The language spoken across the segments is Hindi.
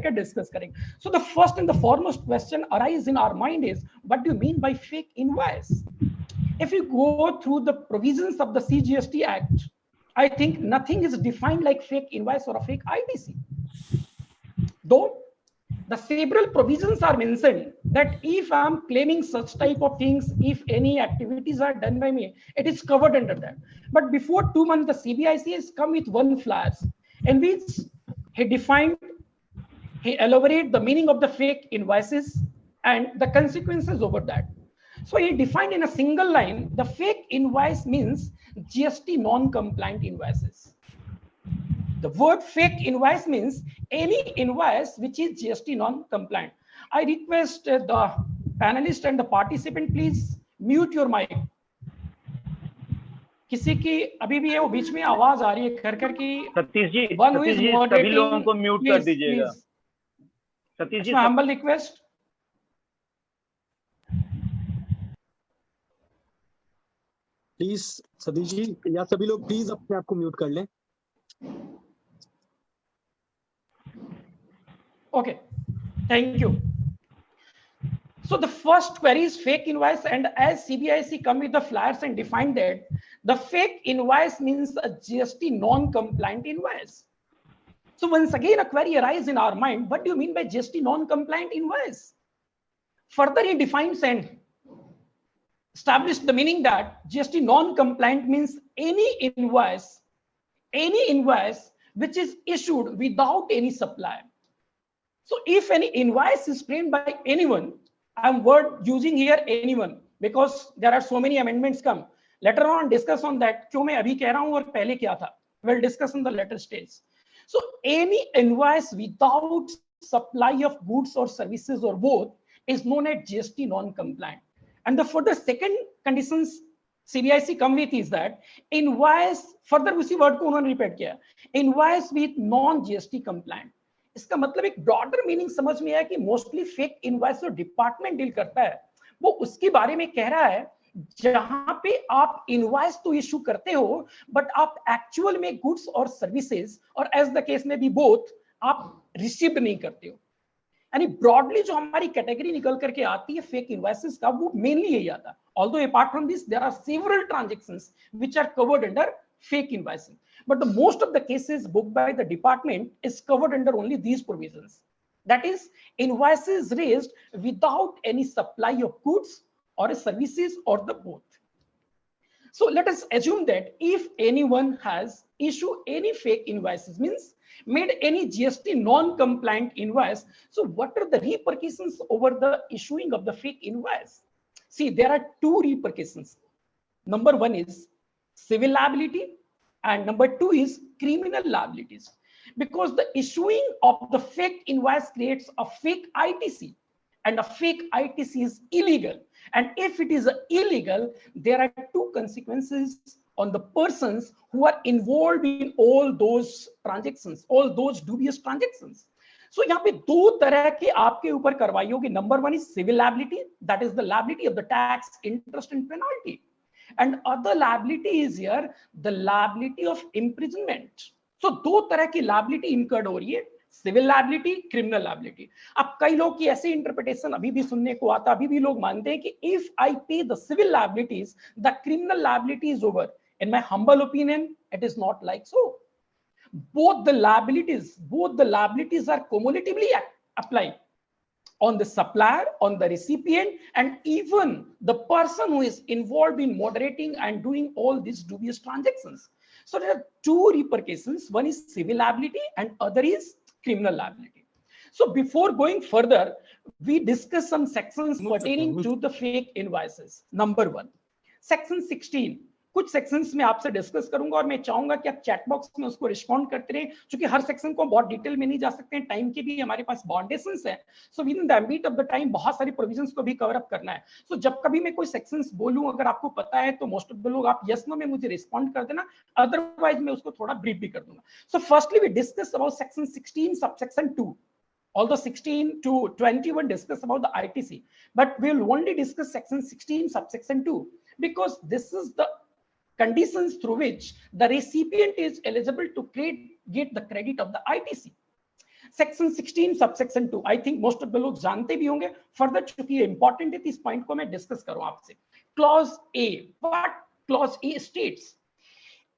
बैठकर डिस्कस करेंगे. So the first and the foremost question arise in our mind is what do you mean by fake invoice? If you go through the provisions of the CGST Act, I think nothing is defined like fake invoice or a fake ITC. Though the several provisions are mentioned that if I am claiming such type of things, if any activities are done by me, it is covered under that. But before 2 months, the CBIC has come with one flash in which he elaborated the meaning of the fake invoices and the consequences over that. So he defined in a single line, the fake invoice means GST non-compliant invoices. The word fake invoice means any invoice which is GST non-compliant. I request the panelist and the participant, please mute your mic. किसी की अभी भी है वो बीच में आवाज आ रही है कर कर की. सतीश जी सभी लोगों को म्यूट कर दीजिएगा. Satish ji, humble request. Please Satish ji या सभी लोग प्लीज अपने आप को म्यूट कर लें. Okay, thank you. So the first query is fake invoice, and as CBIC come with the flyers and defined that the fake invoice means a GST non-compliant invoice. So once again a query arises in our mind, what do you mean by GST non-compliant invoice? Further he defines and established the meaning that GST non-compliant means any invoice which is issued without any supply. So if any invoice is framed by anyone, I'm using here anyone because there are so many amendments come. Later on discuss on that. क्यों मैं अभी कह रहा हूं और पहले क्या था? We'll discuss on the later stage. So any invoice without supply of goods or services or both is known as GST non-compliant. And the further second conditions CBIC come with is that invoice, further उसी word को उन्होंने repeat किया, invoice with non-GST compliant. इसका मतलब एक ब्रॉडर मीनिंग समझ में आया कि मोस्टली फेक इनवॉइस जो डिपार्टमेंट डील करता है वो उसके बारे में कह रहा है जहां पे आप इनवॉइस तो इशू करते हो बट आप एक्चुअल में गुड्स और सर्विसेज और एज द केस में भी बोथ आप रिसीव नहीं करते हो. यानी ब्रॉडली जो हमारी कैटेगरी निकल करके आती है फेक इनवॉइसेस का वो मेनली यही आता है. Although apart from this there are several transactions which are covered under fake invoicing, but the most of the cases booked by the department is covered under only these provisions. That is, invoices raised without any supply of goods or services or the both. So let us assume that if anyone has issued any fake invoices, means made any GST non-compliant invoice, so what are the repercussions over the issuing of the fake invoice? See, there are two repercussions. Number one is civil liability and number two is criminal liabilities, because the issuing of the fake invoice creates a fake ITC and a fake ITC is illegal, and if it is illegal there are two consequences on the persons who are involved in all those transactions, all those dubious transactions. So यहाँ पे दो तरह के आपके ऊपर कार्रवाई होगी. Number one is civil liability, that is the liability of the tax, interest and penalty. And other liability is here the liability of imprisonment. So दो तरह की liability incurred हो रही है, civil liability, criminal liability. अब कई लोग की ऐसी interpretation अभी भी सुनने को आता, अभी भी लोग मानते हैं कि if I pay the civil liabilities, the criminal liability is over. In my humble opinion, it is not like so. Both the liabilities are cumulatively applied on the supplier, on the recipient, and even the person who is involved in moderating and doing all these dubious transactions. So there are two repercussions. One is civil liability and other is criminal liability. So before going further, we discuss some sections pertaining to the fake invoices. Number one, section 16. कुछ सेक्शंस में आपसे डिस्कस करूंगा और मैं चाहूंगा कि आप चैट बॉक्स में उसको रिस्पॉन्ड करते रहें, क्योंकि हर सेक्शन को बहुत डिटेल में नहीं जा सकते हैं, टाइम के भी हमारे पास बाउंडेशंस है. So with in the ambit of the time बहुत सारी प्रोविजंस को भी कवर अप करना है. सो जब कभी मैं कोई सेक्शंस बोलूं, अगर आपको पता है तो मोस्ट ऑफ द लोग आप यस नो में मुझे रिस्पॉन्ड कर देना, अदरवाइज मैं उसको थोड़ा ब्रीफ भी कर दूंगा. So firstly we discuss about section 16 subsection 2. Although 16 to 21 discuss about the ITC, but we will only discuss section 16 subsection 2 because this is the conditions through which the recipient is eligible to get the credit of the ITC. Section 16 subsection 2, I think most of the लोग जानते भी होंगे, फर्दर चूंकि इंपॉर्टेंट है तो इस पॉइंट को मैं डिस्कस करूं आपसे। Clause A, what clause A states,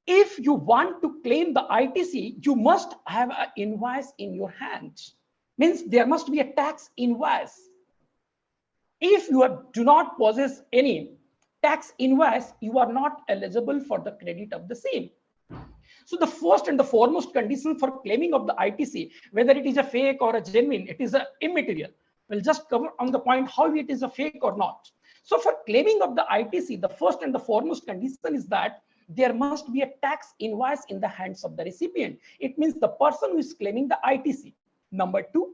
if you want to claim the ITC, you must have an invoice in your hand. Means there must be a tax invoice. If you do not possess any tax invoice, you are not eligible for the credit of the same. So the first and the foremost condition for claiming of the ITC, whether it is a fake or a genuine, it is a immaterial. We'll just cover on the point how it is a fake or not. So for claiming of the ITC, the first and the foremost condition is that there must be a tax invoice in the hands of the recipient. It means the person who is claiming the ITC. Number 2,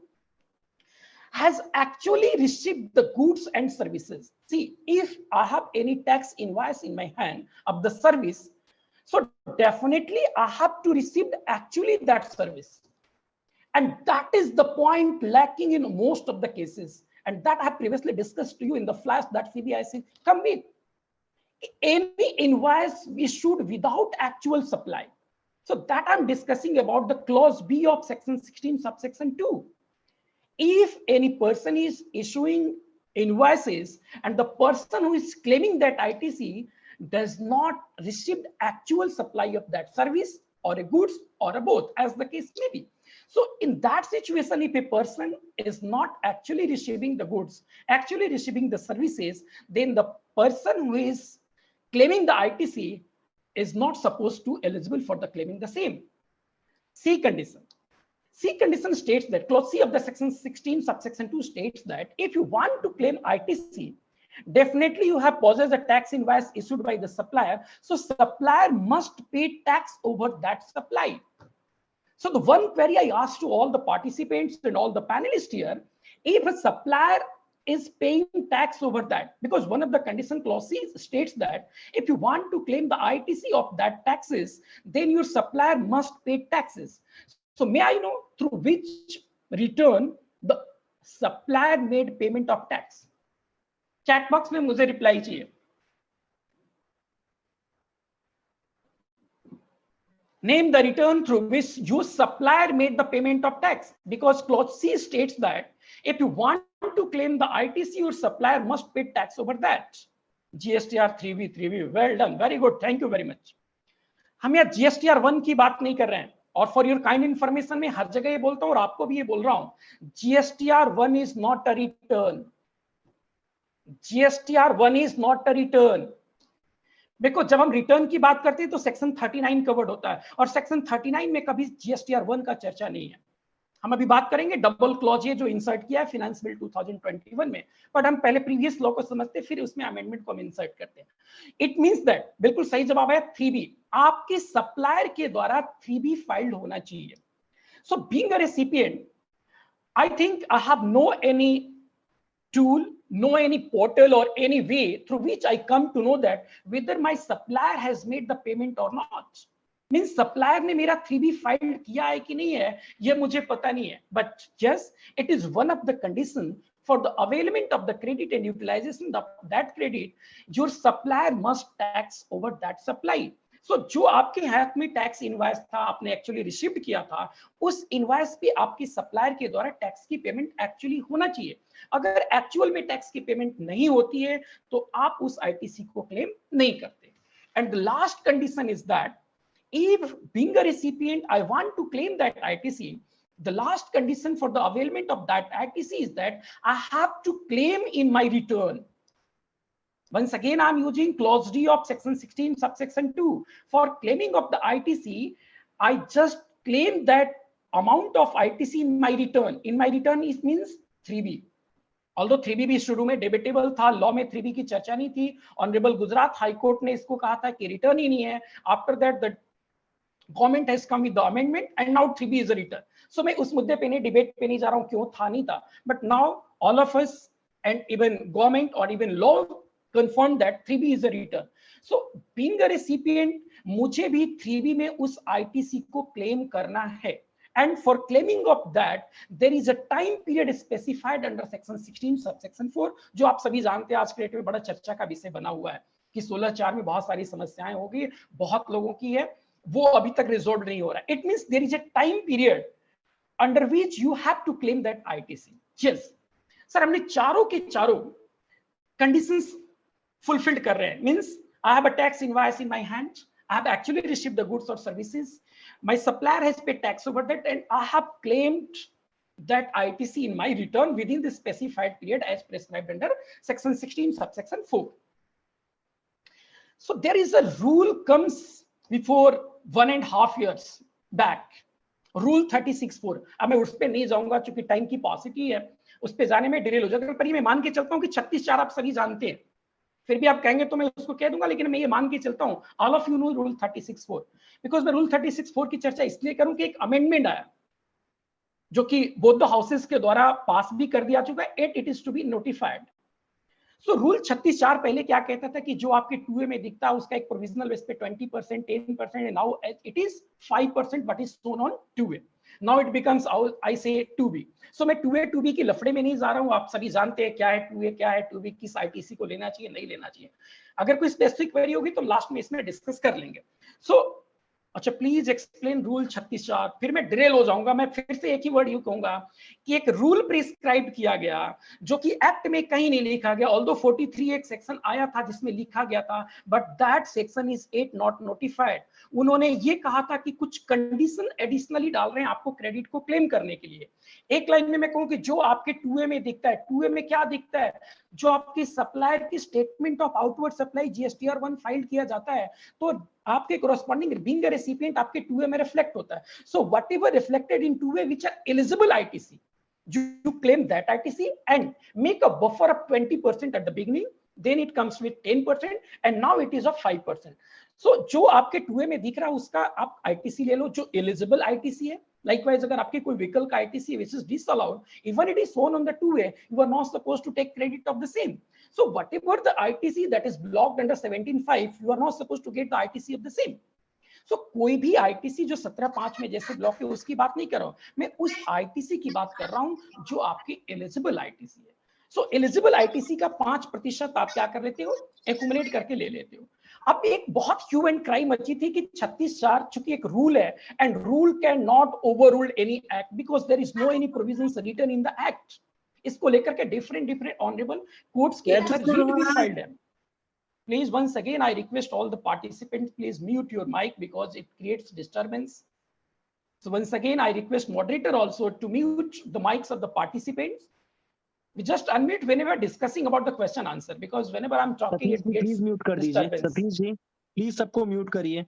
has actually received the goods and services. See, if I have any tax invoice in my hand of the service, so definitely I have to receive actually that service. And that is the point lacking in most of the cases. And that I have previously discussed to you in the flash that CBIC come with. Any invoice issued without actual supply. So that I'm discussing about the clause B of section 16 subsection 2. If any person is issuing invoices and the person who is claiming that ITC does not receive actual supply of that service or a goods or a both, as the case may be. So in that situation, if a person is not actually receiving the goods, actually receiving the services, then the person who is claiming the ITC is not supposed to eligible for the claiming the same. C condition. C condition states that clause C of the section 16 subsection 2 states that if you want to claim ITC, definitely you have possessed a tax invoice issued by the supplier. So supplier must pay tax over that supply. So the one query I asked to all the participants and all the panelists here, if a supplier is paying tax over that, because one of the condition clauses states that if you want to claim the ITC of that taxes, then your supplier must pay taxes. So may I know through which return the supplier made payment of tax? Chat box में मुझे reply चाहिए. Name the return through which your supplier made the payment of tax, because clause C states that if you want to claim the ITC, your supplier must pay tax over that. GSTR 3B, well done, very good, thank you very much. हम यहाँ GSTR 1 की बात नहीं कर रहे हैं, और फॉर योर काइंड इंफॉर्मेशन में हर जगह ये बोलता हूँ और आपको भी ये बोल रहा हूँ, GSTR 1 is not a return. GSTR 1 is not a return. Because जब हम रिटर्न की बात करते हैं तो सेक्शन 39 कवर्ड होता है, और सेक्शन 39 में कभी GSTR 1 का चर्चा नहीं है. हम अभी बात करेंगे डबल क्लॉज ये जो इंसर्ट किया है फाइनेंस बिल 2021 में, बट हम पहले प्रीवियस लॉ को समझते फिर उसमें अमेंडमेंट को हम इंसर्ट करते हैं. इट मींस दैट बिल्कुल सही जवाब है 3B, आपके सप्लायर के द्वारा 3B फाइल्ड होना चाहिए. So being a recipient, I think I have no any tool, no any portal or any way through which I come to know that whether my supplier has made the payment or not. Means supplier ने मेरा 3B फाइल किया है कि नहीं है ये मुझे पता नहीं है, but yes, it is one of the condition for the availment of the credit and utilization of that credit. Your supplier must tax over that supply. So जो आपके हाथ में टैक्स इनवॉइस था, आपने एक्चुअली रिसीव किया था, उस इनवॉइस पे आपकी सप्लायर के द्वारा टैक्स की पेमेंट एक्चुअली होना चाहिए. अगर एक्चुअल में टैक्स की पेमेंट नहीं होती है तो आप उस आईटीसी को क्लेम नहीं करते. And the last condition is that if being a recipient I want to claim that ITC, the last condition for the availment of that ITC is that I have to claim in my return. Once again, I'm using clause D of section 16 subsection 2. For claiming of the ITC, I just claim that amount of ITC in my return. In my return it means 3B. Although 3B भी शुरू में डेबेटेबल था, लॉ में 3B की चर्चा नहीं थी. ऑनरेबल गुजरात हाई कोर्ट ने इसको कहा था कि रिटर्न ही नहीं है. After that the government has come with the amendment and now 3B is a return. So मैं उस मुद्दे पे नहीं डिबेट पे नहीं जा रहा हूं क्यों था नहीं था, but now all of us and even government और even law confirm that 3B is a return. So being a recipient, मुझे भी 3B में उस ITC को क्लेम करना है. And for claiming of that, there is a time period specified under section 16 subsection 4, जो आप सभी जानते हैं आज के डेट में बड़ा चर्चा का विषय बना हुआ है कि 16(4) में बहुत सारी समस्याएं होगी, बहुत लोगों की है, वो अभी तक रिजॉल्व नहीं हो रहा है. It means there is a time period under which you have to claim that ITC. Yes, sir, हमने चारों के चारों conditions fulfilled कर रहे हैं. Means I have a tax invoice in my hand. I have actually received the goods or services. My supplier has paid tax over that, and I have claimed that ITC in my return within the specified period as prescribed under section 16 subsection 4. So there is a rule comes before 1.5 years back, rule 36(4). अब मैं उस पे नहीं जाऊंगा क्योंकि टाइम की पॉसिटी है, उस पे जाने में डिले हो जाएगा, पर ये मैं मान के चलता हूँ कि 36(4) आप सभी जानते हैं, फिर भी आप कहेंगे तो मैं उसको कह दूंगा, लेकिन मैं ये मान के चलता हूँ all of you know rule 36(4). Because मैं रूल 36(4) की चर्चा इसलिए करूं कि एक अमेंडमेंट आया जो कि बोथ द हाउसेस के द्वारा पास भी कर दिया चुका है, it is to be notified. So rule 36(4) पहले क्या कहता था कि जो आपके 2A में दिखता है उसका एक प्रोविजनल बेस पे 20%, 10%, and now it is 5% what is shown on 2A. Now it becomes आई से 2B. सो मैं 2A 2B की लफड़े में नहीं जा रहा हूं, आप सभी जानते हैं क्या है 2A क्या है 2B, किस ITC को लेना चाहिए नहीं लेना चाहिए. अगर कोई स्पेसिफिक क्वेरी होगी तो लास्ट में इसमें डिस्कस कर लेंगे. सो अच्छा, प्लीज एक्सप्लेन रूल 36(4). फिर मैं ड्रिल हो जाऊंगा, मैं फिर से एक ही वर्ड यू कहूंगा कि एक रूल प्रिस्क्राइब किया गया जो कि एक्ट में कहीं नहीं लिखा गया, ऑल्दो 43 एक सेक्शन आया था जिसमें लिखा गया था, but that section is not notified. उन्होंने ये कहा था कि कुछ कंडीशन एडिशनली डाल रहे हैं आपको क्रेडिट को क्लेम करने के लिए. एक लाइन में मैं कहूं कि जो आपके 2A में दिखता है, 2A में क्या दिखता है, जो आपके सप्लायर की statement of outward supply GSTR 1 file किया जाता है तो आपके कोरस्पॉन्डिंग बीइंग अ रेसिपिएंट आपके 2A में रिफ्लेक्ट होता है. So whatever reflected in 2A which are eligible ITC, you claim that ITC and make a buffer of 20% at the beginning, then it comes with 10% and now it is of 5%. So जो आपके 2A में दिख रहा है उसका आप ITC ले लो जो एलिजिबल ITC है. Likewise, अगर आपके कोई व्हीकल का ITC which is disallowed, even it is shown on the 2A, you are not supposed to take credit of the same. So whatever the ITC that is blocked under 17(5), you are not supposed to get the ITC of the same. So कोई भी ITC जो 17(5) में जैसे ब्लॉक है उसकी बात नहीं कर रहा हूं मैं, उस ITC की बात कर रहा हूं जो आपकी एलिजिबल ITC है. सो एलिजिबल ITC का 5% आप क्या कर लेते हो, एक्यूमुलेट करके ले लेते हो. अब एक बहुत ह्यू एंड क्राई मची थी कि 36(4) चूंकि एक रूल है and rule can not overrule any act because there is no any provisions written in the act. इसको लेकर के डिफरेंट ऑनरेबल कोर्ट्स के अंदर भी फाइल्ड है. Please, once again, I request all the participants, please mute your mic because it creates disturbance. So once again, I request moderator also to mute the mics of the participants. We just unmute whenever discussing about the question answer because whenever I'm talking, it gets please mute कर दीजिए. सतीश जी, please सबको mute करिए.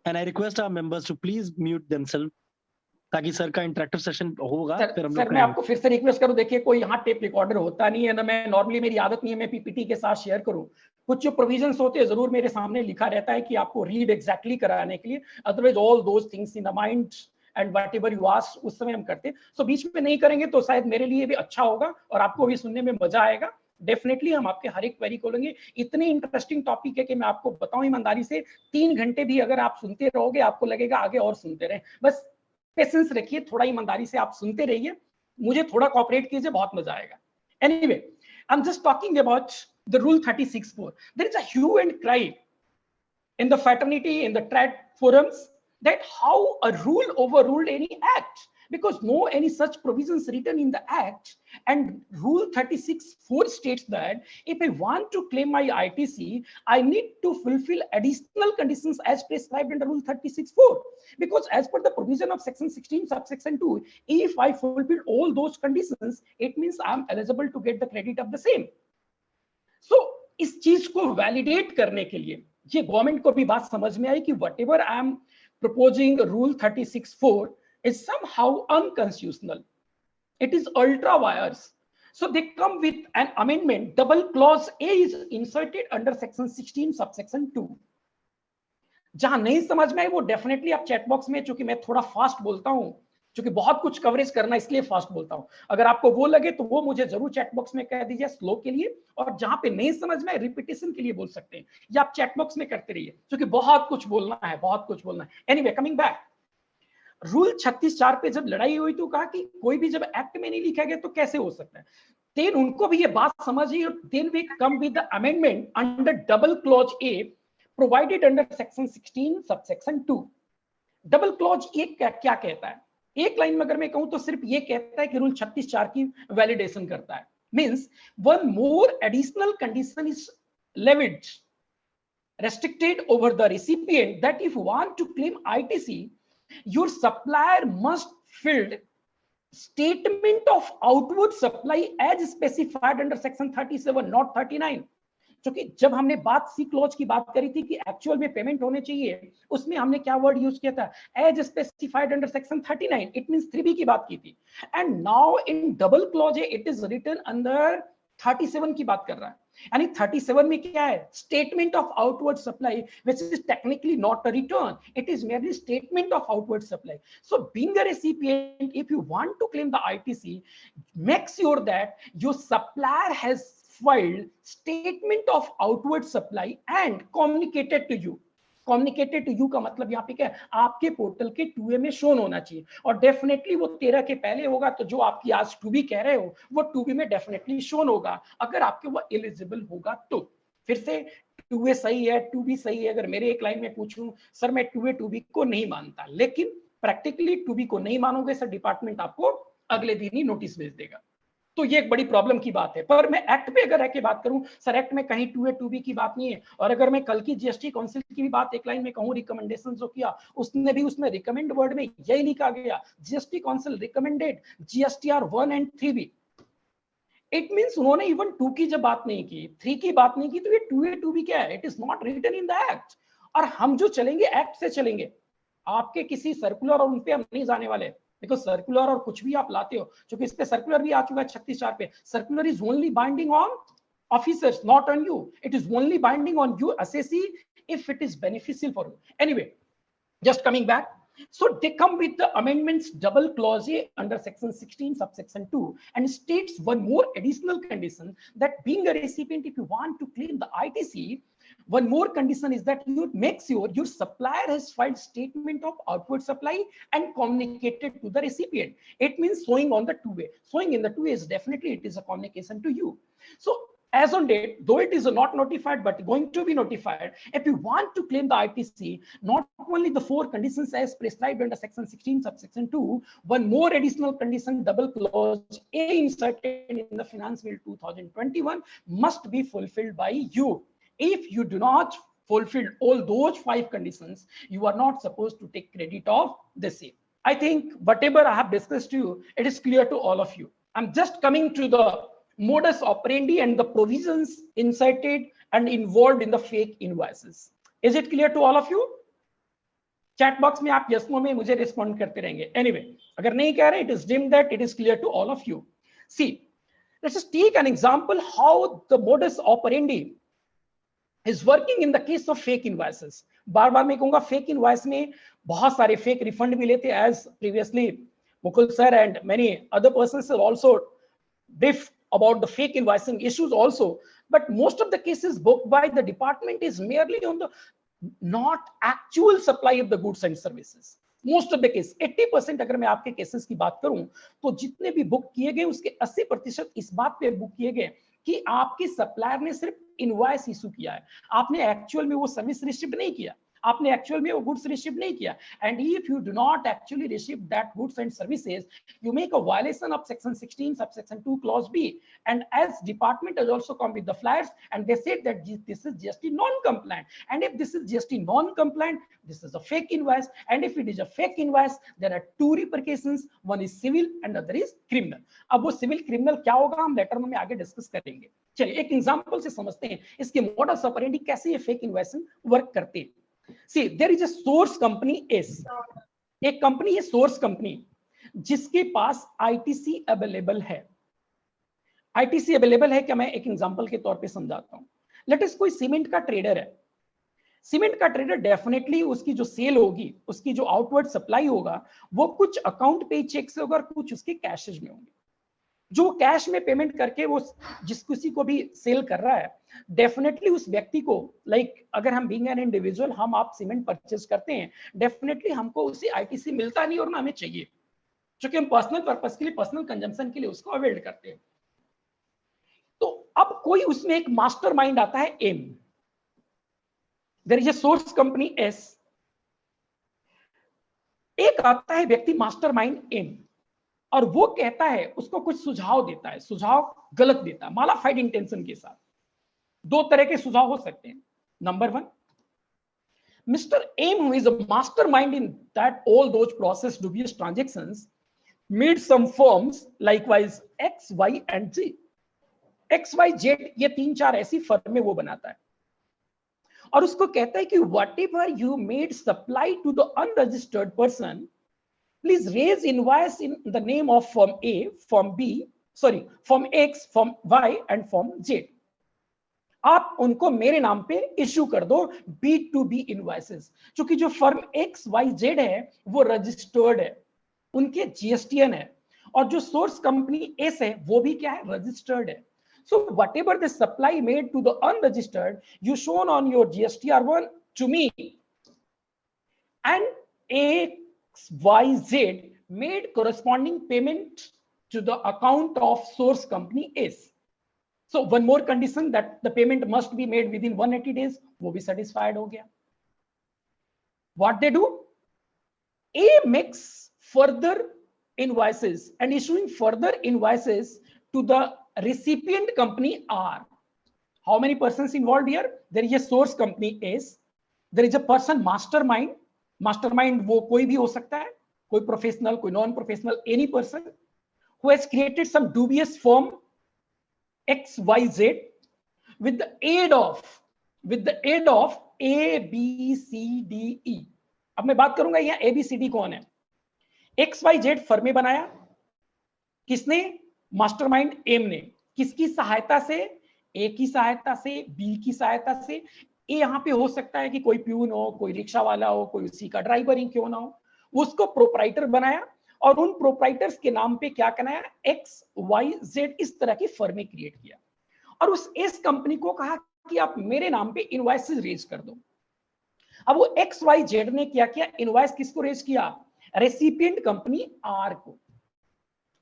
And I request our members to please mute themselves. ताकि सर का इंटरेक्टिव सेशन होगा. सर मैं आपको फिर से रिक्वेस्ट करूं, देखिए कोई यहाँ टेप रिकॉर्डर होता नहीं है ना, मैं नॉर्मली मेरी आदत नहीं है मैं PPT के साथ शेयर करूं. कुछ जो प्रोविजंस होते हैं जरूर मेरे सामने लिखा रहता है कि आपको रीड एग्जैक्टली कराने के लिए, otherwise all those things in the mind and whatever you ask उस समय हम करते हैं. सो बीच में नहीं करेंगे तो शायद मेरे लिए भी अच्छा होगा और आपको भी सुनने में मजा आएगा. डेफिनेटली हम आपके हर एक क्वेरी को लेंगे. इतनी इंटरेस्टिंग टॉपिक है कि मैं आपको बताऊं ईमानदारी से 3 घंटे भी अगर आप सुनते रहोगे आपको लगेगा आगे और सुनते रहें. बस पेशेंस रखिए, थोड़ा ईमानदारी से आप सुनते रहिए, मुझे थोड़ा कोऑपरेट कीजिए, बहुत मजा आएगा. Anyway, I am just talking about the rule 36(4). There is a hue and cry in the fraternity, in the trad forums, that how a rule overruled any act because no any such provisions written in the act. And rule 36(4) states that if I want to claim my ITC, I need to fulfill additional conditions as prescribed under rule 36(4). Because as per the provision of section 16 subsection 2, if I fulfill all those conditions, it means I am eligible to get the credit of the same. So इस चीज को वैलिडेट करने के लिए ये गवर्नमेंट को भी बात समझ में आई कि whatever I am proposing rule 36(4) is somehow unconstitutional. It is ultra vires. So they come with an amendment. Double clause A is inserted under section 16 subsection 2. जहां नहीं समझ में आए वो डेफिनेटली आप चैट बॉक्स में, चूंकि मैं थोड़ा फास्ट बोलता हूं क्योंकि बहुत कुछ कवरेज करना इसलिए फास्ट बोलता हूं, अगर आपको वो लगे तो वो मुझे जरूर चैट बॉक्स में कह दीजिए स्लो के लिए, और जहां पे नहीं समझ में रिपीटेशन के लिए बोल सकते हैं या आप चैट बॉक्स में करते रहिए क्योंकि बहुत कुछ बोलना है, बहुत कुछ बोलना है. एनीवे, कमिंग बैक, रूल 36(4) पे जब लड़ाई हुई तो कहा कि कोई भी जब एक्ट में नहीं लिखा गया तो कैसे हो सकता है. देन उनको भी ये बात समझी, then we come with the amendment under double clause A provided under section 16 subsection 2। Double clause एक क्या कहता है? एक लाइन में अगर मैं कहूं तो सिर्फ ये कहता है कि रूल 36(4) की वैलिडेशन करता है। Means one more additional condition is levied restricted over the recipient that if you want to claim ITC, your supplier must fill statement of outward supply as specified under section 37, not 39। क्योंकि जब हमने बात सी क्लॉज की बात करी थी कि एक्चुअल में पेमेंट होने चाहिए, उसमें हमने क्या वर्ड यूज किया था? As specified under section 39, it means 3B की बात की थी। And now in double clause it is written under 37 की बात कर रहा है। यानी 37 में क्या है? Statement of outward supply, which is technically not a return, it is merely statement of outward supply. So being a recipient, if you want to claim the ITC, make sure that your supplier has filed statement of outward supply and communicated to you। communicated to you का मतलब यहाँ पे क्या है? आपके पोर्टल के 2A में शोन होना चाहिए, और डेफिनेटली वो 13 के पहले होगा, तो जो आपकी आज 2B कह रहे हो वो 2B में डेफिनेटली शोन होगा, अगर आपके वो एलिजिबल होगा तो। फिर से 2A सही है, 2B सही है। अगर मेरे एक लाइन में पूछूं सर मैं 2A 2B को नहीं मानता, लेकिन प्रैक्टिकली 2B को नहीं मानोगे सर, डिपार्टमेंट आपको अगले दिन ही नोटिस भेज देगा, तो ये एक बड़ी प्रॉब्लम की बात है। पर मैं एक्ट पे अगर रह के बात करूं, सर एक्ट में कहीं 2A 2B की बात नहीं है। और अगर मैं कल की जीएसटी काउंसिल की भी बात एक लाइन में कहूं, रिकमेंडेशन जो किया उसने भी, उसमें रिकमेंड वर्ड में यही लिखा गया, GST council recommended GSTR 1 and 3B। It means उन्होंने इवन 2 की जब बात नहीं की, 3 की बात नहीं की, तो ये 2A 2B क्या है? It is not written in the act. और हम जो चलेंगे एक्ट से चलेंगे, आपके किसी सर्कुलर और उन पे हम नहीं जाने वाले, बिकॉज सर्कुलर और कुछ भी आप लाते हो, क्योंकि इस पे सर्कुलर भी आ चुका है 36(4) पे। Circular is only binding on officers, not on you. It is only binding on you assessee if it is beneficial for you. Anyway, just coming back, so they come with the amendments double clause A under section 16 subsection 2, and states one more additional condition, that being a recipient, if you want to claim the ITC, one more condition is that you make sure your supplier has filed statement of outward supply and communicated to the recipient. It means showing on the 2A. Showing in the 2A is definitely it is a communication to you. So as on date, though it is not notified but going to be notified, if you want to claim the ITC, not only the 4 conditions as prescribed under section 16 subsection 2, one more additional condition, double clause A inserted in the Finance Bill 2021 must be fulfilled by you. If you do not fulfill all those 5 conditions, you are not supposed to take credit of the same. I think whatever I have discussed to you, it is clear to all of you. I'm just coming to the modus operandi and the provisions inserted and involved in the fake invoices. Is it clear to all of you? Chat box में आप yes no में मुझे respond करते रहेंगे। Anyway, अगर नहीं कह रहे, it is deemed that it is clear to all of you. See, let's just take an example how the modus operandi is working in the case of fake invoices. बार बार मैं कहूंगा fake invoice में बहुत सारे fake refund भी लेते हैं, as previously Mukul sir and many other persons have also briefed about the fake invoicing issues also. But most of the cases booked by the department is merely on the not actual supply of the goods and services. Most of the case 80% अगर मैं आपके केसेस की बात करूं, तो जितने भी बुक किए गए उसके 80% इस बात पे बुक किए गए कि आपके सप्लायर ने सिर्फ इनवॉइस इशू किया है, आपने एक्चुअल में वो सर्विस रिसीव नहीं किया, आपने एक्चुअल में वो गुड्स रिसीव नहीं किया। And if you do not actually receive that goods and services, you make a violation of section 16 subsection 2 clause B, and as department has also come with the flyers and they said that this is GST non-compliant, and if this is GST non-compliant, this is a fake invoice, and if it is a fake invoice, there are 2 repercussions, one is civil and other is criminal. अब वो सिविल क्रिमिनल क्या होगा हम लेटर में आगे डिस्कस करेंगे। चलिए एक एग्जांपल से समझते हैं इसके मोडस ऑपरेंडी कैसे ये फेक इनवॉइसिंग वर्क करते हैं। See, there is a source company S, एक कंपनी है सोर्स कंपनी जिसके पास ITC अवेलेबल है। ITC अवेलेबल है क्या, मैं एक एग्जांपल के तौर पे समझाता हूं। लेट अस कोई सीमेंट का ट्रेडर है, सीमेंट का ट्रेडर डेफिनेटली उसकी जो सेल होगी, उसकी जो आउटवर्ड सप्लाई होगा, वो कुछ अकाउंट पे चेक से होगा और कुछ उसके कैशेज में होंगे। जो कैश में पेमेंट करके वो जिस किसी को भी सेल कर रहा है, डेफिनेटली उस व्यक्ति को, लाइक अगर हम बीइंग एन इंडिविजुअल हम आप सीमेंट परचेज करते हैं, डेफिनेटली हमको उसे ITC मिलता नहीं और ना हमें चाहिए, क्योंकि हम पर्सनल पर्पस के लिए, पर्सनल कंजम्पशन के लिए उसको अवेल करते हैं। तो अब कोई उसमें एक मास्टरमाइंड आता है M, there is a source company S, एक आता है व्यक्ति मास्टरमाइंड एम, और वो कहता है, उसको कुछ सुझाव देता है, सुझाव गलत देता है मालाफाइड इंटेंशन के साथ। दो तरह के सुझाव हो सकते हैं। Number one, Mr. M, who is a mastermind in that all those process dubious transactions, made some firms likewise X, Y and Z. X, Y, Z ये 3-4 ऐसी फर्में वो बनाता है, और उसको कहता है कि whatever you made supply to the unregistered person, please raise invoice in the name of firm A, firm B, sorry, firm X, firm Y and firm Z. आप उनको मेरे नाम पे इश्यू कर दो B2B इनवॉइसेस, क्योंकि जो फर्म XYZ है वो रजिस्टर्ड है, उनके GSTN है, और जो सोर्स कंपनी एस है वो भी क्या है, रजिस्टर्ड है। So whatever the supply made to the unregistered you shown on your GSTR1 to me, and XYZ made corresponding payment to the account of source company S. So one more condition, that the payment must be made within 180 days, वो भी satisfied हो गया। What they do? A makes further invoices and issuing further invoices to the recipient company R. How many persons involved here? There is a source company S. There is a person mastermind. Mastermind वो कोई भी हो सकता है, कोई professional, कोई non-professional, any person who has created some dubious firm XYZ with the aid of A, B, C, D, E. अब मैं बात करूंगा यहाँ A, B, C, D कौन है। XYZ फर्मे बनाया, किसने, मास्टरमाइंड एम ने, किसकी सहायता से, A की सहायता से, B की सहायता से। A यहाँ पे हो सकता है कि कोई प्यून हो, कोई रिक्शा वाला हो, कोई उसी का ड्राइवर ही क्यों ना हो, उसको प्रोपराइटर बनाया, और उन प्रोपराइटर्स के नाम पे क्या बनाया, XYZ, इस तरह की फर्में क्रिएट किया, और उस एस कंपनी को कहा कि आप मेरे नाम पे इनवॉइसेस रेज कर दो। अब वो XYZ ने क्या किया, इनवॉइस किसको रेज किया, रेसिपिएंट कंपनी आर को।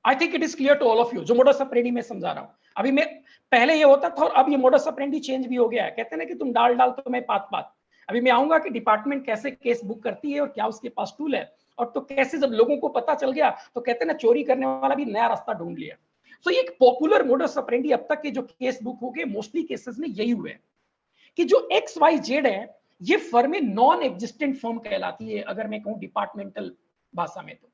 I think it is clear to all of you, जो मोडस ऑपरेंडी में समझा रहा हूं। अभी मैं, पहले ये होता था और अब ये मोडस ऑपरेंडी चेंज भी हो गया है। कहते हैं ना कि तुम डाल तो मैं पात। अभी मैं आऊंगा कि डिपार्टमेंट कैसे केस बुक करती है और क्या उसके पास टूल है, और तो कैसे जब लोगों को पता चल गया तो कहते हैं ना, चोरी करने वाला भी नया रास्ता ढूंढ लिया। तो ये एक पॉपुलर मोडस ऑपरेंडी अब तक के जो केस बुक हो गए मोस्टली केसेस में यही हुए कि जो XYZ है ये फर्में नॉन एग्जिस्टेंट फर्म कहलाती है। अगर मैं कहूं डिपार्टमेंटल भाषा में तो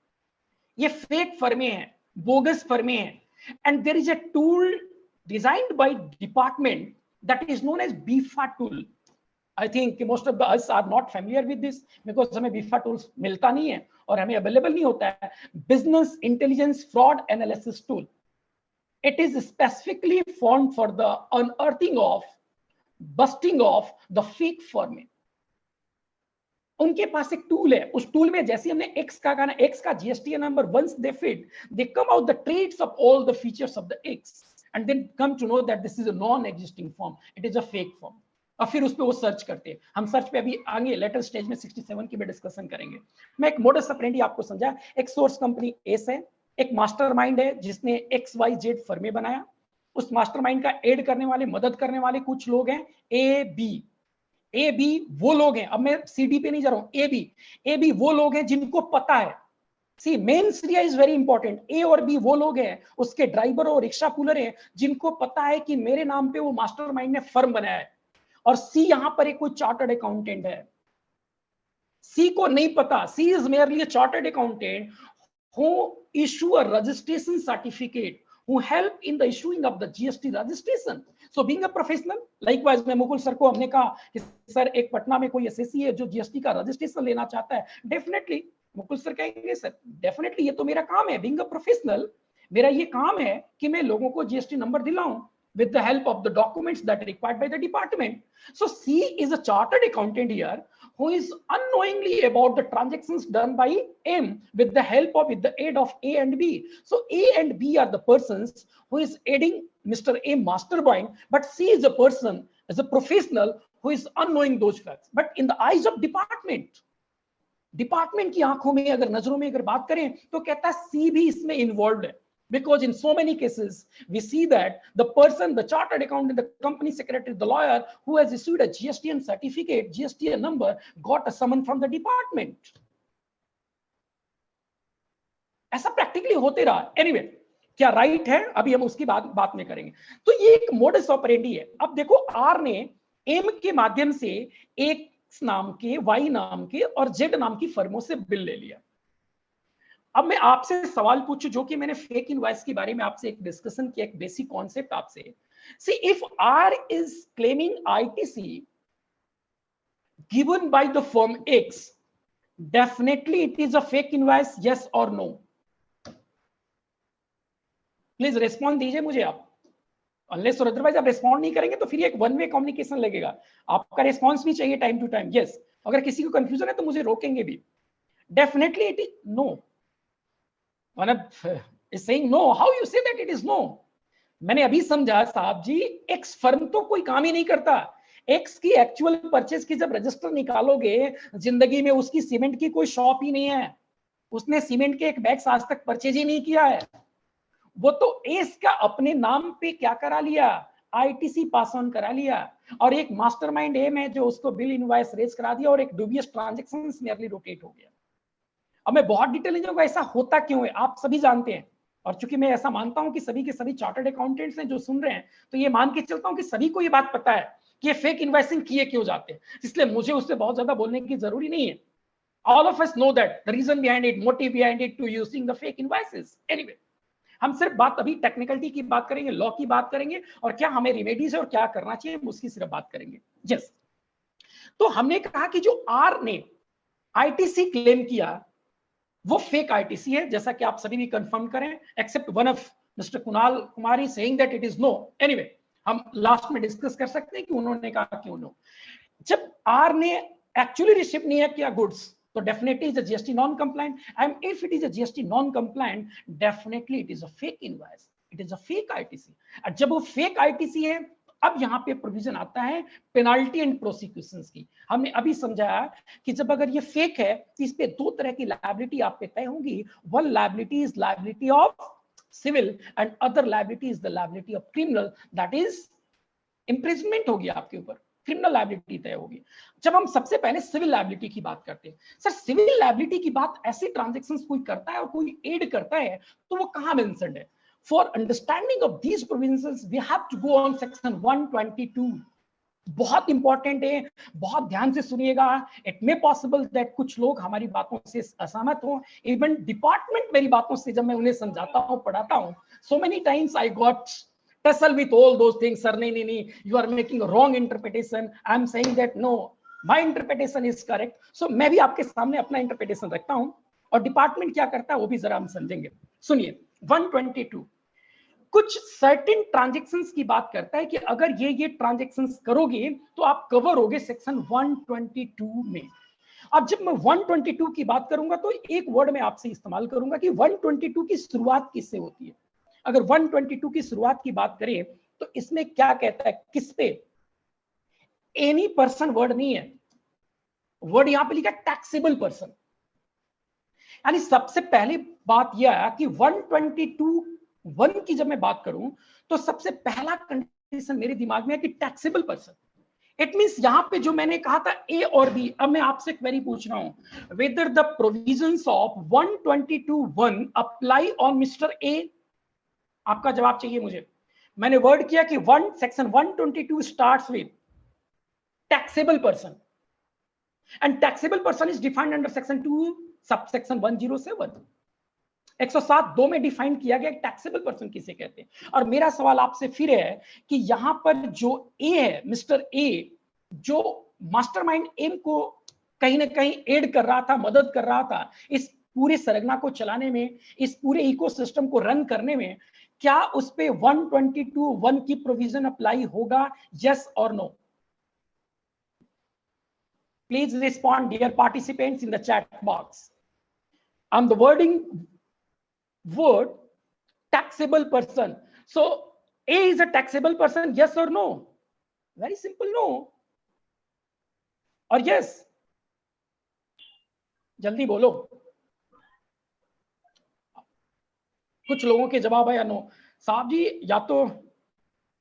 ये फेक फर्में हैं, बोगस फर्में हैं, and there is a tool designed by department that is known as BIFA tool. I think most of us are not familiar with this because हमें बीफा टूल्स मिलता नहीं है और हमें अवेलेबल नहीं होता है। Business intelligence fraud analysis tool, it is specifically formed for the unearthing of, busting of the fake firm। उनके पास एक टूल है, उस टूल में जैसे हमने X का कहा ना, X का GSTN number, once they fit, they come out the traits of all the features of the X and then come to know that this is a non-existing firm, it is a fake firm। और फिर उस पे वो सर्च करते हैं। हम सर्च पे अभी आगे लेटर स्टेज में 67 की भी डिस्कशन करेंगे। मैं एक मोडस ऑपरेंडी आपको समझा। एक सोर्स कंपनी एस है, एक मास्टरमाइंड है जिसने XYZ फर्में बनाया, उस मास्टरमाइंड का एड करने वाले, मदद करने वाले कुछ लोग हैं ए बी वो लोग हैं। अब मैं CD पे नहीं जा रहा हूं, ए बी वो लोग हैं जिनको पता है। सी मेन सीरिया इज वेरी इंपॉर्टेंट। ए और बी वो लोग हैं, उसके ड्राइवर और रिक्शा पुलर हैं जिनको पता है कि मेरे नाम पे वो मास्टरमाइंड ने फर्म बनाया है। और सी यहां पर एक कोई चार्टर्ड अकाउंटेंट है। सी को नहीं पता, C is merely a chartered accountant who issue a registration certificate, who help in the issuing of the GST registration. So being a professional, likewise मैं मुकुल सर को हमने कहा कि सर एक पटना में कोई एसएससी है जो GST का रजिस्ट्रेशन लेना चाहता है, डेफिनेटली मुकुल सर कहेंगे सर डेफिनेटली ये तो मेरा काम है, being a professional मेरा ये काम है कि मैं लोगों को GST नंबर दिलाऊं with the help of the documents that are required by the department. So C is a chartered accountant here who is unknowingly about the transactions done by M with the help of, with the aid of A and B. So A and B are the persons who is aiding Mr. A mastermind, but C is a person, as a professional who is unknowing those facts. But in the eyes of department की आंखों में अगर, नजरों में अगर बात करें तो कहता है C भी इसमें इन्वॉल्व है। Because in so many cases, we see that the person, the chartered accountant, the company secretary, the lawyer who has issued a GSTN certificate, GSTN number, got a summon from the department. ऐसा प्रैक्टिकली होते रहा. Anyway, क्या राइट है, अभी हम उसकी बात में करेंगे. तो ये एक मोडस ऑपरेंडी है. अब देखो, आर ने एम के माध्यम से एक्स नाम के, वाई नाम के और जेड नाम की फर्मों से बिल ले लिया. अब मैं आपसे सवाल पूछूं, जो कि मैंने फेक इनवॉइस के बारे में आपसे एक डिस्कशन किया, एक बेसिक कॉन्सेप्ट आपसे. See, if R is claiming ITC given by the firm X, definitely it is a fake invoice, yes और नो? प्लीज रेस्पॉन्ड दीजिए मुझे आप. अनलेस और अदरवाइज आप रेस्पॉन्ड नहीं करेंगे तो फिर एक वन वे कम्युनिकेशन लगेगा. आपका रेस्पॉन्स भी चाहिए टाइम टू टाइम. यस, अगर किसी को कंफ्यूजन है तो मुझे रोकेंगे भी. Definitely it is no. One is saying no. How you say that it is no? मैंने अभी समझा साहब जी, एक्स फर्म तो कोई काम ही नहीं करता. एक्स की एक्चुअल परचेज की जब रजिस्टर निकालोगे, जिंदगी में उसकी सीमेंट की कोई शॉप ही नहीं है. उसने सीमेंट के एक बैग आज तक परचेज ही नहीं किया है. वो तो एस का अपने नाम पे क्या करा लिया, आईटीसी पास ऑन करा लिया, और एक मास्टरमाइंड एम है जो उसको बिल इनवॉइस रेज करा दिया, और एक डुबियस ट्रांजैक्शंस नियरली रोटेट हो गया. अब मैं बहुत डिटेल नहीं जाऊंगा ऐसा होता क्यों है, आप सभी जानते हैं. और चूंकि मैं ऐसा मानता हूं कि सभी के सभी चार्टर्ड अकाउंटेंट्स हैं जो सुन रहे हैं, तो ये मान के चलता हूं कि सभी को ये बात पता है कि ये फेक इनवॉइसिंग किए क्यों जाते हैं. इसलिए मुझे उससे बहुत ज्यादा बोलने की जरूरी नहीं है. All of us know that the reason behind it, motive behind it to using the fake invoices. Anyway, हम सिर्फ बात अभी टेक्निकलिटी की बात करेंगे, लॉ की बात करेंगे, और क्या हमें रिमेडीज है और क्या करना चाहिए, उसकी सिर्फ बात करेंगे. यस, तो हमने कहा कि जो आर ने आईटीसी क्लेम किया वो फेक आईटीसी है, जैसा कि आप सभी भी कंफर्म करें, except one of mister Kunal Kumari saying that it is no. Anyway, हम लास्ट में डिस्कस कर सकते हैं कि उन्होंने कहा क्यों नो. जब आर ने एक्चुअली रिसीव नहीं किया गुड्स, तो definitely is a GST non compliant, and if it is a GST non compliant, definitely it is a fake invoice, it is a fake ITC. और जब वो फेक आईटीसी है, अब यहां पे प्रोविजन आता है पेनाल्टी एंड प्रोसिक्यूशंस की. हमने अभी समझाया कि जब अगर ये फेक है तो इस पे दो तरह की लायबिलिटी आप पे तय होंगी. One liability is liability of civil and other liability is the liability of criminal, that is imprisonment होगी आपके ऊपर, क्रिमिनल लायबिलिटी तय होगी. जब हम सबसे पहले सिविल लायबिलिटी की बात करते हैं, सर सिविल लायबिलिटी की बात ऐसे ट्रांजैक्शंस कोई करता है और कोई एड करता है तो वो कहां मेंशन्ड है? For understanding of these provisions, we have to go on section 122. बहुत इंपॉर्टेंट है, बहुत ध्यान से सुनिएगा. इट मे पॉसिबल दैट कुछ लोग हमारी बातों से असहमत हो. इवन डिपार्टमेंट मेरी बातों से जब मैं उन्हें समझाता हूं, पढ़ाता हूं, so many times I got tussle with all those things. Sir, नहीं, you are making a wrong interpretation. I am saying that no, my interpretation is correct. So मैं भी आपके सामने अपना इंटरप्रिटेशन रखता हूं, और डिपार्टमेंट क्या करता है वो भी जरा हम समझेंगे. सुनिए, 122 कुछ सर्टेन ट्रांजैक्शंस की बात करता है कि अगर ये ट्रांजैक्शंस करोगे तो आप कवर होगे सेक्शन 122 में. अब जब मैं 122 की बात करूंगा तो एक वर्ड में आपसे इस्तेमाल करूंगा कि 122 की शुरुआत किससे होती है. अगर 122 की शुरुआत की बात करें तो इसमें क्या कहता है, किस पे? एनी पर्सन वर्ड नहीं है, वर्ड यहां पे लिखा टैक्सेबल पर्सन. यानी सबसे पहली बात यह है कि 122(1) की जब मैं बात करूं तो सबसे पहला कंडीशन मेरे दिमाग में है कि टैक्सेबल पर्सन. इट मींस यहां पे जो मैंने कहा था ए और बी, अब मैं आपसे क्वेरी पूछ रहा हूं, whether the provisions of 122(1) apply on mister A. आपका जवाब चाहिए मुझे. मैंने वर्ड किया कि section 122 starts with taxable person, and taxable person is defined under section 2 subsection 107. 107(2) में डिफाइन किया गया टैक्सेबल पर्सन किसे कहते हैं. और मेरा सवाल आपसे फिर है कि यहां पर जो ए है, मिस्टर ए, जो मास्टरमाइंड एम को कहीं ना कहीं एड कर रहा था, मदद कर रहा था इस पूरे सरगना को चलाने में, इस पूरे इकोसिस्टम को रन करने में, क्या उस पे 122(1) की प्रोविजन अप्लाई होगा, यस और no? Please respond, dear participants, in the chat box. On the word taxable person. So A is a taxable person, yes or no? Very simple, no. और yes, जल्दी बोलो. कुछ लोगों के जवाब है या नो। साहब जी या तो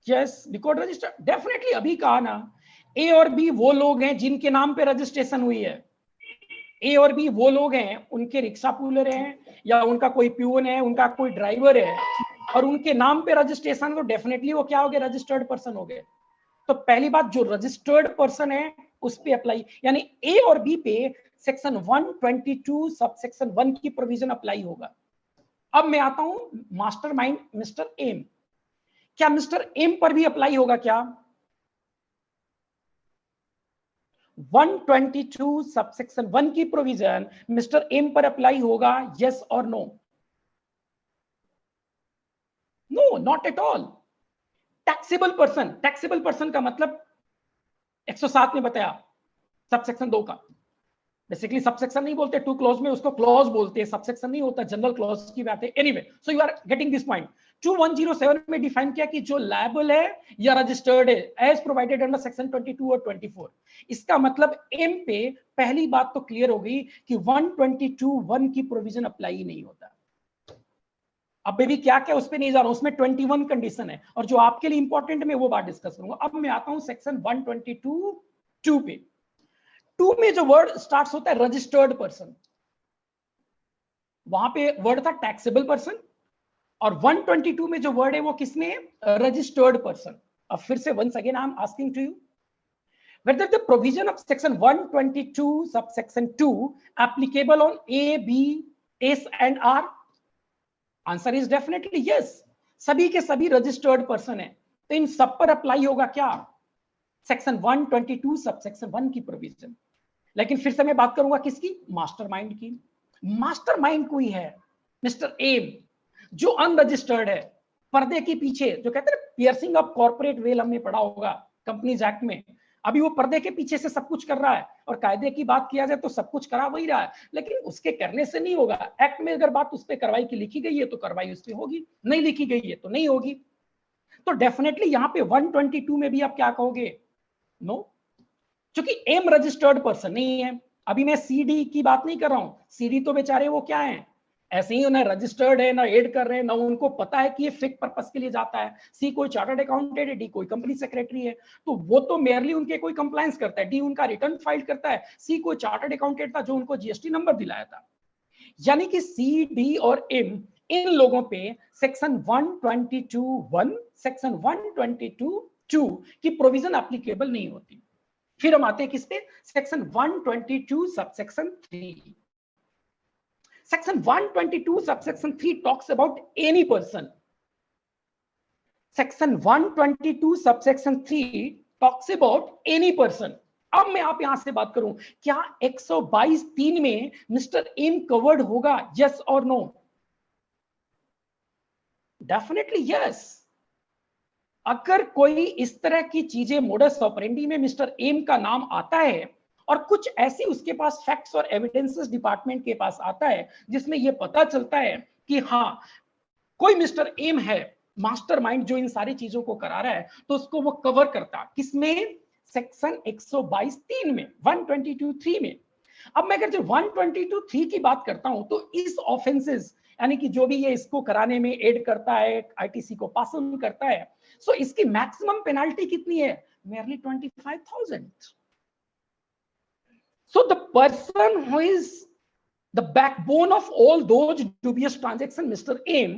यस रिकॉर्ड रजिस्टर, डेफिनेटली अभी कहा ना, ए और बी वो लोग हैं जिनके नाम पे रजिस्ट्रेशन हुई है। ए और बी वो लोग हैं, उनके रिक्शा पुलर हैं या उनका कोई प्यून है, उनका कोई ड्राइवर है और उनके नाम पे रजिस्ट्रेशन, तो डेफिनेटली वो क्या हो गए, रजिस्टर्ड पर्सन हो गए। तो पहली बात, जो रजिस्टर्ड पर्सन है उस पे अप्लाई, यानी ए और बी पे सेक्शन 122 सब सेक्शन 1 की प्रोविजन अप्लाई होगा। अब मैं आता हूं मास्टरमाइंड मिस्टर एम, क्या मिस्टर एम पर भी अप्लाई होगा क्या? 122 सबसेक्शन 1 की प्रोविजन मिस्टर एम पर अप्लाई होगा, यस और नो? No, not at all. Taxable person, taxable person का मतलब 107 में बताया सबसेक्शन 2 का, बेसिकली सबसेक्शन नहीं बोलते, टू क्लॉज में उसको क्लॉज बोलते हैं, सबसेक्शन नहीं होता, जनरल क्लॉज की बात है। Anyway, so you are getting this point. 2107 में डिफाइन किया कि जो लायबल है या रजिस्टर्ड है एज प्रोवाइडेड अंडर सेक्शन 22 और 24। इसका मतलब एम पे पहली बात तो क्लियर हो गई कि 122(1) की प्रोविजन अप्लाई नहीं होता। अब भी क्या क्या उस पर नहीं जा रहा हूं, उसमें 21 कंडीशन है और जो आपके लिए इंपॉर्टेंट मैं वो बात डिस्कस करूंगा। अब मैं आता हूं सेक्शन 122(2) पे। 2 में जो वर्ड स्टार्ट होता है रजिस्टर्ड पर्सन, वहां पे वर्ड था टैक्सेबल पर्सन, और 122 में जो वर्ड है वो किसमें है, रजिस्टर्ड पर्सन। अब फिर से once again I am asking to you whether the provision of section 122 subsection 2 applicable on A, B, S and R? Answer is definitely yes. सभी के सभी रजिस्टर्ड पर्सन है, तो इन सब पर अप्लाई होगा क्या, सेक्शन 122 सबसेक्शन 1 की प्रोविजन। लेकिन फिर से मैं बात करूंगा किसकी, मास्टरमाइंड की। मास्टरमाइंड कोई है मिस्टर एम जो अनरजिस्टर्ड है, पर्दे के पीछे, जो कहते हैं पियर्सिंग ऑफ कॉर्पोरेट वेल, हमने पढ़ा होगा कंपनीज एक्ट में। अभी वो पर्दे के पीछे से सब कुछ कर रहा है, और कायदे की बात किया जाए तो सब कुछ करा वही रहा है, लेकिन उसके करने से नहीं होगा। एक्ट में अगर बात उस पर कार्रवाई की लिखी गई है तो कार्रवाई उस पर होगी, नहीं लिखी गई है तो नहीं होगी। तो डेफिनेटली यहाँ पे 122 में भी आप क्या कहोगे, नो, क्योंकि एम रजिस्टर्ड पर्सन नहीं है। अभी मैं सीडी की बात नहीं कर रहा हूं, सीडी तो बेचारे वो क्या है, ऐसे ही ना रजिस्टर्ड है ना एड कर रहे हैं, ना उनको पता है कि ये फिक पर्पस के लिए जाता है। सी कोई चार्टर्ड अकाउंटेंट है, डी कोई कंपनी सेक्रेटरी है, तो वो तो मेयरली उनके कोई कंप्लायंस करता है, डी उनका रिटर्न फाइल करता है, सी कोई चार्टर्ड अकाउंटेंट था जो उनको जीएसटी नंबर दिलाया था। यानी कि सी, डी और एम, इन लोगों पे सेक्शन 122(1) सेक्शन 122(2) की प्रोविजन एप्लीकेबल नहीं होती। फिर हम आते हैं किस पे, section 122 subsection 3। Section 122 subsection 3 talks about any person. Section 122 subsection 3 talks about any person. अब मैं आप यहां से बात करूं, क्या 122(3) में मिस्टर एम कवर्ड होगा, यस और नो? Definitely yes. अगर कोई इस तरह की चीजें मोडस ऑपरेंडी में मिस्टर एम का नाम आता है और कुछ ऐसी उसके पास फैक्ट्स और एविडेंसेस डिपार्टमेंट के पास आता है जिसमें यह पता चलता है कि हाँ कोई मिस्टर एम है मास्टरमाइंड जो इन सारी चीजों को करा रहा है, तो उसको वो कवर करता किसमें, सेक्शन 122(3) में, 122(3) में। अब मैं अगर जो 122(3) की बात करता हूं तो इस ऑफेंसेस, यानी कि जो भी ये इसको कराने में एड करता है, आईटीसी को पास ऑन करता है, सो इसकी मैक्सिमम पेनाल्टी कितनी है, merely 25,000। So the person who is the backbone of all those dubious transactions, Mr. M,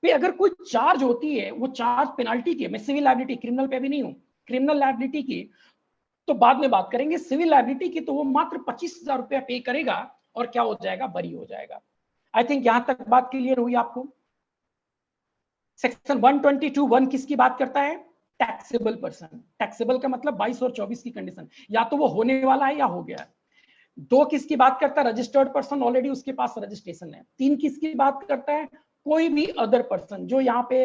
पे अगर कोई चार्ज होती है, वो चार्ज पेनाल्टी की, मैं सिविल लायबिलिटी, क्रिमिनल पे भी नहीं हूं, क्रिमिनल लायबिलिटी की तो बाद में बात करेंगे, सिविल लायबिलिटी की तो वो मात्र 25,000 रुपया पे करेगा और क्या हो जाएगा, बरी हो जाएगा। आई थिंक यहां तक बात क्लियर हुई आपको। सेक्शन 122(1) किसकी बात करता है, टैक्सेबल पर्सन। टैक्सेबल का मतलब 22 और 24 की कंडीशन, या तो वो होने वाला है या हो गया है। 2 किसकी बात करता है, रजिस्टर्ड पर्सन, ऑलरेडी उसके पास रजिस्ट्रेशन है। 3 किसकी बात करता है, कोई भी अदर पर्सन, जो यहाँ पे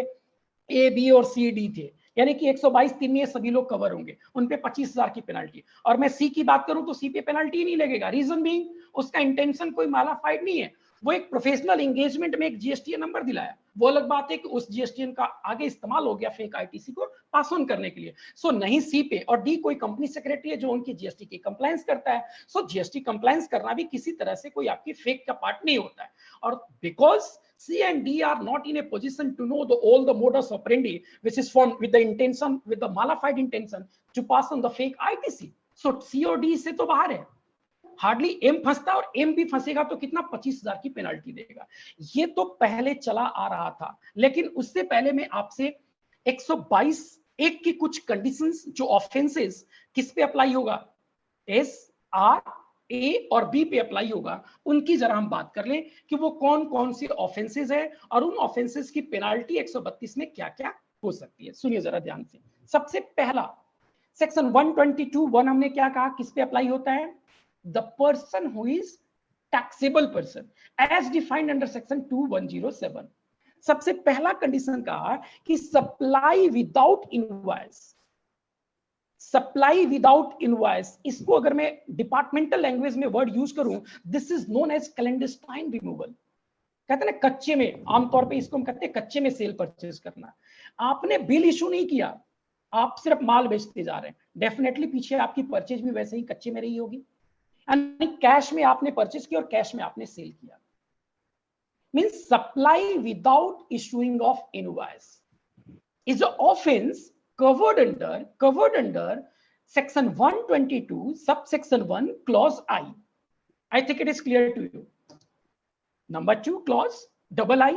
ए, बी और सी, डी थे, यानी कि 122(3) में सभी लोग कवर होंगे, उन पे 25,000 की पेनल्टी। और मैं सी की बात करूं तो सी पे पेनल्टी नहीं लगेगा, रीजन बीइंग उसका इंटेंशन कोई मालाफाइड नहीं है, वो एक प्रोफेशनल एंगेजमेंट में एक जीएसटी नंबर दिलाया, वो अलग बात है कि उस जीएसटी का आगे इस्तेमाल हो गया फेक आईटीसी को पास ऑन करने के लिए। सो नहीं सी पे, और डी कोई कंपनी सेक्रेटरी है जो उनकी जीएसटी की कंप्लायंस करता है। सो जीएसटी कंप्लायंस करना भी किसी तरह से कोई आपकी फेक का पार्ट नहीं होता है। और because C and D are not in a position to know all the modus operandi which is formed with the intention, with the malified intention to pass on the fake ITC. So C और D से तो बाहर है, हार्डली M फंसता और M भी फंसेगा तो कितना 25,000 की पेनल्टी देगा। ये तो पहले चला आ रहा था, लेकिन उससे पहले मैं आपसे 122 एक की कुछ कंडीशंस जो ऑफेंसेस किस पे अप्लाई होगा, S, R, A और B पे अप्लाई होगा, उनकी जरा हम बात कर लें कि वो कौन कौन सी ऑफेंसेस है और उन ऑफेंसेस की पेनाल्टी 132 में क्या क्या हो सकती है। सुनिए जरा ध्यान से। सबसे पहला सेक्शन 122(1) हमने क्या कहा, किस पे अप्लाई होता है, the person who is taxable person as defined under section 2107। सबसे पहला कंडीशन कहा कि supply without invoice, supply without invoice, इसको अगर मैं डिपार्टमेंटल लैंग्वेज में वर्ड यूज करूं, this is known as clandestine removal. कहते हैं ना कच्चे में, आमतौर पे इसको हम कहते हैं कच्चे में सेल परचेज करना। आपने बिल इशू नहीं किया, आप सिर्फ माल बेचते जा रहे हैं, डेफिनेटली पीछे आपकी परचेज भी वैसे ही कच्चे में रही होगी, यानी कैश में आपने परचेज किया और कैश में आपने सेल किया। Means supply without issuing of invoice is an offense covered under section 122 subsection 1 clause I. I think it is clear to you. Number 2 clause double I.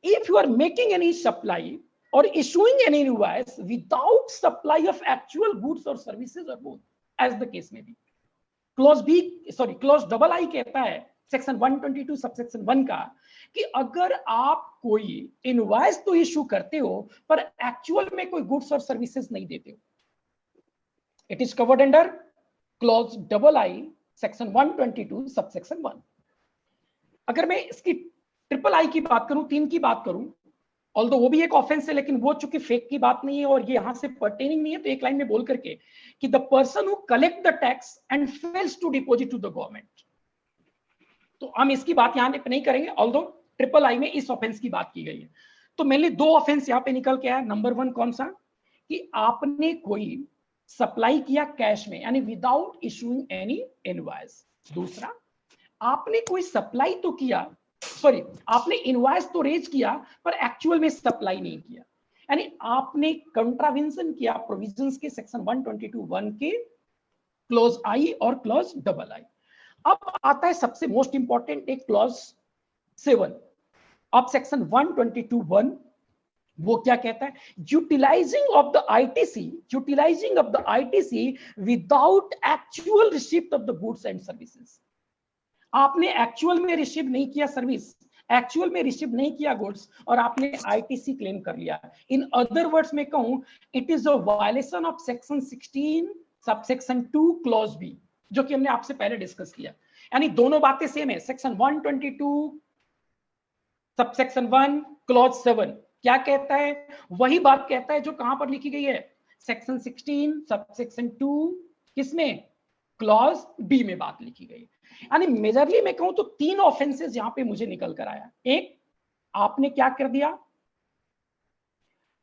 If you are making any supply or issuing any invoice without supply of actual goods or services or both, as the case may be. Clause double I कहता है सेक्शन 122 सबसेक्शन 1 का कि अगर आप कोई इनवॉइस तो इशू करते हो पर एक्चुअल में कोई गुड्स और सर्विसेज नहीं देते हो, it is covered under clause double I section 122 subsection 1। अगर मैं इसकी ट्रिपल आई की बात करूं, 3 की बात करूं, ऑल्दो वो भी एक ऑफेंस है लेकिन वो चूंकि फेक की बात नहीं है और ये यहां से पर्टेनिंग नहीं है, तो एक लाइन में बोल करके कि the person who collect the tax and fails to deposit to the government, तो हम इसकी बात यहां पे नहीं करेंगे, ऑल्दो ट्रिपल आई में इस ऑफेंस की बात की गई है। तो मेनली 2 ऑफेंस यहां पे निकल के आया। नंबर 1 कौन सा, कि आपने कोई सप्लाई किया कैश में यानी विदाउट इशूइंग एनी इनवॉइस। दूसरा, आपने कोई सप्लाई तो किया, सॉरी आपने इनवॉइस तो रेज किया पर एक्चुअल में सप्लाई नहीं किया, यानी आपने कंट्रावेंशन किया प्रोविजंस के सेक्शन 122(1) के क्लॉज आई और क्लॉज डबल आई। अब आता है सबसे मोस्ट इंपॉर्टेंट एक क्लॉज 7 ऑफ सेक्शन 122(1). वो क्या कहता है, utilizing of the ITC without actual receipt of the goods and services. आपने एक्चुअल में रिसीव नहीं किया सर्विस, एक्चुअल में रिसीव नहीं किया गुड्स और आपने आईटीसी क्लेम कर लिया। इन अदर वर्ड्स में कहूं, it is a violation of section 16 subsection 2 clause B, जो कि हमने आपसे पहले डिस्कस किया। यानी दोनों बातें सेम है, सेक्शन 122 सबसेक्शन 1 क्लॉज 7 क्या कहता है, वही बात कहता है जो कहां पर लिखी गई है, सेक्शन 16 सबसेक्शन 2 किसमें, क्लॉज बी में बात लिखी गई। यानी मेजरली मैं कहूं तो 3 ऑफेंसेस यहां पे मुझे निकल कर आया। एक, आपने क्या कर दिया,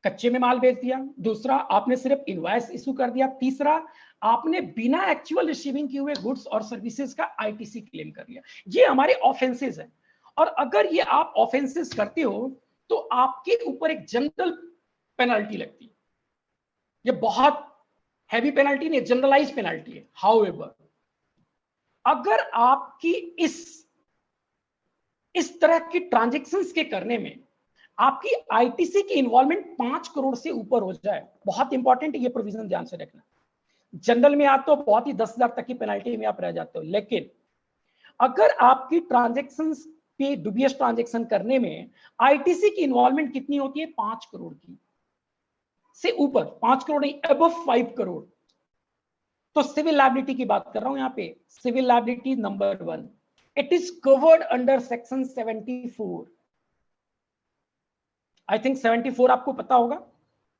कच्चे में माल बेच दिया। दूसरा, आपने सिर्फ इनवॉइस इशू कर दिया। तीसरा, आपने बिना एक्चुअल रिसीविंग किए हुए गुड्स और सर्विसेज का आईटीसी क्लेम कर लिया। ये हमारे ऑफेंसेस हैं और अगर ये आप ऑफेंसेस करते हो तो आपके ऊपर एक जनरल पेनल्टी लगती है। ये बहुत हैवी पेनल्टी नहीं, जनरलाइज पेनल्टी है। हाउएवर, अगर आपकी इस तरह की ट्रांजैक्शंस के करने में आपकी आईटीसी की इन्वॉल्वमेंट 5 करोड़ से ऊपर हो जाए, बहुत इंपॉर्टेंट है ये प्रोविजन ध्यान से रखना। जनरल में आप तो बहुत ही 10,000 तक की पेनल्टी में आप रह जाते हो, लेकिन अगर आपकी ट्रांजैक्शंस पे डुबियस ट्रांजैक्शन करने में आईटीसी की इन्वॉल्वमेंट कितनी होती है, 5 करोड़ की से ऊपर, 5 करोड़ नहीं, अबव 5 करोड़, तो सिविल लायबिलिटी की बात कर रहा हूं यहां पे। Civil liability number 1, it is covered under section 74। I think 74 आपको पता होगा,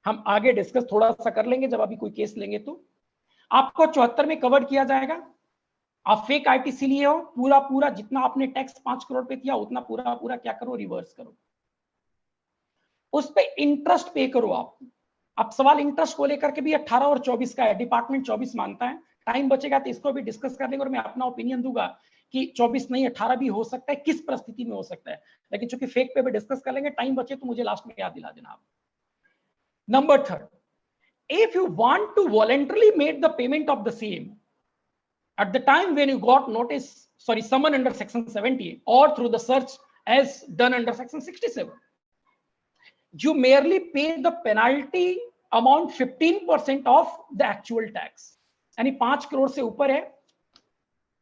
हम आगे डिस्कस थोड़ा सा कर लेंगे जब अभी कोई केस लेंगे तो। आपको 74 में कवर किया जाएगा। आप फेक आईटीसी लिए हो, पूरा जितना आपने टैक्स 5 करोड़ पे किया उतना पूरा क्या करो, रिवर्स करो, उस पे इंटरेस्ट पे करो आप। अब सवाल इंटरेस्ट को लेकर के भी 18 और 24 का है, डिपार्टमेंट 24 मानता है। टाइम बचेगा तो इसको भी डिस्कस कर लेंगे और मैं अपना ओपिनियन दूंगा कि 24 नहीं 18 भी हो सकता है, किस परिस्थिति में हो सकता है, लेकिन चूंकि फेक पे भी डिस्कस कर लेंगे, टाइम बचे तो मुझे लास्ट में याद दिला देना आप। Number third, if you want to voluntarily make the payment of the same at the time when you got notice, sorry, summon under section 70 or through the search as done under section 67, you merely pay the penalty amount 15% of the actual tax. यानी 5 करोड़ से ऊपर है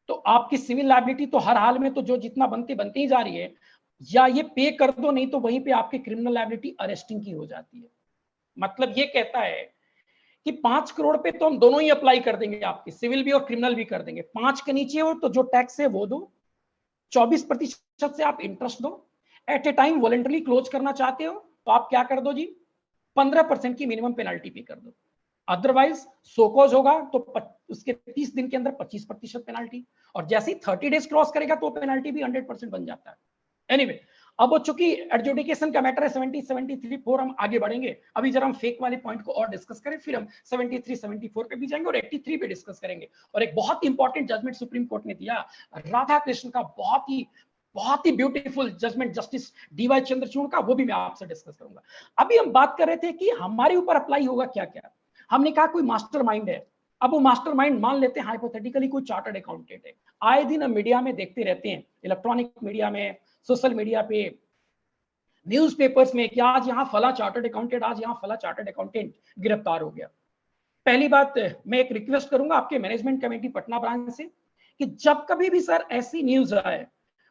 तो आपकी सिविल लायबिलिटी तो हर हाल में तो जो जितना बनती ही जा रही है, या ये पे कर दो, नहीं तो वहीं पे आपकी क्रिमिनल लायबिलिटी अरेस्टिंग की हो जाती है। मतलब ये कहता है कि 5 करोड़ पे तो हम दोनों ही अप्लाई कर देंगे, आपकी सिविल भी और क्रिमिनल भी कर देंगे। 5 के नीचे हो तो जो टैक्स है वो दो, 24% से आप इंटरेस्ट दो। At a time voluntary close करना चाहते हो तो आप क्या कर दो जी, 15% की मिनिमम पेनल्टी पे कर दो। अदरवाइज सोकोज होगा तो उसके 30 दिन के अंदर 25% पेनल्टी, और जैसे ही 30 डेज क्रॉस करेगा तो पेनल्टी भी 100% बन जाता है। एनीवे, अब चूंकि एडजुडिकेशन का मैटर है 70, 73, 4 हम आगे बढ़ेंगे। अभी जरा हम फेक वाले पॉइंट को और डिस्कस करें, फिर हम 73, 74 पे भी जाएंगे और 83 पे डिस्कस करेंगे। और एक बहुत इंपॉर्टेंट जजमेंट सुप्रीम कोर्ट ने दिया राधा कृष्ण का, बहुत ही beautiful judgment justice D Y Chandrachud का, वो भी मैं आपसे डिस्कस करूंगा। अभी हम बात कर रहे थे कि हमारे ऊपर अप्लाई होगा क्या क्या। हमने कहा कोई मास्टरमाइंड है। अब वो मास्टरमाइंड मान लेते हैं हाइपोथेटिकली कोई चार्टर्ड अकाउंटेंट है। आए दिन हम मीडिया में देखते रहते हैं, इलेक्ट्रॉनिक मीडिया में, सोशल मीडिया पे, न्यूज़पेपर्स में, कि आज यहाँ फला चार्टर्ड अकाउंटेंट, आज यहाँ फला चार्टर्ड अकाउंटेंट गिरफ्तार हो गया। पहली बात, मैं एक रिक्वेस्ट करूंगा आपके मैनेजमेंट कमेटी पटना ब्रांच से कि जब कभी भी सर ऐसी न्यूज आए,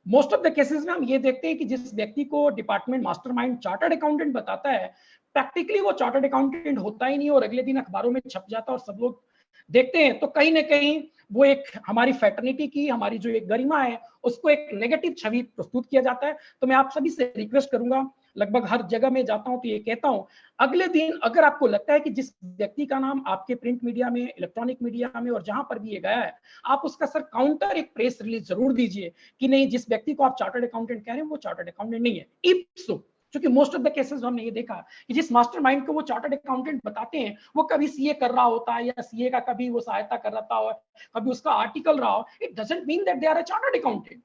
मोस्ट ऑफ द केसेस में हम ये देखते हैं कि जिस व्यक्ति को डिपार्टमेंट मास्टरमाइंड चार्टर्ड अकाउंटेंट बताता है, प्रैक्टिकली वो चार्टर्ड अकाउंटेंट होता ही नहीं और अगले दिन अखबारों में छप जाता और सब लोग देखते हैं। तो कहीं ना कहीं वो एक हमारी फैटर्निटी की, हमारी जो एक गरिमा है, उसको एक नेगेटिव छवि प्रस्तुत किया जाता है। तो मैं आप सभी से रिक्वेस्ट करूंगा, लगभग हर जगह में जाता हूं तो ये कहता हूं, अगले दिन अगर आपको लगता है कि जिस व्यक्ति का नाम आपके प्रिंट मीडिया में, इलेक्ट्रॉनिक मीडिया में और जहां पर भी ये गया है, आप उसका सर काउंटर एक प्रेस रिलीज जरूर दीजिए कि नहीं, जिस व्यक्ति को आप चार्टर्ड अकाउंटेंट कह रहे हैं वो चार्टर्ड अकाउंटेंट नहीं है। इफ सो, क्योंकि मोस्ट ऑफ द केसेस हमने ये देखा कि जिस मास्टरमाइंड को वो चार्टर्ड अकाउंटेंट बताते हैं, वो कभी सीए कर रहा होता है या सीए का कभी वो सहायता कर रहा हो, कभी उसका आर्टिकल रहा हो। It doesn't mean that they are a chartered accountant.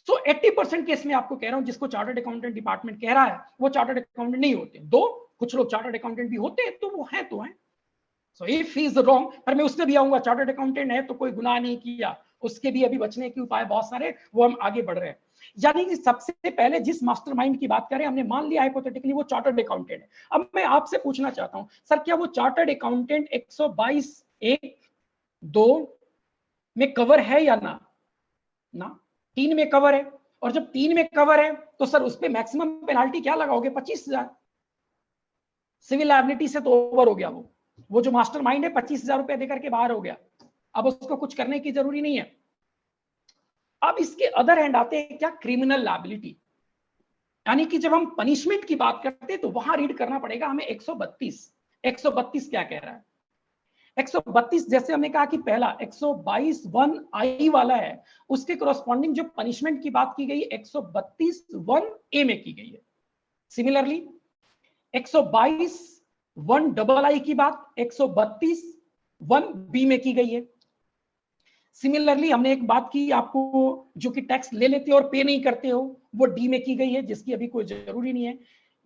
So 80% case में आपको कह रहा हूं, जिसको चार्टर्ड अकाउंटेंट डिपार्टमेंट कह रहा है वो चार्टर्ड अकाउंटेंट नहीं होते। दो कुछ लोग चार्टर्ड अकाउंटेंट भी होते हैं, तो वो हैं तो हैं। So if he is wrong, पर मैं उससे भी आऊंगा, चार्टर्ड अकाउंटेंट है तो कोई गुनाह नहीं किया, उसके भी अभी बचने के उपाय बहुत सारे, वो हम आगे बढ़ रहे हैं। यानी कि सबसे पहले जिस मास्टरमाइंड की बात करें, हमने मान लिया हाइपोथेटिकली वो चार्टर्ड अकाउंटेंट है। अब मैं आपसे पूछना चाहता हूं, सर क्या वो चार्टर्ड अकाउंटेंट 122(1)(2) में कवर है या ना? 3 में कवर है। और जब 3 में कवर है तो सर उस पे मैक्सिमम पेनाल्टी क्या लगाओगे? 25,000। सिविल लायबिलिटी से तो ओवर हो गया वो जो मास्टरमाइंड है 25,000 रुपए देकर के बाहर हो गया। अब उसको कुछ करने की जरूरी नहीं है। अब इसके अदर हैंड आते हैं क्या? Criminal liability. यानी कि जब हम पनिशमेंट की बात करते हैं तो वहां रीड करना पड़ेगा हमें 132 क्या कह रहा है। 132 जैसे हमने कहा कि पहला 122(1)(I) वाला है, उसके कोरस्पॉन्डिंग जो पनिशमेंट की बात की गई 132(1)(A) में की गई है। सिमिलरली 122(1)(II) की बात 132(1)(B) में की गई है। सिमिलरली हमने एक बात की आपको, जो कि टैक्स ले लेते हो और पे नहीं करते हो, वो डी में की गई है, जिसकी अभी कोई जरूरी नहीं है।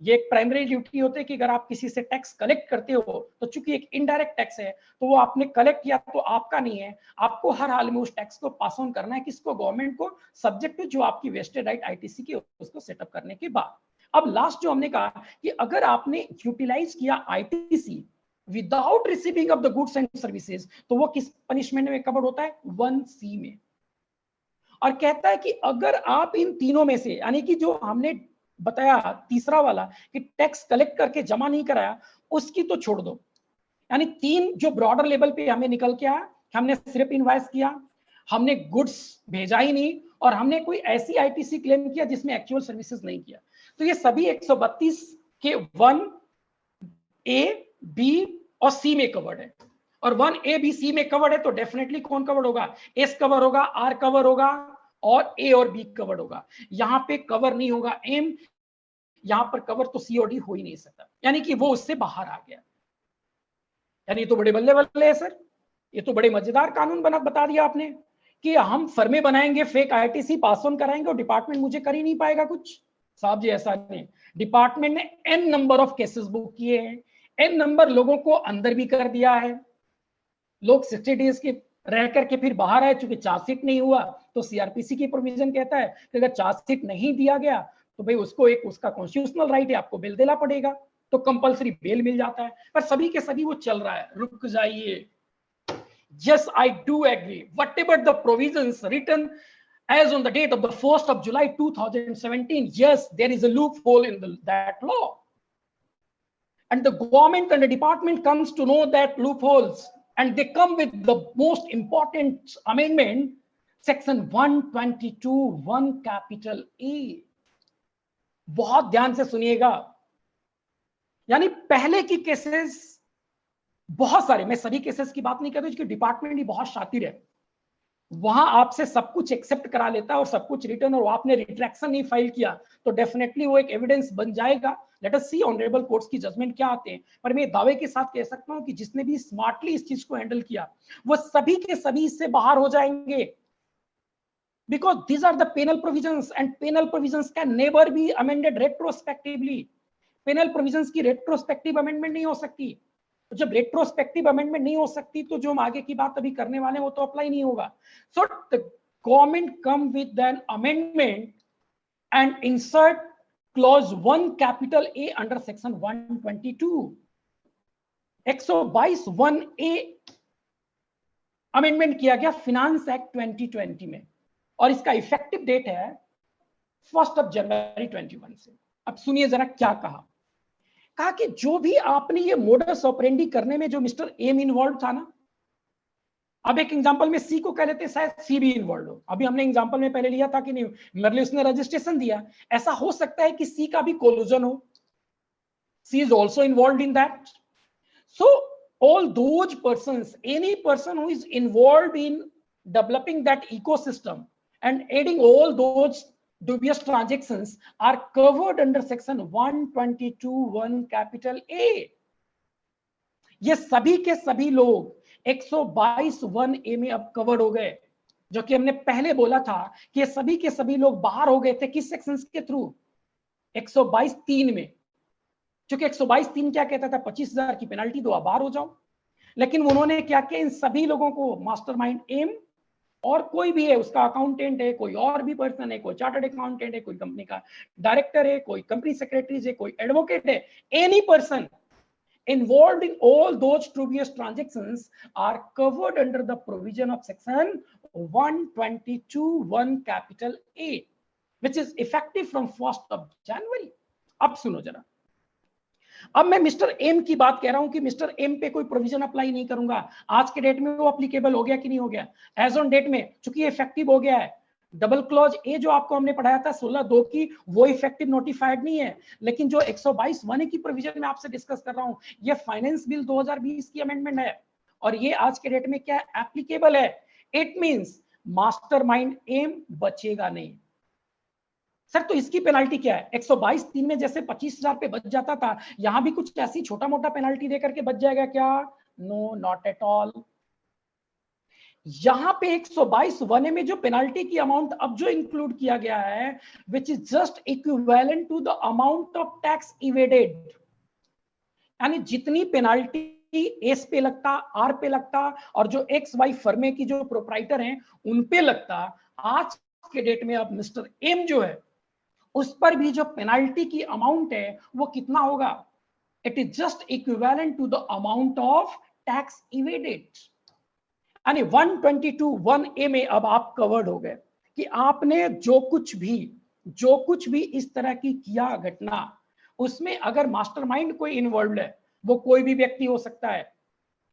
ये एक प्राइमरी ड्यूटी होती है कि अगर आप किसी से टैक्स कलेक्ट करते हो तो चूंकि एक इनडायरेक्ट टैक्स है तो वो आपने कलेक्ट किया तो आपका नहीं है, आपको हर हाल में उस टैक्स को पास ऑन करना है किसको? गवर्नमेंट को, सब्जेक्ट टू जो आपकी वेस्टेड राइट आईटीसी की उसको सेटअप करने के बाद। अब लास्ट जो हमने कहा कि अगर आपने यूटिलाइज किया ITC without receiving of the goods and services, तो वो किस पनिशमेंट में कवर होता है? 1C में। और कहता है कि अगर आप इन तीनों में से, यानी कि जो हमने बताया तीसरा वाला कि टैक्स कलेक्ट करके जमा नहीं कराया, उसकी तो छोड़ दो, यानी 3 जो ब्रॉडर लेवल पे हमें निकल के आया, हमने सिर्फ इनवॉइस किया, हमने गुड्स भेजा ही नहीं, और हमने कोई ऐसी आईटीसी क्लेम किया जिसमें एक्चुअल सर्विसेज नहीं किया, तो ये सभी 132 के 1A, B और C में कवर्ड है। और 1A, B, C में कवर्ड है तो डेफिनेटली कौन कवर्ड होगा? S कवर होगा, R कवर होगा और A और B कवर्ड होगा। यहां पे कवर नहीं होगा M, यहां पर कवर तो C और D हो ही नहीं सकता, यानी कि वो उससे बाहर आ गया। यानी तो बड़े बल्ले बल्ले है सर, ये तो बड़े मजेदार कानून बता दिया आपने कि हम फर्मे बनाएंगे, फेक आईटीसी पास ऑन कराएंगे और डिपार्टमेंट मुझे कर ही नहीं पाएगा कुछ। साहब जी ऐसा नहीं, डिपार्टमेंट ने n number of cases book किए हैं, n नंबर लोगों को अंदर भी कर दिया है, लोग 60 डेज के रह करके फिर बाहर आए, चूंकि चार्जशीट नहीं हुआ तो सीआरपीसी की प्रोविजन कहता है कि अगर चार्जशीट नहीं दिया गया तो भाई उसको एक उसका कॉन्स्टिट्यूशनल राइट है, आपको बेल देना पड़ेगा, तो कंपलसरी बेल मिल जाता है। पर सभी के सभी वो चल रहा है, रुक जाइए। Yes, I do agree. Whatever the provisions written as on the date of the 1st of July 2017, yes, there is a loophole in that law. And the government and the department comes to know that loopholes, and they come with the most important amendment, section 122(1) capital A. बहुत ध्यान से सुनिएगा। यानी पहले की केसेस बहुत सारे, मैं सभी केसेस की बात नहीं कर रहा हूं, डिपार्टमेंट ही बहुत शातिर है, वहां आपसे सब कुछ एक्सेप्ट करा लेता है और सब कुछ रिटर्न, और आपने रिट्रैक्शन नहीं फाइल किया तो डेफिनेटली वो एक एविडेंस बन जाएगा। लेट अस सी ऑनरेबल कोर्ट्स की जजमेंट क्या आते हैं। पर मैं दावे के साथ कह सकता हूं कि जिसने भी स्मार्टली इस चीज को हैंडल किया वो सभी के सभी इससे बाहर हो जाएंगे, because these are the penal provisions and penal provisions can never be amended retrospectively. Penal provisions की रेट्रोस्पेक्टिव अमेंडमेंट नहीं हो सकती। जब रेट्रोस्पेक्टिव अमेंडमेंट नहीं हो सकती तो जो हम आगे की बात अभी करने वाले हैं वो तो अप्लाई नहीं होगा। So the government come with an amendment and insert clause 1 capital A under section 122। 122(1)(a) amendment किया गया फिनांस एक्ट 2020 में, और इसका इफेक्टिव डेट है 1 जनवरी 2021 से। अब सुनिए जरा क्या कहा कि जो भी आपने ये मोडस ऑपरेंडी करने में जो मिस्टर एम इन्वॉल्व था ना, अब एक एग्जांपल में सी को कह लेते, शायद सी भी इन्वॉल्व हो। अभी हमने एग्जांपल में पहले लिया था कि नहीं, मरली उसने रजिस्ट्रेशन दिया, ऐसा हो सकता है कि सी का भी कोलूजन हो, C is also involve in that. So all those persons, any person who is involve in developing that ecosystem and aiding all those dubious transactions are covered under section 122(1) capital A। ये सभी के सभी लोग 122(1)(a) में अब कवर्ड हो गए, जो कि हमने पहले बोला था कि ये सभी के सभी लोग बाहर हो गए थे किस सेक्शंस के थ्रू, 122(3) में। क्योंकि 122(3) क्या कहता था, 25,000 की पेनल्टी दो, आप बाहर हो जाओ। लेकिन उन्होंने क्या किया, इन सभी लोगों को मास्टरमाइंड एम और कोई भी है, उसका अकाउंटेंट है, कोई और भी पर्सन है, कोई चार्टर्ड अकाउंटेंट है, कोई कंपनी का डायरेक्टर है, कोई कंपनी सेक्रेटरी है, कोई एडवोकेट है, any person involved in all those dubious transactions are covered under the provision of section 122(1) capital A, which is effective from 1st of January। अब सुनो जरा, अब मैं मिस्टर एम की बात कह रहा हूं कि मिस्टर एम पे कोई प्रोविजन अप्लाई नहीं करूंगा। आज के डेट में वो एप्लीकेबल हो गया कि नहीं हो गया? एज ऑन डेट में चूंकि इफेक्टिव हो गया है, डबल क्लॉज ए जो आपको हमने पढ़ाया था 16(2) की, वो इफेक्टिव नोटिफाइड नहीं है। लेकिन जो 122(1) की प्रोविजन में आपसे डिस्कस कर रहा हूं, ये फाइनेंस बिल 2020 की अमेंडमेंट है और ये आज के डेट में क्या एप्लीकेबल है। इट मींस मास्टरमाइंड एम बचेगा नहीं। सर तो इसकी पेनाल्टी क्या है? 122(3) में जैसे 25,000 पे बच जाता था, यहां भी कुछ ऐसी छोटा मोटा पेनाल्टी देकर के बच जाएगा क्या? No, not at all. यहां पे 122(1) में जो पेनाल्टी की अमाउंट अब जो इंक्लूड किया गया है, which is just equivalent to the amount of tax evaded. यानी जितनी पेनाल्टी एस पे लगता, आर पे लगता और जो एक्स वाई फर्मे की जो प्रोप्राइटर हैं उन पे लगता, आज के डेट में अब मिस्टर एम जो है उस पर भी जो पेनाल्टी की अमाउंट है वो कितना होगा? It is just equivalent to the amount of tax evaded. यानी 122(1)(a) में अब आप कवर्ड हो गए कि आपने जो कुछ भी इस तरह की किया घटना, उसमें अगर मास्टरमाइंड कोई इन्वॉल्व है, वो कोई भी व्यक्ति हो सकता है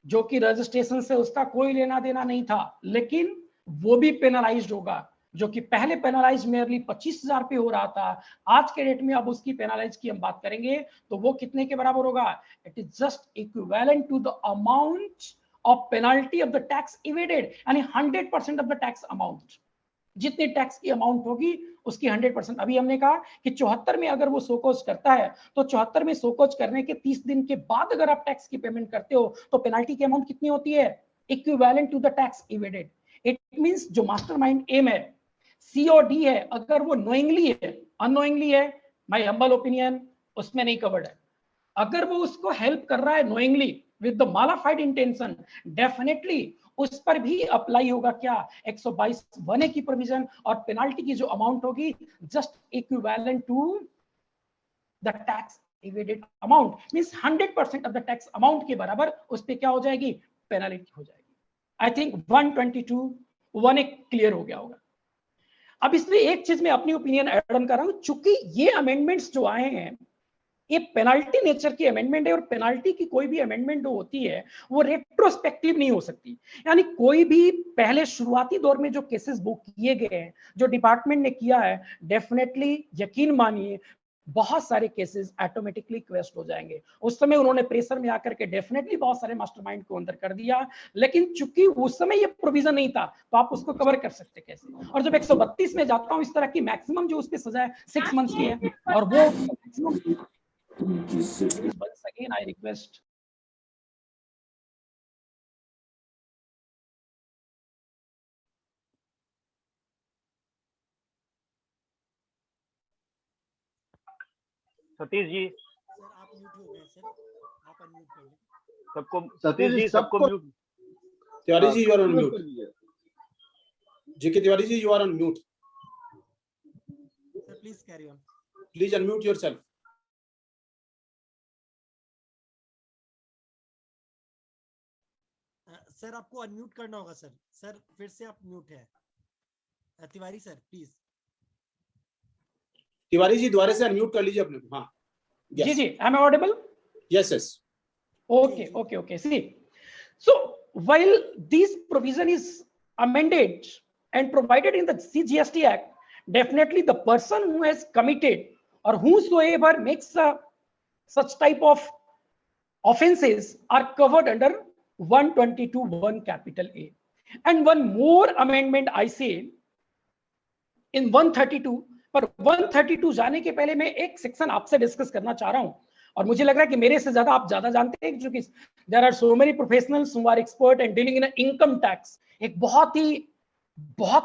जो कि रजिस्ट्रेशन से उसका कोई लेना देना नहीं था, लेकिन वो भी पेनलाइज्ड होगा। जो कि पहले पेनलाइज मेयरली 25,000 पे हो रहा था, आज के डेट में अब उसकी पेनलाइज की हम बात करेंगे तो वो कितने के बराबर होगा? It is just equivalent to the amount of penalty of the tax evaded, यानी 100% ऑफ द टैक्स अमाउंट। जितनी टैक्स की अमाउंट होगी उसकी 100%। अभी हमने कहा कि 74 में अगर वो सोकोज करता है तो 74 में सोकोज करने के 30 दिन के बाद अगर आप टैक्स की पेमेंट करते हो तो पेनल्टी की अमाउंट कितनी होती है? Equivalent to the tax evaded. It means जो मास्टरमाइंड एम है, सी और डी है, अगर वो नोइंगली है, अननोइंगली है, माय हम्बल ओपिनियन उसमें नहीं कवर्ड है। अगर वो उसको हेल्प कर रहा है knowingly with the mala fide intention, definitely उस पर भी अप्लाई होगा क्या 122(1)(a) की प्रोविजन, और पेनाल्टी की जो अमाउंट होगी just equivalent to the tax evaded amount, means 100% of the tax amount के बराबर उस पे क्या हो जाएगी, पेनाल्टी हो जाएगी। आई थिंक 122(1)(a) क्लियर हो गया होगा। अब इसमें एक चीज मैं अपनी ओपिनियन ऐड ऑन कर रहा हूं, चूंकि ये अमेंडमेंट्स जो आए हैं ये पेनाल्टी नेचर की अमेंडमेंट है, और पेनाल्टी की कोई भी अमेंडमेंट जो होती है वो रेट्रोस्पेक्टिव नहीं हो सकती। यानी कोई भी पहले शुरुआती दौर में जो केसेस बुक किए गए हैं, जो डिपार्टमेंट ने किया है, डेफिनेटली यकीन मानिए बहुत सारे केसेस ऑटोमेटिकली क्वेस्ट हो जाएंगे। उस समय उन्होंने प्रेशर में आकर के डेफिनेटली बहुत सारे मास्टरमाइंड को अंदर कर दिया, लेकिन चूंकि उस समय ये प्रोविजन नहीं था तो आप उसको कवर कर सकते कैसे। और जब 132 में जाता हूं, इस तरह की मैक्सिमम जो उस पर सजा है 6 मंथ्स की है, और वो maximum once again I request Satish ji, sir आप म्यूट हो गए सर, आप अनम्यूट कर लें सबको, सतीश जी सबको mute. Tiwari ji, you are on mute. JK Tiwari ji, you are on mute. Sir please carry on. Please unmute yourself. Sir आपको अनम्यूट करना होगा सर। सर फिर से आप म्यूट है। Tiwari sir please. तिवारी जी दोबारा से अनम्यूट कर लीजिए अपने को। हाँ, जी जी, am I audible? yes yes. Okay. See, so while this provision is amended and provided in the CGST Act, definitely the person who has committed or whosoever makes such type of offenses are covered under 122(1) capital A. And one more amendment I say in 132, पर 132 जाने के पहले मैं एक सेक्शन आपसे डिस्कस करना चाह रहा हूं, और मुझे लग रहा है कि मेरे से ज्यादा आप ज्यादा जानते हैं, क्योंकि there are so many professionals who are expert in dealing in income tax. एक बहुत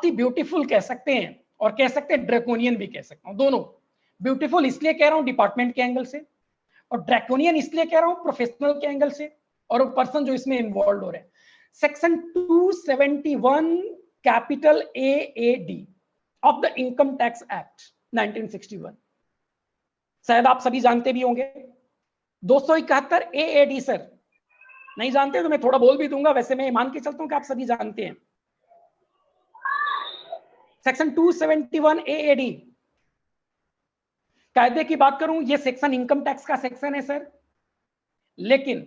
ही ब्यूटीफुल कह सकते हैं, और कह सकते हैं ड्रैकोनियन भी कह सकता हूं। दोनों ब्यूटीफुल इसलिए कह रहा हूं डिपार्टमेंट के एंगल से, और ड्रैकोनियन इसलिए कह रहा हूं प्रोफेशनल के एंगल से, और वो पर्सन जो इसमें इन्वॉल्व हो रहे हैं। Section 271 capital AAD of the income tax act 1961, शायद आप सभी जानते भी होंगे। 271 AAD सर, नहीं जानते तो मैं थोड़ा बोल भी दूंगा, वैसे मैं मान के चलता हूं कि आप सभी जानते हैं। सेक्शन 271 AAD कायदे की बात करूं, ये सेक्शन इनकम टैक्स का सेक्शन है सर, लेकिन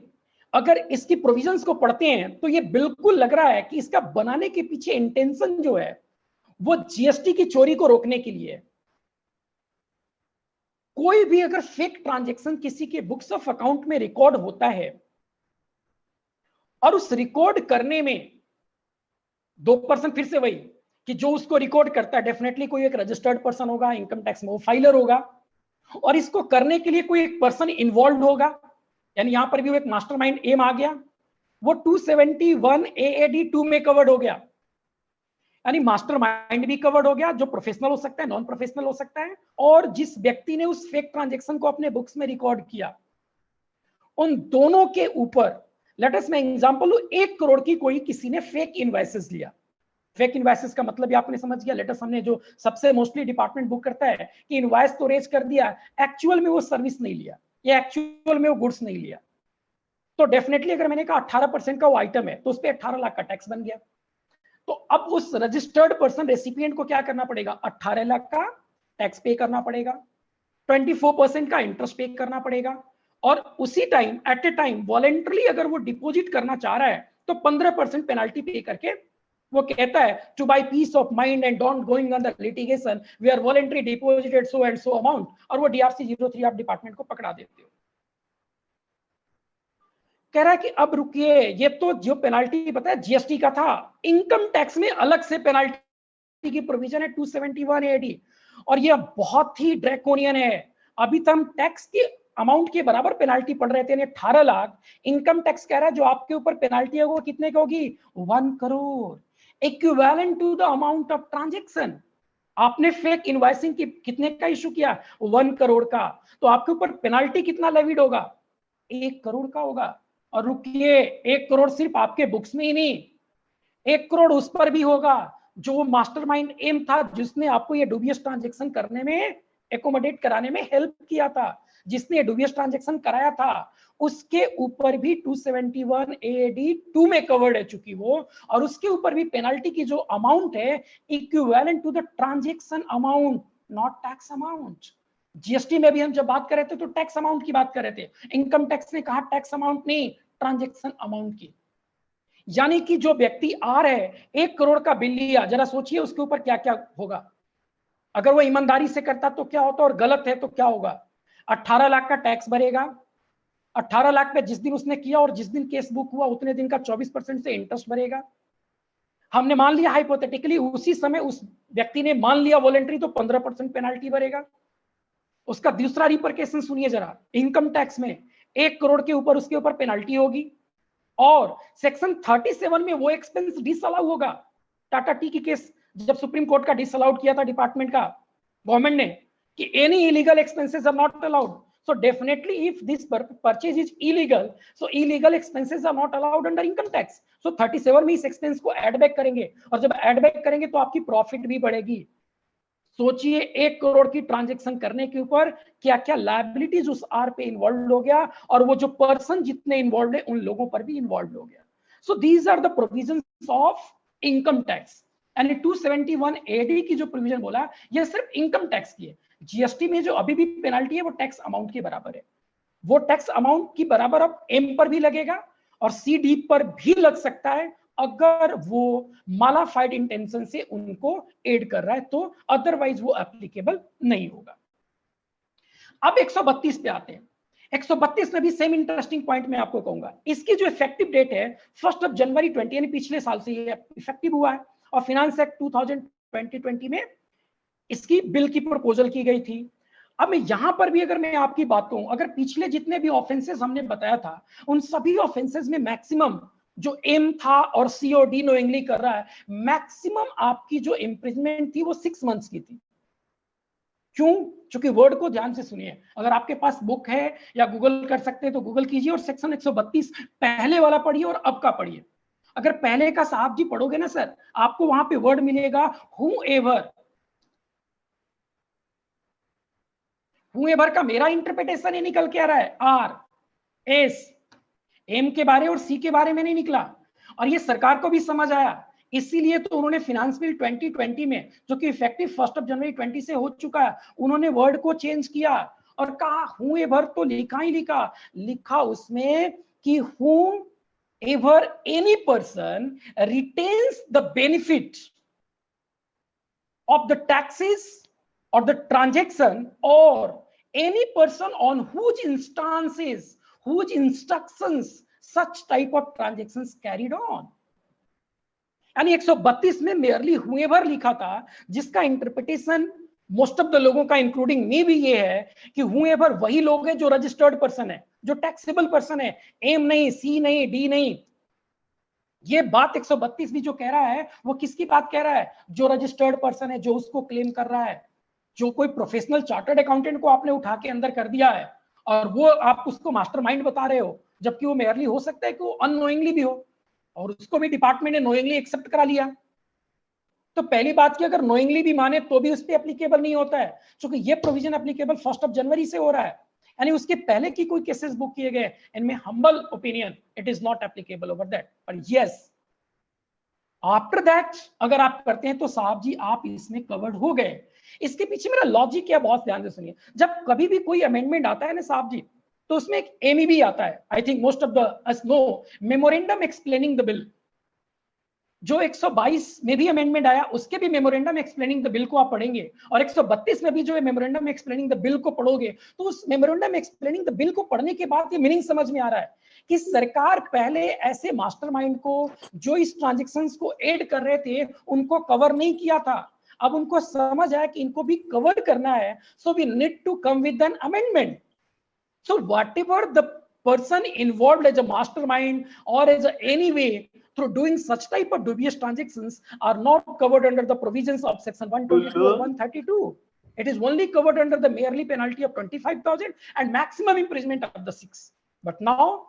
अगर इसकी प्रोविजंस को पढ़ते हैं तो ये बिल्कुल लग रहा है कि इसका बनाने के पीछे इंटेंशन जो है वो जीएसटी की चोरी को रोकने के लिए है। कोई भी अगर फेक ट्रांजैक्शन किसी के बुक्स ऑफ अकाउंट में रिकॉर्ड होता है, और उस रिकॉर्ड करने में 2% फिर से वही कि जो उसको रिकॉर्ड करता है डेफिनेटली कोई एक रजिस्टर्ड पर्सन होगा, इनकम टैक्स में वो फाइलर होगा, और इसको करने के लिए कोई एक पर्सन इन्वॉल्व होगा, यानी यहां पर भी वो एक मास्टरमाइंड एम आ गया, वो 271 AAD 2 में कवर्ड हो गया। यानी मास्टरमाइंड भी कवर्ड हो गया, जो प्रोफेशनल हो सकता है, नॉन प्रोफेशनल हो सकता है, और जिस व्यक्ति ने उस फेक ट्रांजैक्शन को अपने बुक्स में रिकॉर्ड किया, उन दोनों के ऊपर लेट अस मैं एग्जांपल लूं, 1 करोड़ की कोई किसी ने फेक इनवॉइसेस लिया। फेक इनवॉइसेस का मतलब आपने समझ गया, लेट अस हमने जो सबसे मोस्टली डिपार्टमेंट बुक करता है कि इनवॉइस तो रेज कर दिया, एक्चुअल में वो सर्विस नहीं लिया या एक्चुअल में वो गुड्स नहीं लिया, तो डेफिनेटली अगर मैंने कहा 18% का वो आइटम है तो उस पर 18 लाख का टैक्स बन गया। तो अब उस रजिस्टर्ड पर्सन रेसिपिएंट को क्या करना पड़ेगा, 18 लाख का टैक्स पे करना पड़ेगा, 24% का इंटरेस्ट पे करना पड़ेगा, और उसी time at a time voluntarily अगर वो डिपॉजिट करना चाह रहा है तो 15% पेनाल्टी पे करके वो कहता है to buy peace of mind and don't going under litigation we are voluntary deposited so and so amount, और वो DRC 03 आप डिपार्टमेंट को पकड़ा देते हो। कह रहा है कि अब रुकिए, ये तो जो पेनाल्टी पता है जीएसटी का था, इनकम टैक्स में अलग से पेनाल्टी की प्रोविजन है 271 AAD, और ये बहुत ही ड्रैकोनियन है। अभी तक हम टैक्स के अमाउंट के बराबर पेनाल्टी पड़ रहे थे, 18 लाख। इनकम टैक्स कह रहा है जो आपके ऊपर पेनाल्टी है वो कितने की होगी, 1 crore. Equivalent to the amount of transaction. आपने फेक इनवॉइसिंग की कितने का इशू किया? 1 करोड़ का, तो आपके ऊपर पेनाल्टी कितना लेविड होगा? 1 करोड़ का होगा। और रुकिए, 1 करोड़ सिर्फ आपके बुक्स में ही नहीं, 1 करोड़ उस पर भी होगा जो मास्टरमाइंड एम था, जिसने आपको ये डुबियस ट्रांजेक्शन करने में, एकोमोडेट कराने में हेल्प किया था, जिसने डुबियस ट्रांजेक्शन कराया था, उसके ऊपर भी 271 AD 2 में कवर्ड है चुकी वो, और उसके ऊपर भी पेनल्टी की जो अमाउंट है equivalent to the transaction amount, not tax amount. GST में भी हम जब बात कर रहे थे तो टैक्स अमाउंट की बात कर रहे थे, इनकम टैक्स ने कहा टैक्स अमाउंट नहीं, ट्रांजेक्शन अमाउंट की। यानी कि जो व्यक्ति आ रहे 1 करोड़ का बिल लिया, जरा सोचिए उसके ऊपर क्या क्या होगा। अगर वो ईमानदारी से करता तो क्या होता, और गलत है तो क्या होगा? 18 लाख का टैक्स भरेगा, 18 लाख पे जिस दिन उसने किया और जिस दिन केस बुक हुआ उतने दिन का 24% से इंटरेस्ट भरेगा। हमने मान लिया हाइपोथेटिकली, उसी समय उस व्यक्ति ने मान लिया वॉलंटरी, तो 15% पेनल्टी भरेगा। उसका दूसरा रिपरकेशन सुनिए जरा, इनकम टैक्स में 1 करोड़ के ऊपर उसके ऊपर पेनल्टी होगी, और सेक्शन 37 में वो एक्सपेंस डिसअलाउ होगा। टाटा टी की केस जब सुप्रीम कोर्ट का डिसअलाउड किया था डिपार्टमेंट का, गवर्नमेंट ने, कि any illegal expenses are not allowed, so definitely if this purchase is illegal, so illegal expenses are not allowed under income tax, so 37 में इस एक्सपेंस को ऐड बैक करेंगे, और जब ऐड बैक करेंगे तो आपकी प्रॉफिट भी बढ़ेगी। सोचिए 1 करोड़ की ट्रांजैक्शन करने के ऊपर क्या क्या लायबिलिटीज उस आर पे इन्वॉल्व हो गया, और वो जो पर्सन जितने इन्वॉल्व है उन लोगों पर भी इन्वॉल्व हो गया। So these are the provisions of income tax. यानी 271 AD की जो प्रोविजन बोला, ये सिर्फ इनकम टैक्स की है। जीएसटी में जो अभी भी पेनल्टी है वो टैक्स अमाउंट के बराबर है, वो टैक्स अमाउंट की बराबर अब एम पर भी लगेगा और CD पर भी लग सकता है, अगर वो मालाफाइड इंटेंशन से उनको एड कर रहा है, तो अदरवाइज वो एप्लीकेबल नहीं होगा। अब 132 पे आते हैं। 132 में भी सेम इंटरेस्टिंग पॉइंट मैं आपको कहूंगा, इसकी जो इफेक्टिव डेट है 1 जनवरी 20, यानी पिछले साल से ये इफेक्टिव हुआ है, और फिनांस एक्ट 2020 में इसकी बिल की प्रपोजल की गई थी। अब मैं यहां पर भी अगर मैं आपकी बात कहूं, अगर पिछले जितने भी ऑफेंसेस हमने बताया था, उन सभी ऑफेंसेस में मैक्सिमम जो एम था और COD नोइंगली कर रहा है, मैक्सिमम आपकी जो इम्प्रिजमेंट थी वो 6 मंथ्स की थी। क्यों? क्योंकि वर्ड को ध्यान से सुनिए, अगर आपके पास बुक है या गूगल कर सकते हैं तो गूगल कीजिए, और सेक्शन 132 पहले वाला पढ़िए और अब का पढ़िए। अगर पहले का साहब जी पढ़ोगे ना सर, आपको वहां पे वर्ड मिलेगा whoever का मेरा इंटरप्रिटेशन ही निकल के आ रहा है, RS, एम के बारे और सी के बारे में नहीं निकला, और ये सरकार को भी समझ आया। इसीलिए तो उन्होंने फिनांस बिल 2020 में, जो कि इफेक्टिव 1 जनवरी 20 से हो चुका है, उन्होंने वर्ड को चेंज किया और कहा whoever तो लिखा ही लिखा उसमें कि whoever any person retains the benefit of the taxes or the transaction, or any person on whose instructions such type of transactions carried on। यानी 132 में मेयरली whoever लिखा था, जिसका इंटरप्रिटेशन मोस्ट ऑफ द लोगों का इंक्लूडिंग मी भी ये है कि whoever वही लोग हैं जो रजिस्टर्ड पर्सन है, जो टैक्सेबल पर्सन है, एम नहीं, सी नहीं, डी नहीं। ये बात 132 भी जो कह रहा है वो किसकी बात कह रहा है? जो रजिस्टर्ड पर्सन है, जो उसको क्लेम कर रहा है। जो कोई प्रोफेशनल चार्टर्ड अकाउंटेंट को आपने उठा के अंदर कर दिया है और वो आप उसको मास्टरमाइंड बता रहे हो, जबकि वो मेयरली हो सकता है कि वो अननोइंगली भी हो, और उसको भी डिपार्टमेंट ने नोइंगली एक्सेप्ट करा लिया। तो पहली बात की, अगर नोइंगली भी माने तो भी उस पर एप्लीकेबल नहीं होता है, क्योंकि ये प्रोविजन एप्लीकेबल 1 जनवरी से हो रहा है, यानी उसके पहले की कोई केसेस बुक किए गए, इनमें humble opinion it is not applicable over that. पर यस, आफ्टर दैट अगर आप करते हैं तो साहब जी आप इसमें कवर्ड हो गए। इसके पीछे मेरा लॉजिक क्या, बहुत ध्यान से सुनिए। जब कभी भी कोई अमेंडमेंट आता है ना साहब जी, तो उसमें एक MEB आता है, I think most of the us know, memorandum explaining the bill. जो 122 में भी अमेंडमेंट आया, उसके भी मेमोरेंडम एक्सप्लेनिंग द बिल को आप पढ़ेंगे, और 132 में भी जो है मेमोरेंडम एक्सप्लेनिंग द बिल को पढ़ोगे, तो उस मेमोरेंडम एक्सप्लेनिंग द बिल को पढ़ने के बाद ये मीनिंग समझ में आ रहा है कि सरकार पहले ऐसे मास्टरमाइंड को, जो इस ट्रांजैक्शंस को ऐड कर रहे थे, उनको कवर नहीं किया था। अब उनको समझ आया कि इनको भी कवर करना है, so we need to come with an amendment. So whatever the person involved as a mastermind or as any way through doing such type of dubious transactions are not covered under the provisions of section 122 or 132. It is only covered under the merely penalty of 25,000 and maximum imprisonment of the 6. But now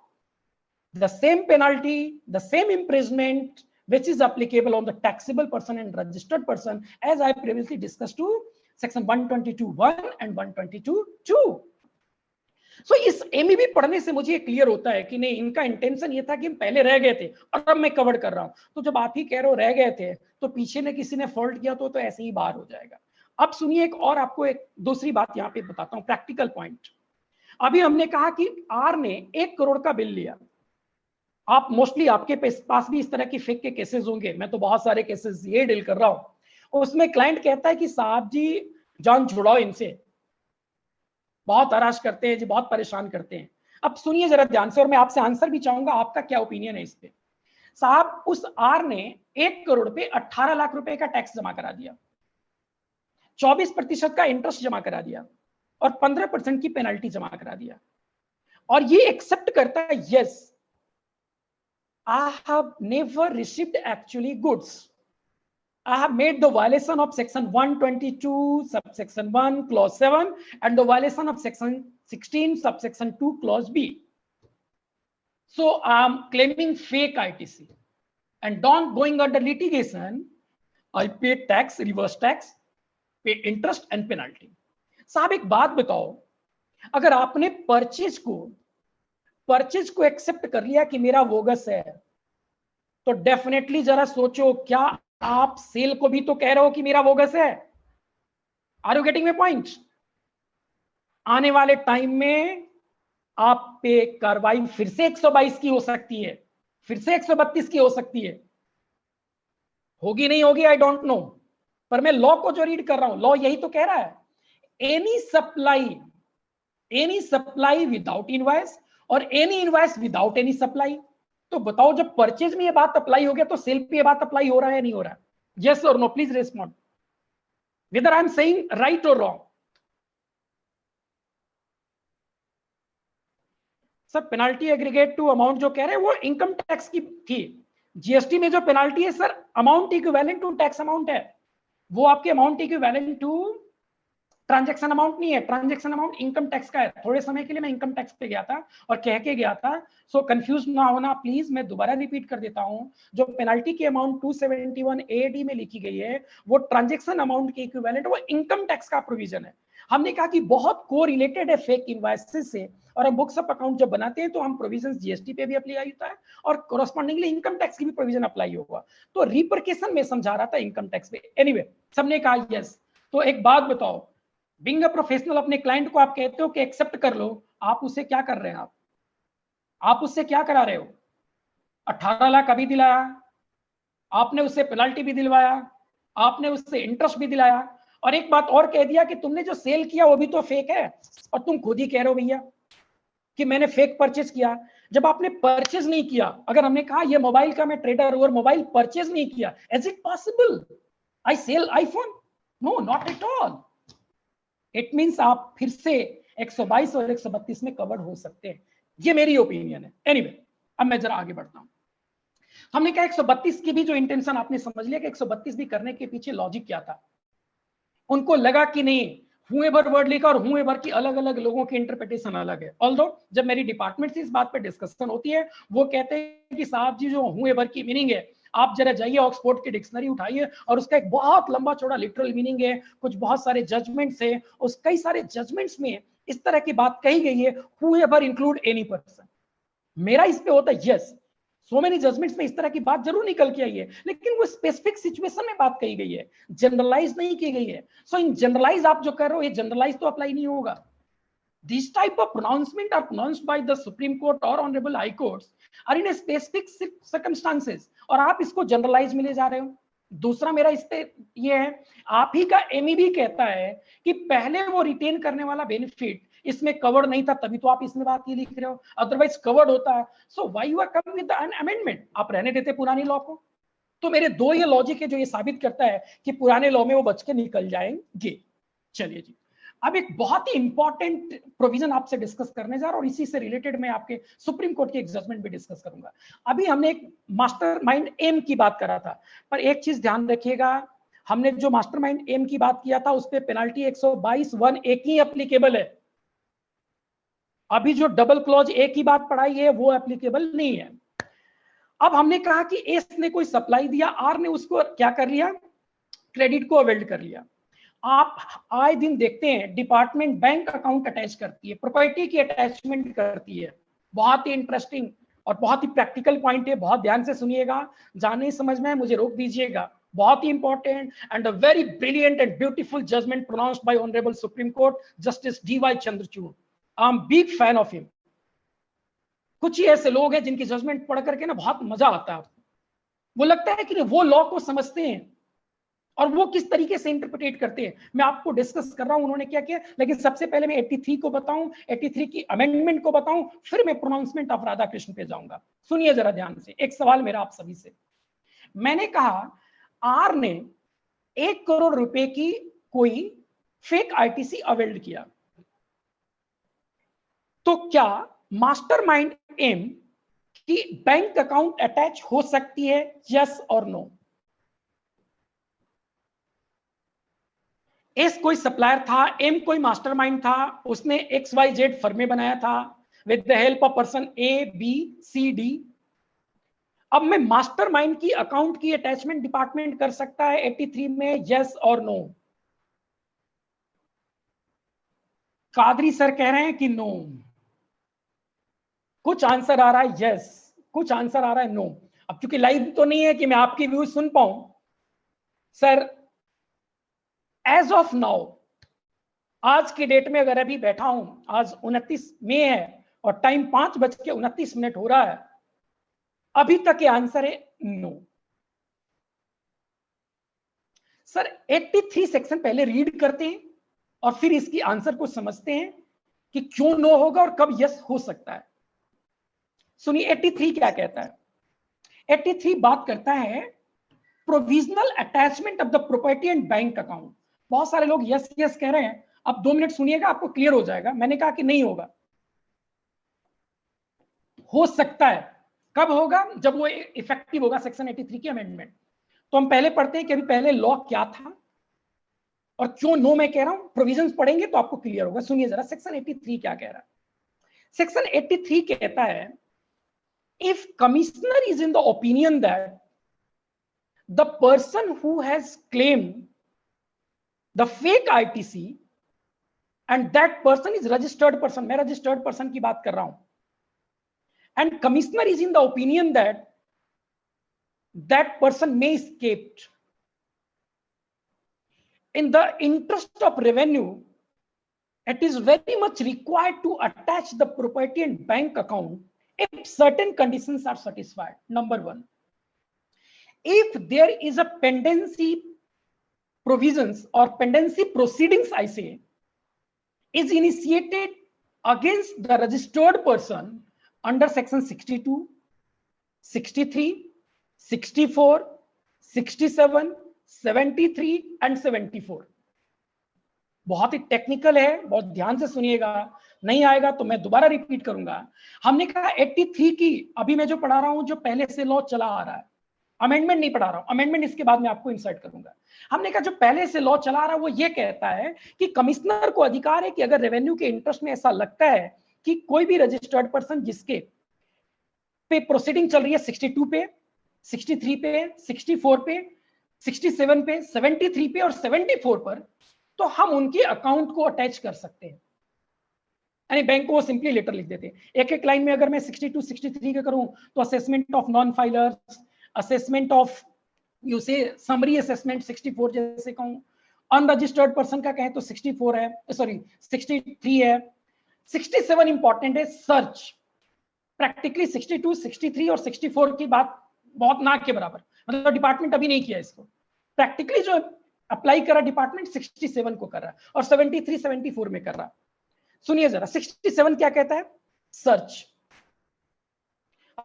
the same penalty, the same imprisonment which is applicable on the taxable person and registered person, as I previously discussed, to section 122(1) and 122(2). सो इस एमईबी पढ़ने से मुझे क्लियर होता है कि नहीं, इनका इंटेंशन ये था कि हम पहले रह गए थे और अब मैं कवर कर रहा हूं। तो जब आप ही कह रहे हो रह गए थे तो पीछे ने किसी ने फॉल्ट किया तो ऐसे ही बाहर हो जाएगा। अब सुनिए, एक और आपको एक दूसरी बात यहाँ पे बताता हूँ, प्रैक्टिकल पॉइंट। अभी हमने कहा कि आर ने 1 करोड़ का बिल लिया। आप मोस्टली आपके पास भी इस तरह की फेक के केसेस होंगे, मैं तो बहुत सारे केसेस ये डील कर रहा हूं। उसमें क्लाइंट कहता है कि साहब जी जान छुड़ाओ इनसे, बहुत हरास करते हैं जी, बहुत परेशान करते हैं। अब सुनिए जरा ध्यान से, और मैं आपसे आंसर भी चाहूंगा, आपका क्या ओपिनियन है इस पे। साहब उस आर ने 1 करोड़ पे 18 लाख रुपए का टैक्स जमा करा दिया, 24% का इंटरेस्ट जमा करा दिया और 15% की पेनल्टी जमा करा दिया, और ये एक्सेप्ट करता है, yes I have never received actually goods. I have made the violation of section 122 subsection 1 clause 7 and the violation of section 16 subsection 2 clause B. So I am claiming fake ITC and don't going under litigation. I pay tax, reverse tax, pay interest and penalty. साहब एक बात बताओ, अगर आपने परचेज को एक्सेप्ट कर लिया कि मेरा बोगस है, तो डेफिनेटली जरा सोचो, क्या आप सेल को भी तो कह रहे हो कि मेरा बोगस है? Are you getting my point? आने वाले टाइम में आप पे कार्रवाई फिर से 122 की हो सकती है, फिर से 132 की हो सकती है, होगी नहीं होगी आई डोंट नो, पर मैं लॉ को जो रीड कर रहा हूं, लॉ यही तो कह रहा है, एनी सप्लाई विदाउट इनवॉइस और any invoice without any supply. तो बताओ, जब परचेज में ये बात अप्लाई हो गया तो सेल पे ये बात अप्लाई हो रहा है नहीं हो रहा? यस और no, please respond whether I am saying right और wrong. Sir penalty aggregate to amount जो कह रहे हैं वो इनकम टैक्स की थी। जीएसटी में जो पेनाल्टी है sir, amount equivalent to tax amount है, वो आपके amount equivalent to transaction amount नहीं है। ट्रांजैक्शन अमाउंट इनकम टैक्स का है। थोड़े समय के लिए मैं इनकम टैक्स पे गया था और कह के गया था, सो कंफ्यूज ना होना प्लीज, मैं दोबारा रिपीट कर देता हूं। जो पेनल्टी की अमाउंट 271 AD में लिखी गई है वो ट्रांजैक्शन अमाउंट के इक्विवेलेंट, वो इनकम टैक्स का प्रोविजन है। हमने कहा कि बहुत को रिलेटेड है फेक इनवॉइसेस से, और हम बुक्स ऑफ अकाउंट जब बनाते हैं तो हम प्रोविजन जीएसटी पे भी अप्लाई होता है और कोरस्पॉन्डिंगली इनकम टैक्स की भी प्रोविजन अप्लाई होगा। तो रिपरकेशन में समझा रहा था इनकम टैक्स पे। एनीवे, सबने कहा यस। तो एक बात बताओ, बीइंग अ प्रोफेशनल अपने क्लाइंट को आप कहते हो कि एक्सेप्ट कर लो, आप उससे क्या कर रहे हैं? आप उससे क्या करा रहे हो? 18 लाख अभी दिलाया, आपने उससे पेनल्टी भी दिलवाया, आपने उससे इंटरेस्ट भी दिलाया, और एक बात और कह दिया कि तुमने जो सेल किया वो भी तो फेक है, और तुम खुद ही कह रहे हो भैया कि मैंने फेक परचेज किया। जब आपने परचेज नहीं किया, अगर हमने कहा ये मोबाइल का मैं ट्रेडर और मोबाइल परचेज नहीं किया, is it possible I sell iPhone? No, not at all. It means आप फिर से 122 और 132 में कवर्ड हो सकते हैं। ये मेरी ओपिनियन है। एनीवे, अब मैं जरा आगे बढ़ता हूं। हमने कहा 132 की भी जो इंटेंशन आपने समझ लिया कि 132 भी करने के पीछे लॉजिक क्या था। उनको लगा कि नहीं, हुएवर वर्ड लिखा और हुएवर की अलग अलग लोगों की इंटरप्रिटेशन अलग है। ऑल्दो जब मेरी डिपार्टमेंट से इस बात पे डिस्कशन होती है, वो कहते हैं कि साहब जी जो हुएवर की मीनिंग है, आप जरा जाइए ऑक्सफोर्ड की डिक्शनरी उठाइए और उसका एक बहुत लंबा चौड़ा लिटरल मीनिंग है, कुछ बहुत सारे जजमेंट्स है, उस कई सारे जजमेंट्स में इस तरह की बात कही गई है, हुएवर इंक्लूड एनी पर्सन। मेरा इस पे होता है यस, सो मेनी जजमेंट्स में इस तरह की बात जरूर निकल के आई है, लेकिन वो स्पेसिफिक सिचुएशन में बात कही गई है, जनरलाइज नहीं की गई है। सो इन जनरलाइज आप जो कर रहे हो, ये जनरलाइज तो अप्लाई नहीं होगा। This type of pronouncement are pronounced by the Supreme Court or Honorable High Courts are in a specific circumstances, और आप इसको जनरलाइज में ले जा रहे हो। दूसरा मेरा इस पे ये है, आप ही का एमईबी कहता है कि पहले वो रिटेन करने वाला बेनिफिट इसमें कवर्ड नहीं था, तभी तो आप इसमें बात ये लिख रहे हो, अदरवाइज कवर्ड होता है। So why you are coming with an amendment? आप रहने देते पुरानी लॉ को। तो मेरे दो ये लॉजिक है जो ये साबित करता है कि पुराने लॉ में वो बच के निकल जाएंगे। चलिए जी, अब एक बहुत ही इंपॉर्टेंट प्रोविजन आपसे डिस्कस करने जा रहा हूं और इसी से रिलेटेड मैं आपके सुप्रीम कोर्ट की एक जजमेंट भी डिस्कस करूंगा। अभी हमने एक मास्टरमाइंड एम की बात करा था, पर एक चीज ध्यान रखिएगा, हमने जो मास्टरमाइंड एम की बात किया था उस पे पेनाल्टी 122(1) एक ही एप्लीकेबल है। अभी जो डबल क्लॉज ए की बात पढ़ाई है वो एप्लीकेबल नहीं है। अब हमने कहा कि एस ने कोई सप्लाई दिया, आर ने उसको क्या कर लिया, क्रेडिट को अवेल्ड कर लिया। आप आए दिन देखते हैं डिपार्टमेंट बैंक अकाउंट अटैच करती है, प्रॉपर्टी की अटैचमेंट करती है। बहुत ही इंटरेस्टिंग और बहुत ही प्रैक्टिकल पॉइंट है, बहुत ध्यान से सुनिएगा, जाने समझ में मुझे रोक दीजिएगा। बहुत ही important and a very brilliant and beautiful judgment pronounced by honourable Supreme Court justice D Y. Chandrachud. I am big fan of him. कुछ ही ऐसे लोग हैं जिनकी जजमेंट पढ़ करके ना बहुत मजा आता है, वो लगता है कि वो लॉ को समझते हैं और वो किस तरीके से इंटरप्रेट करते हैं। मैं आपको डिस्कस कर रहा हूं उन्होंने क्या किया, लेकिन सबसे पहले मैं 83 को बताऊं, 83 की अमेंडमेंट को बताऊं, फिर मैं प्रोनाउंसमेंट ऑफ राधा कृष्ण पे जाऊंगा। सुनिए जरा ध्यान से, एक सवाल मेरा आप सभी से। मैंने कहा आर ने 1 करोड़ रुपए की कोई फेक आईटीसी अवेल्ड किया, तो क्या मास्टरमाइंड एम की बैंक अकाउंट अटैच हो सकती है, यस और नो? एस कोई सप्लायर था, एम कोई मास्टरमाइंड था, उसने XYZ फर्मे बनाया था with the help of person ABCD। अब मैं मास्टरमाइंड की अकाउंट की अटैचमेंट डिपार्टमेंट कर सकता है 83 में, यस और नो? कादरी सर कह रहे हैं कि नो। कुछ आंसर आ रहा है यस, कुछ आंसर आ रहा है नो। अब क्योंकि लाइव तो नहीं है कि मैं आपकी व्यूज सुन पाऊं, सर एज ऑफ नाउ, आज की डेट में अगर अभी बैठा हूं, आज 29 मई है और टाइम 5:29 हो रहा है, अभी तक ये आंसर है नो। सर 83 सेक्शन पहले रीड करते हैं और फिर इसकी आंसर को समझते हैं कि क्यों नो होगा और कब यस हो सकता है। सुनिए 83 क्या कहता है। 83 बात करता है provisional attachment of the property and bank account. बहुत सारे लोग यस यस कह रहे हैं, अब 2 मिनट सुनिएगा, आपको क्लियर हो जाएगा। मैंने कहा कि नहीं होगा, हो सकता है। कब होगा? जब वो इफेक्टिव होगा सेक्शन 83 की अमेंडमेंट। तो हम पहले पढ़ते हैं कि अभी पहले लॉ क्या था और क्यों नो मैं कह रहा हूं, प्रोविजंस पढ़ेंगे तो आपको क्लियर होगा। सुनिए जरा सेक्शन 83 क्या कह रहा है। सेक्शन 83 कहता है if commissioner is in the opinion that the person who has claimed the fake ITC and that person is registered person, मैं registered person की बात कर रहा हूं, and commissioner is in the opinion that that person may escape, in the interest of revenue it is very much required to attach the property and bank account if certain conditions are satisfied. Number 1, if there is a pendency provisions or pendency proceedings, I say, is initiated against the registered person under section 62, 63, 64, 67, 73 and 74। बहुत ही टेक्निकल है, बहुत ध्यान से सुनिएगा, नहीं आएगा तो मैं दोबारा रिपीट करूंगा। हमने कहा 83 की, अभी मैं जो पढ़ा रहा हूं जो पहले से लॉ चला आ रहा है, अमेंडमेंट नहीं पढ़ा रहा हूं, अमेंडमेंट इसके बाद में आपको इंसर्ट करूंगा। हमने कहा जो पहले से लॉ चला रहा है वो ये कहता है कि कमिश्नर को अधिकार है कि अगर रेवेन्यू के इंटरेस्ट में ऐसा लगता है कि कोई भी रजिस्टर्ड पर्सन जिसके पे प्रोसीडिंग चल रही है 62 पे, 63 पे, 64 पे, 67 पे, 73 पे और 74 पर, तो हम उनके अकाउंट को अटैच कर सकते हैं। यानी बैंक को वो सिंपली लेटर लिख देते हैं। एक एक लाइन में अगर मैं 62, 63 का करूं तो assessment of non filers, assessment of you से समरी असेसमेंट 64 जैसे कहूं, अनरजिस्टर्ड पर्सन का कहें तो 64 है, सॉरी 63 है, 67 इंपॉर्टेंट है, सर्च। प्रैक्टिकली 62, 63 और 64 की बात बहुत ना के बराबर, मतलब डिपार्टमेंट अभी नहीं किया इसको, प्रैक्टिकली जो अप्लाई करा डिपार्टमेंट 67 को कर रहा है और 73, 74 में कर रहा है। सुनिए जरा 67 क्या कहता है, सर्च।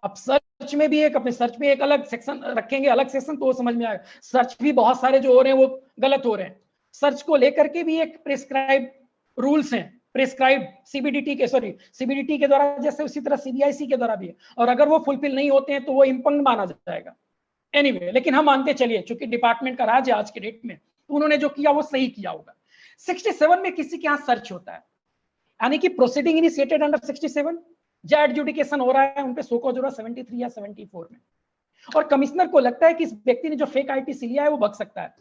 अब सर्च में भी एक, अपने सर्च में एक अलग सेक्शन रखेंगे, अलग सेक्शन तो समझ में आएगा। सर्च भी बहुत सारे जो हो रहे हैं वो गलत हो रहे हैं। सर्च को लेकर के भी एक प्रिस्क्राइब रूल्स हैं प्रिस्क्राइब सीबीडीटी के द्वारा जैसे, उसी तरह सीबीआईसी के द्वारा भी है, और अगर वो फुलफिल नहीं होते हैं तो वो इम्पंग माना जाएगा। एनीवे, लेकिन हम मानते चलिए चूंकि डिपार्टमेंट का राज है आज के डेट में, तो उन्होंने जो किया वो सही किया होगा। 67 में किसी के यहाँ सर्च होता है, यानी कि प्रोसीडिंग इनिशिएटेड अंडर 67, जो एडजुडिकेशन हो रहा है उन पे सो कॉज हो रहा है 73 या 74 में, और कमिश्नर को लगता है कि इस व्यक्ति ने जो फेक आईटीसी लिया है वो बच सकता है,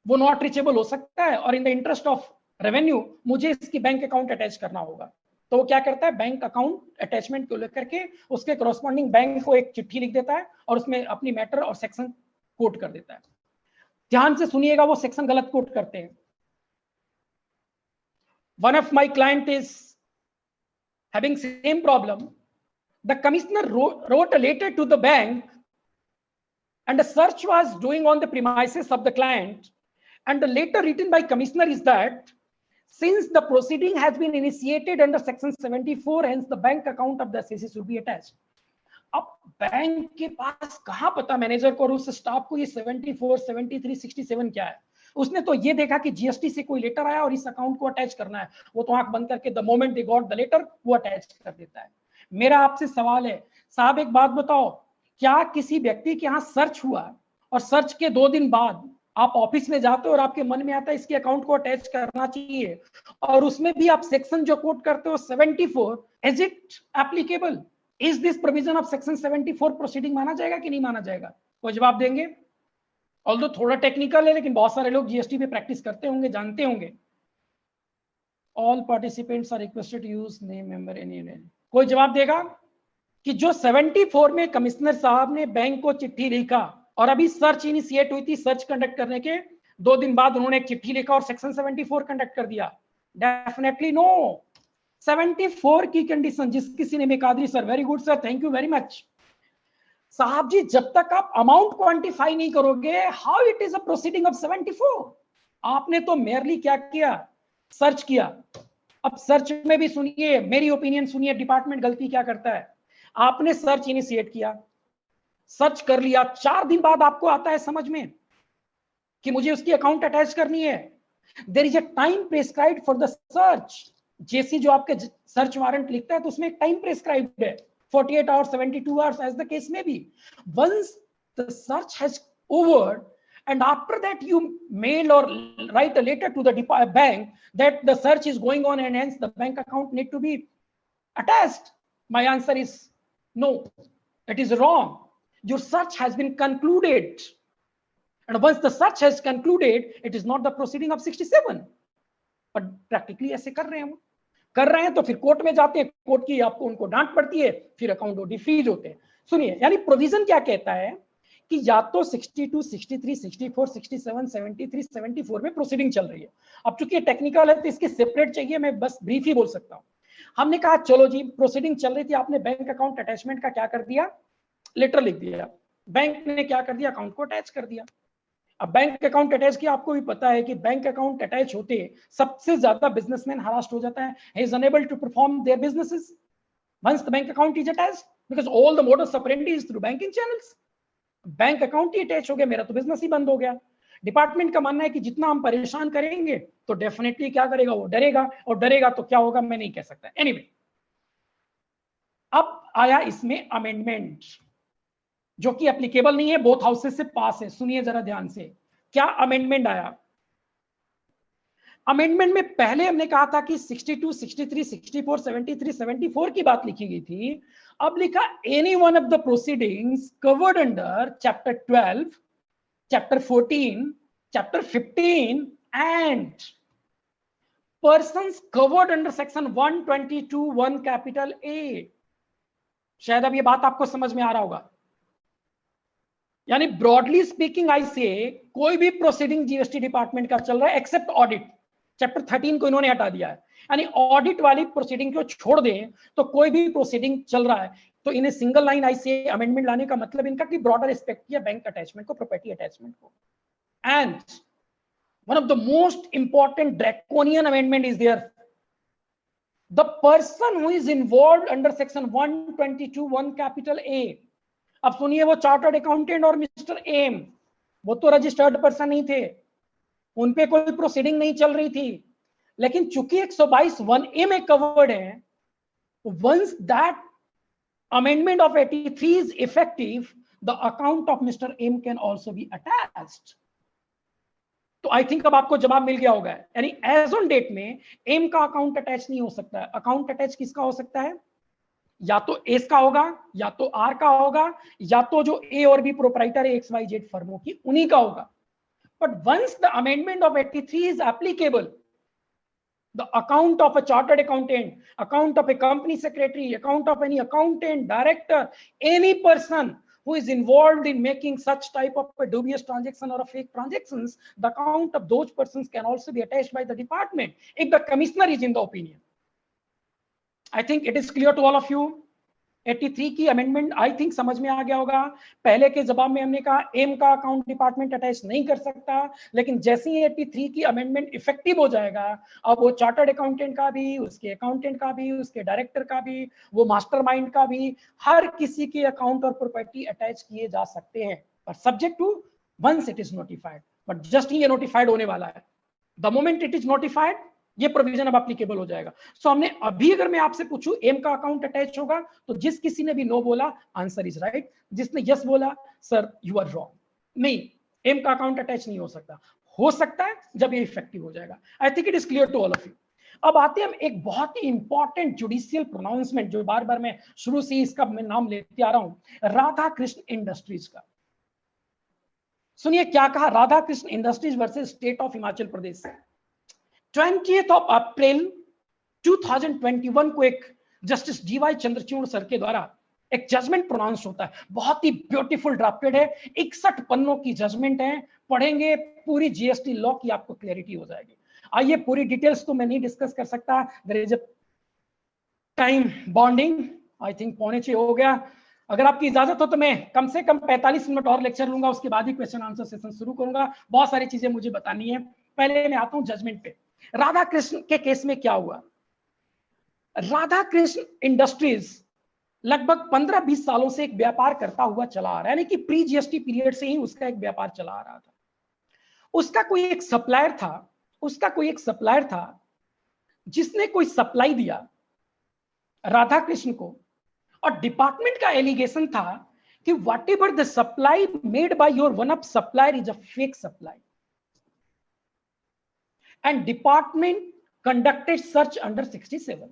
वो नॉट रीचेबल हो सकता है, और in the interest of revenue मुझे इसकी बैंक अकाउंट अटैच करना होगा। तो वो क्या करता है, बैंक अकाउंट अटैचमेंट को लेकर के उसके कॉरस्पॉन्डिंग बैंक को एक चिट्ठी लिख देता है और उसमें अपनी मैटर और सेक्शन कोट कर देता है। ध्यान से सुनिएगा, वो सेक्शन गलत कोट करते हैं। One of my client is having same problem. The commissioner wrote a letter to the bank, and a search was doing on the premises of the client. And the letter written by commissioner is that since the proceeding has been initiated under section 74, hence the bank account of the assessee should be attached. अब बैंक के पास कहां पता मैनेजर को और उस स्टाफ को ये 74, 73, 67 क्या है। उसने तो ये देखा कि जीएसटी से कोई लेटर आया और इस अकाउंट को अटैच करना है, वो तो आंख बंद करके the moment they got the letter वो अटैच कर देता है। मेरा आपसे सवाल है साहब, एक बात बताओ, क्या किसी व्यक्ति के यहाँ सर्च हुआ और सर्च के 2 दिन बाद आप ऑफिस में जाते हो और आपके मन में आता है इसके अकाउंट को अटैच करना चाहिए, और उसमें भी आप सेक्शन जो कोट करते हो 74, is it applicable? Is this provision of section 74 proceeding माना जाएगा कि नहीं माना जाएगा? कोई जवाब देंगे? ऑल्दो थोड़ा टेक्निकल है, लेकिन बहुत सारे लोग जीएसटी पे प्रैक्टिस करते होंगे, जानते होंगे। All participants are requested to use name member any. कोई जवाब देगा कि जो 74 में कमिश्नर साहब ने बैंक को चिट्ठी लिखा और अभी सर्च इनिशिएट हुई थी, सर्च कंडक्ट करने के 2 दिन बाद उन्होंने एक चिट्ठी लिखा और सेक्शन 74 कंडक्ट कर दिया? Definitely no. 74 की कंडीशन जिस किसी ने, Qadri sir, very good sir, thank you very much साहब जी, जब तक आप अमाउंट क्वांटिफाई नहीं करोगे, how it is a proceeding of 74? आपने तो मेयरली क्या किया, सर्च किया। अब सर्च में भी सुनिए, मेरी ओपिनियन सुनिए, डिपार्टमेंट गलती क्या करता है। आपने सर्च इनिशिएट किया, सर्च कर लिया, 4 दिन बाद आपको आता है समझ में कि मुझे उसकी अकाउंट अटैच करनी है। There is a time prescribed for the search. JC जो आपके सर्च वारंट लिखता है तो उसमें एक टाइम प्रेस्क्राइब्ड है, 48 hours, 72 hours, as the case may be. Once the search has over, and after that you mail or write a letter to the bank that the search is going on and hence the bank account need to be attached. My answer is no, it is wrong. Your search has been concluded, and once the search has concluded, it is not the proceeding of 67. But practically ऐसे कर रहे हैं तो फिर कोर्ट में जाते हैं, कोर्ट की आपको उनको डांट पड़ती है, फिर अकाउंट डिफ्रीज होते हैं। सुनिए, यानी प्रोविजन क्या कहता है कि या तो 62, 63, 64, 67, 73, 74 में प्रोसीडिंग चल रही है। अब चूंकि टेक्निकल है तो इसके सेपरेट चाहिए, मैं बस ब्रीफ ही बोल सकता हूं। हमने कहा चलो जी प्रोसीडिंग चल रही थी, आपने बैंक अकाउंट अटैचमेंट का क्या कर दिया, लेटर लिख दिया, बैंक ने क्या कर दिया, अकाउंट को अटैच कर दिया। अब बैंक अकाउंट अटैच किया, आपको भी पता है कि बैंक अकाउंट अटैच होते सबसे ज्यादा बिजनेसमैन हरास्ट हो जाता है, he is unable to perform their businesses once the bank account is attached because all the modus operandi is through banking channels. Bank account he attach हो गया, मेरा तो बिजनेस ही बंद हो गया। डिपार्टमेंट का मानना है कि जितना हम परेशान करेंगे तो डेफिनेटली क्या करेगा, वो डरेगा, और डरेगा तो क्या होगा मैं नहीं कह सकता। एनीवे, अब आया इसमें अमेंडमेंट जो कि एप्लीकेबल नहीं है, बोथ हाउसेस से पास है। सुनिए जरा ध्यान से, क्या अमेंडमेंट आया। अमेंडमेंट में पहले हमने कहा था कि 62, 63, 64, 73, 74 की बात लिखी गई थी, अब लिखा any one of the proceedings covered under chapter 12, chapter 14, chapter 15 and persons covered under section 122(1) capital ए। शायद अब ये बात आपको समझ में आ रहा होगा। यानी ब्रॉडली स्पीकिंग आई से कोई भी प्रोसीडिंग जीएसटी डिपार्टमेंट का चल रहा है एक्सेप्ट ऑडिट, चैप्टर 13 को इन्होंने हटा दिया है, यानी ऑडिट वाली प्रोसीडिंग को छोड़ दें तो कोई भी प्रोसीडिंग चल रहा है तो इन्हें सिंगल लाइन आई से अमेंडमेंट लाने का मतलब इनका कि ब्रॉडर एस्पेक्ट किया बैंक अटैचमेंट को, प्रॉपर्टी अटैचमेंट को। And one of the most important draconian amendment is there, the person who is involved under section 122(1) capital A. अब सुनिए, वो चार्टर्ड अकाउंटेंट और मिस्टर एम, वो तो रजिस्टर्ड पर्सन नहीं थे, उनपे कोई प्रोसीडिंग नहीं चल रही थी, लेकिन चूंकि 122 1A में कवर्ड है, once that amendment of 83 is effective, the account of Mr. M can also be attached. तो आई थिंक अब आपको जवाब मिल गया होगा, यानी एज ऑन डेट में एम का अकाउंट अटैच नहीं हो सकता है। अकाउंट अटैच किसका हो सकता है? या तो एस का होगा, या तो आर का होगा, या तो जो ए और बी प्रोप्राइटर है XYZ फर्मों की, उन्हीं का होगा। But once the amendment of 83 is applicable, the account of a chartered accountant, account of a company secretary, account of any accountant, director, any person who is involved in making such type of a dubious transaction or a fake transactions, the account of those persons can also be attached by the department if the commissioner is in the opinion. I think it is clear to all of you. 83 की अमेंडमेंट आई थिंक समझ में आ गया होगा। पहले के जवाब में हमने कहा एम का अकाउंट डिपार्टमेंट अटैच नहीं कर सकता, लेकिन जैसे ही 83 की अमेंडमेंट इफेक्टिव हो जाएगा, अब वो चार्टर्ड अकाउंटेंट का भी, उसके अकाउंटेंट का भी, उसके डायरेक्टर का भी, वो मास्टरमाइंड का भी, हर किसी के अकाउंट और प्रॉपर्टी अटैच किए जा सकते हैं, पर subject to once it is notified. But just ये नोटिफाइड होने वाला है, the moment it is notified ये प्रोविजन अब एप्लीकेबल हो जाएगा। सो हमने अभी अगर मैं आपसे पूछूं एम का अकाउंट अटैच होगा, तो जिस किसी ने भी नो बोला आंसर इज राइट, जिसने यस बोला सर यू आर रॉन्ग। नहीं, एम का अकाउंट अटैच नहीं हो सकता है जब ये इफेक्टिव हो जाएगा। I think it is clear to all of you. अब आते हैं हम एक बहुत ही इंपॉर्टेंट जुडिशियल प्रोनाउंसमेंट, जो बार बार मैं शुरू से इसका मैं नाम लेते आ रहा हूं, राधा कृष्ण इंडस्ट्रीज का। सुनिए क्या कहा Radha Krishna industries versus state of Himachal Pradesh. 20th of April 2021 को एक जस्टिस DY चंद्रचूड़ सर के द्वारा एक जजमेंट प्रोनाउंस होता है, बहुत ही ब्यूटीफुल ड्राफ्टेड है, 61 पन्नों की जजमेंट है, पढ़ेंगे पूरी GST लॉ की आपको क्लैरिटी हो जाएगी। आइए, पूरी डिटेल्स तो मैं नहीं डिस्कस कर सकता, there is a time bonding, I think 5:45 हो गया। अगर आपकी इजाजत हो तो मैं कम से कम 45 मिनट और लेक्चर लूंगा, उसके बाद ही क्वेश्चन आंसर सेशन शुरू करूंगा। बहुत सारी चीजें मुझे बतानी है, पहले मैं आता हूं जजमेंट पे। राधा कृष्ण के केस में क्या हुआ? राधा कृष्ण इंडस्ट्रीज लगभग 15-20 सालों से एक व्यापार करता हुआ चला आ रहा है, यानी कि प्री GST पीरियड से ही उसका एक व्यापार चला आ रहा था। उसका कोई एक सप्लायर था जिसने कोई सप्लाई दिया राधा कृष्ण को, और डिपार्टमेंट का एलिगेशन था कि what ever the supply made by your one up supplier is a fake supply, and department conducted search under 67।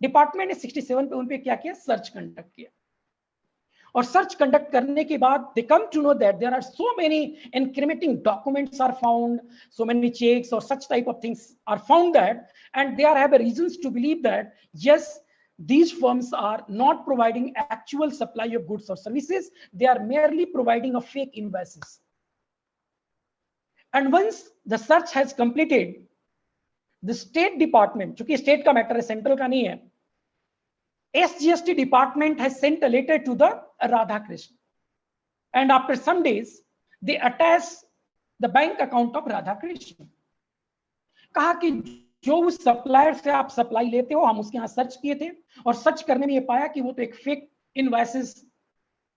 Department ने 67 पे उन पे क्या किया? सर्च कंडक्ट किया, और सर्च कंडक्ट करने के बाद they come to know that there are so many incriminating documents are found, so many checks और such type of things are found that, and they are have reasons to believe that yes these firms are not providing actual supply of goods or services, they are merely providing a fake invoices. And once the search has completed, the state department, चूंकि स्टेट का मैटर है, सेंट्रल का नहीं है, SGST department has sent a letter to the Radha Krishna, and after some days they attach the bank account of Radha Krishna। कहा कि जो उस सप्लायर से आप सप्लाई लेते हो, हम उसके यहां सर्च किए थे, और सर्च करने में ये पाया कि वो तो एक फेक इनवॉइसेस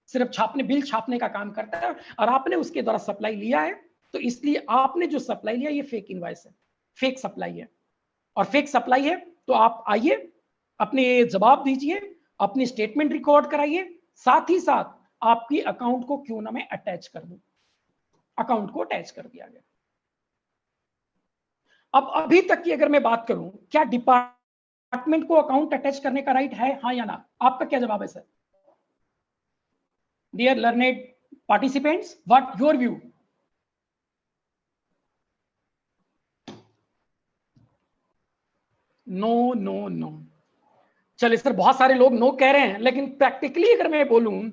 सिर्फ छापने, बिल छापने का काम करता है, और आपने उसके द्वारा सप्लाई लिया है, तो इसलिए आपने जो सप्लाई लिया ये फेक इनवॉइस है, फेक सप्लाई है। और फेक सप्लाई है तो आप आइए, अपने जवाब दीजिए, अपनी स्टेटमेंट रिकॉर्ड कराइए, साथ ही साथ आपकी अकाउंट को क्यों ना मैं अटैच कर दूं। अकाउंट को अटैच कर दिया गया। अब अभी तक की अगर मैं बात करूं, क्या डिपार्टमेंट को अकाउंट अटैच करने का राइट है, हाँ या ना? आपका क्या जवाब है sir? Dear learned participants, what your view? No no no. चलिए सर, बहुत सारे लोग नो कह रहे हैं, लेकिन प्रैक्टिकली अगर मैं बोलूं,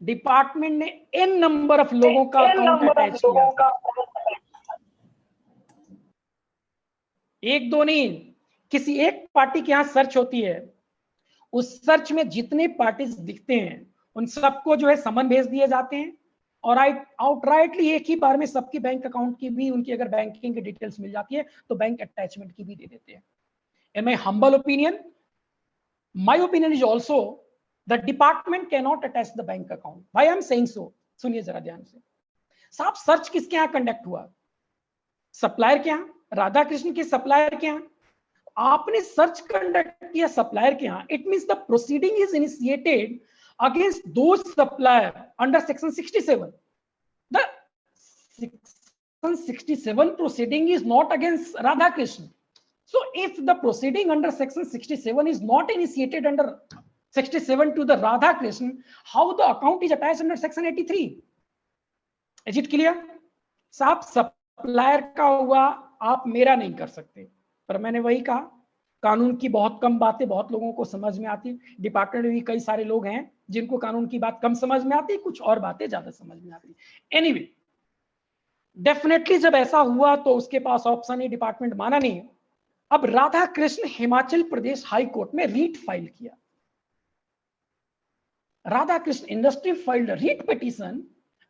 डिपार्टमेंट ने n नंबर ऑफ लोगों का अकाउंट अटैच किया, एक दो नहीं, किसी एक पार्टी के यहां सर्च होती है, उस सर्च में जितने पार्टीज दिखते हैं उन सबको जो है समन भेज दिए जाते हैं, और आउटराइटली एक ही बार में सबकी बैंक अकाउंट की भी, उनकी अगर बैंकिंग की डिटेल्स मिल जाती है तो बैंक अटैचमेंट की भी दे देते हैं। In my humble opinion, my opinion is also the department can not attach the bank account. Why I am saying सो? सुनिए जरा ध्यान से। साहब, सर्च किसके यहां कंडक्ट हुआ? सप्लायर के यहां, राधा कृष्ण के सप्लायर के यहां, आपने सर्च कंडक्ट किया सप्लायर के यहाँ, it means the proceeding is initiated against those supplier under section 67. The section 67 proceeding is not against Radhakrishnan. So if the proceeding under section 67 is not initiated under 67 to the Radhakrishnan, how the account is attached under section 83? Is it clear? साहब सप्लायर का हुआ, आप मेरा नहीं कर सकते, पर मैंने वही कहा कानून की बहुत कम बातें बहुत लोगों को समझ में आती. डिपार्टमेंट में भी कई सारे लोग हैं जिनको कानून की बात कम समझ में आती, कुछ और बातें ज्यादा समझ में आती. एनीवे, डेफिनेटली जब ऐसा हुआ तो उसके पास ऑप्शन ही डिपार्टमेंट माना नहीं. अब राधा कृष्ण हिमाचल प्रदेश हाई कोर्ट में रीट फाइल किया. Radha Krishna industry filed writ petition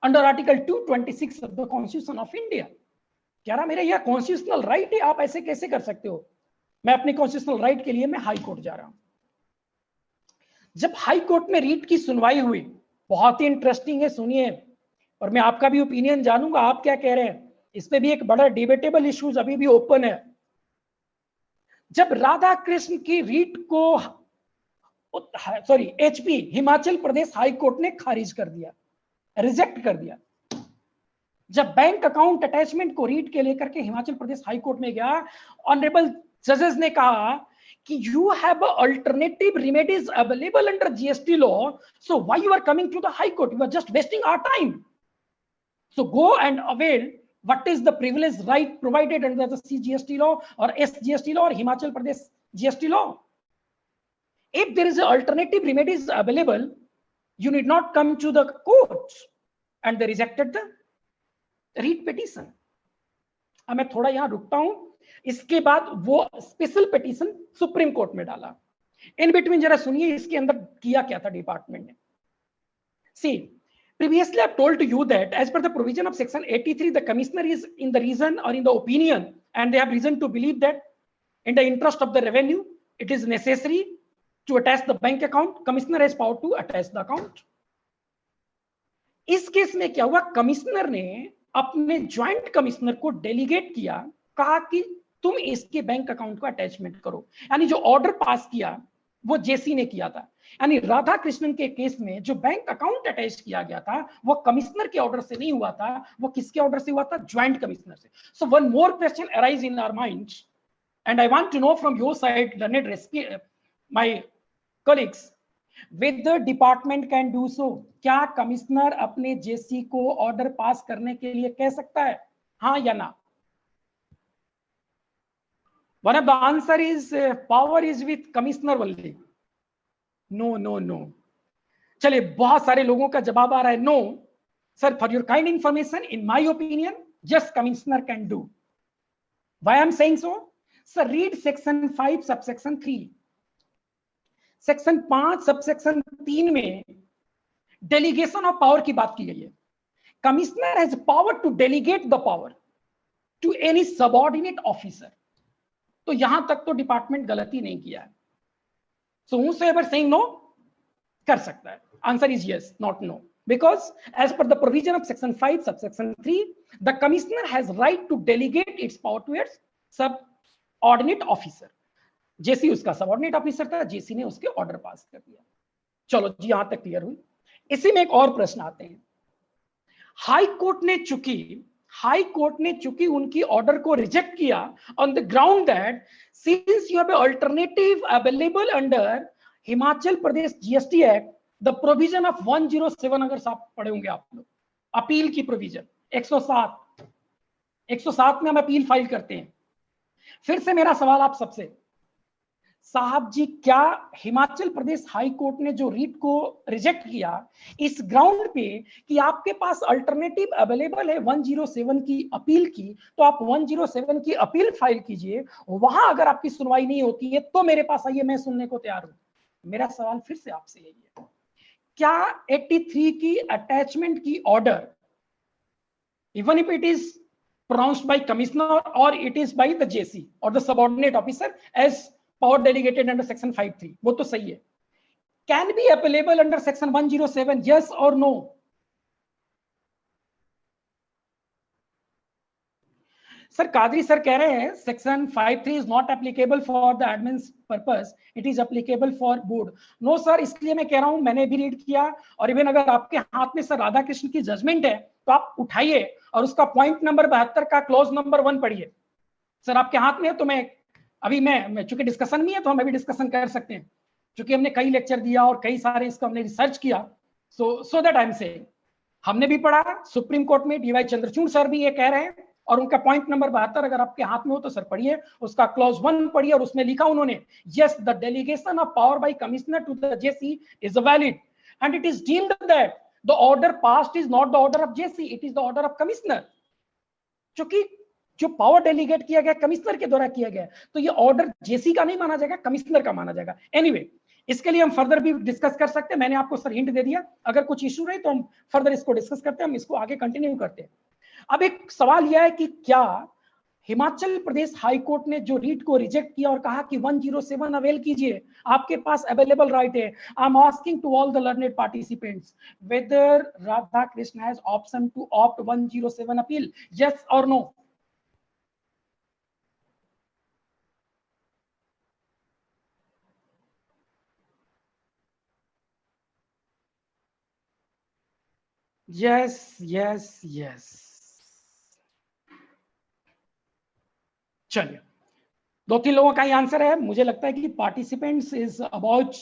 under article 226 of the constitution of India. कह रहा मेरा यह कॉन्स्टिट्यूशनल राइट है, आप ऐसे कैसे कर सकते हो? मैं अपने कॉन्स्टिट्यूशनल राइट के लिए मैं हाई कोर्ट जा रहा हूं. जब हाई कोर्ट में रीट की सुनवाई हुई, बहुत ही इंटरेस्टिंग है, सुनिए, और मैं आपका भी ओपिनियन जानूंगा आप क्या कह रहे हैं. इस पे भी एक बड़ा डिबेटेबल इश्यूज अभी भी ओपन है. जब राधा कृष्ण की रीट को HP Himachal Pradesh high court ने खारिज कर दिया, रिजेक्ट कर दिया. जब बैंक अकाउंट अटैचमेंट को रीट के लेकर के हिमाचल प्रदेश हाई कोर्ट में गया, ऑनरेबल जजेस ने कहा कि you have alternative remedies available under GST law, so why you are coming to the high court? You are just wasting our time. So go and avail what is the privilege right provided under the CGST law or SGST law or Himachal Pradesh GST law. If there is an alternative remedies available, you need not come to the court. And they rejected the writ petition. अब मैं थोड़ा यहां रुकता हूं. इसके बाद वो स्पेशल पिटीशन सुप्रीम कोर्ट में डाला. इन बिटवीन जरा सुनिए इसके अंदर किया क्या था डिपार्टमेंट ने. सी, previously I've told to you that as per the provision of section 83, the commissioner is in the reason or in the opinion, and they have reason to believe that in the interest of the revenue, it is necessary to attach the bank account. Commissioner has power to attach the account. इस केस में क्या हुआ, कमिश्नर ने अपने ज्वाइंट कमिश्नर को डेलीगेट किया, कहा कि तुम इसके बैंक अकाउंट को अटैचमेंट करो. यानी जो ऑर्डर पास किया वो जेसी ने किया था. यानी राधा कृष्णन के केस में जो बैंक अकाउंट अटैच किया गया था वो कमिश्नर के ऑर्डर से नहीं हुआ था, वो किसके ऑर्डर से हुआ था? ज्वाइंट कमिश्नर से. So one more question arise in our mind and I want to know from your side, learned my colleagues, whether department can do so. क्या कमिश्नर अपने जेसी को ऑर्डर पास करने के लिए कह सकता है, हाँ या ना? One of the answer is power is with commissioner only. No no no. चलिए, बहुत सारे लोगों का जवाब आ रहा है no. Sir, for your kind information, in my opinion just commissioner can do. Why I am saying so? Sir, read section 5 subsection 3. Section 5 subsection 3 में डेलीगेशन ऑफ पावर की बात की गई है. Commissioner has power to delegate the power to any subordinate officer. तो यहां तक तो डिपार्टमेंट गलती नहीं किया है. So whosoever saying no कर सकता है. Answer is yes, not no. Because as per the provision of section 5 subsection 3, the commissioner has right to delegate its power to its subordinate officer. जेसी उसका सबऑर्डिनेट ऑफिसर था, जेसी ने उसके ऑर्डर पास कर दिया. चलो जी, यहां तक क्लियर हुई. इसी में एक और प्रश्न आते हैं. हाई कोर्ट ने चूंकि उनकी ऑर्डर को रिजेक्ट किया on the ground that since you have alternative available under Himachal Pradesh GST act, the provision of 107, अगर आप पढ़े होंगे आप लोग, अपील की प्रोविजन 107 में हम अपील फाइल करते हैं. फिर से मेरा सवाल आप सबसे, साहब जी, क्या हिमाचल प्रदेश हाई कोर्ट ने जो रीट को रिजेक्ट किया इस ग्राउंड पे कि आपके पास अल्टरनेटिव अवेलेबल है 107 की अपील की, तो आप 107 की अपील फाइल कीजिए, वहां अगर आपकी सुनवाई नहीं होती है तो मेरे पास आइए, मैं सुनने को तैयार हूं. मेरा सवाल फिर से आपसे यही है, क्या 83 की अटैचमेंट की order, even if it is pronounced by commissioner or it is by the JC or the subordinate officer as power delegated under section 5(3), वो तो सही है, can be applicable under section 107, yes or no? Sir Qadri sir कह रहे हैं section 53 is not applicable for the admin purpose, it is applicable for board. No sir, इसलिए मैं कह रहा हूं, मैंने भी रीड किया, और इवन अगर आपके हाथ में सर राधा कृष्ण की जजमेंट है तो आप उठाइए और उसका पॉइंट नंबर 72 का क्लॉज नंबर 1 पढ़िए। सर आपके हाथ में है तो मैं चूंकि डिस्कशन नहीं है तो हम अभी डिस्कशन कर सकते हैं, क्योंकि हमने कई लेक्चर दिया और कई सारे इसका हमने रिसर्च किया। So that I am saying, हमने भी पढ़ा सुप्रीम कोर्ट में, डीवाई चंद्रचूड़ सर भी ये कह रहे हैं, और उनका पॉइंट नंबर 72 अगर आपके हाथ में हो तो सर पढ़िए, उसका क्लॉज 1 पढ़िए, और उसमें लिखा उन्होंने, yes the delegation of power by commissioner to the JC is valid and it is deemed that the order passed is not the order of JC, it is the order of commissioner. क्योंकि जो पावर डेलीगेट किया गया कमिश्नर के द्वारा किया गया, तो ये ऑर्डर जेसी का नहीं माना जाएगा, कमिश्नर का माना जाएगा। एनीवे, इसके लिए हम फर्दर भी डिस्कस कर सकते हैं, मैंने आपको सर हिंट दे दिया, अगर कुछ इशू रहे तो हम फर्दर इसको डिस्कस करते हैं, हम इसको आगे कंटिन्यू करते हैं। अब एक सवाल यह है कि क्या हिमाचल प्रदेश हाई कोर्ट ने जो रीट को रिजेक्ट किया और कहा कि 107 अवेल कीजिए, आपके पास अवेलेबल राइट है। I am asking to all the learned participants whether Radha Krishna has option to opt 107 appeal, yes और नो? Yes yes yes. चलिए, 2-3 लोगों का ही आंसर है। मुझे लगता है कि participants is about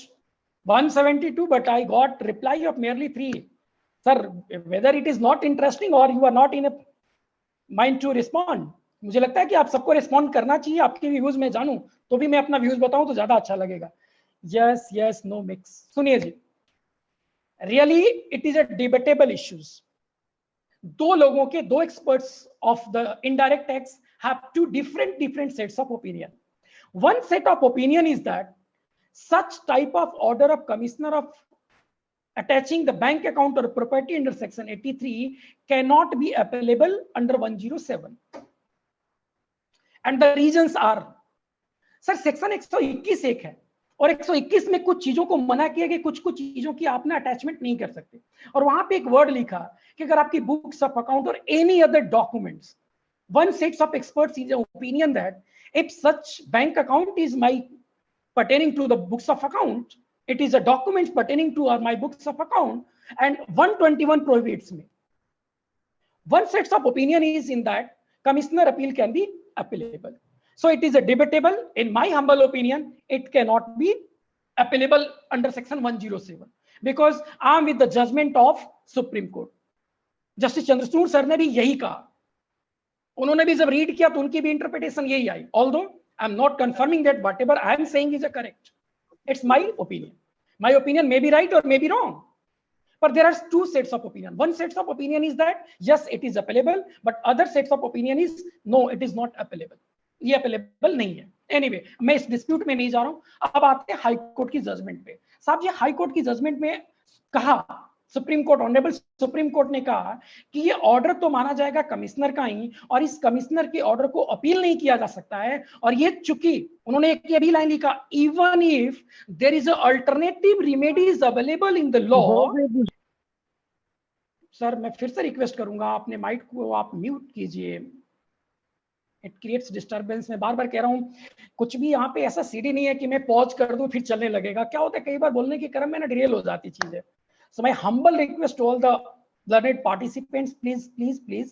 172, but I got reply of merely 3। Sir whether it is not interesting और you are not in a mind to respond, मुझे लगता है कि आप सबको रिस्पॉन्ड करना चाहिए। आपके व्यूज में जानूं तो भी मैं अपना व्यूज बताऊं तो ज्यादा अच्छा लगेगा। Yes yes no mix. सुनिए जी, really it is a debatable issues. दो लोगों के, दो experts of the indirect tax have two different sets of opinion. One set of opinion is that such type of order of commissioner of attaching the bank account or property under section 83 cannot be applicable under 107, and the reasons are, sir section 121 एक है और 121 में कुछ चीजों को मना किया गया, कुछ चीजों की आप ना अटैचमेंट नहीं कर सकते, और वहां पे एक वर्ड लिखा कि अगर आपकी बुक्स ऑफ अकाउंट और any other documents, one set of experts is of opinion that if such bank account is pertaining to the books of account, it is a document pertaining to my books of account, and 121 prohibits me. One set of opinion is in that commissioner appeal can be appealable. So it is a debatable. In my humble opinion, it cannot be applicable under section 107 because I am with the judgment of Supreme Court. Justice Chandrachud sir ने भी यही कहा, उन्होंने भी जब रीड किया तो उनकी भी इंटरप्रिटेशन यही आई। Although I am not confirming that whatever I am saying is a correct, it's my opinion. My opinion may be right और may be wrong, but there are two sets of opinion. One set of opinion is that yes it is applicable, but other sets of opinion is no it is not applicable, ये applicable नहीं है। Anyway, मैं इस डिस्प्यूट में नहीं जा रहा हूं। अब आते हैं हाई कोर्ट की जजमेंट पे। साहब ये हाई कोर्ट की जजमेंट में कहा, supreme court, honourable Supreme court ने कहा कि ये ऑर्डर तो माना जाएगा कमिश्नर का ही, और इस कमिश्नर के ऑर्डर को अपील नहीं किया जा सकता है। और ये चूंकि उन्होंने एक ये भी लाइन लिखा, even if there is alternative remedies available in the law. Sir मैं फिर से रिक्वेस्ट करूंगा, अपने माइक को आप म्यूट कीजिए, इट क्रिएट्स डिस्टर्बेंस। मैं बार बार कह रहा हूं, कुछ भी यहाँ पे ऐसा सीडी नहीं है कि मैं पॉज कर दूं फिर चलने लगेगा। क्या होता है कई बार बोलने के क्रम में ना डिरेल हो जाती चीजें। So my humble request to all the learned participants, please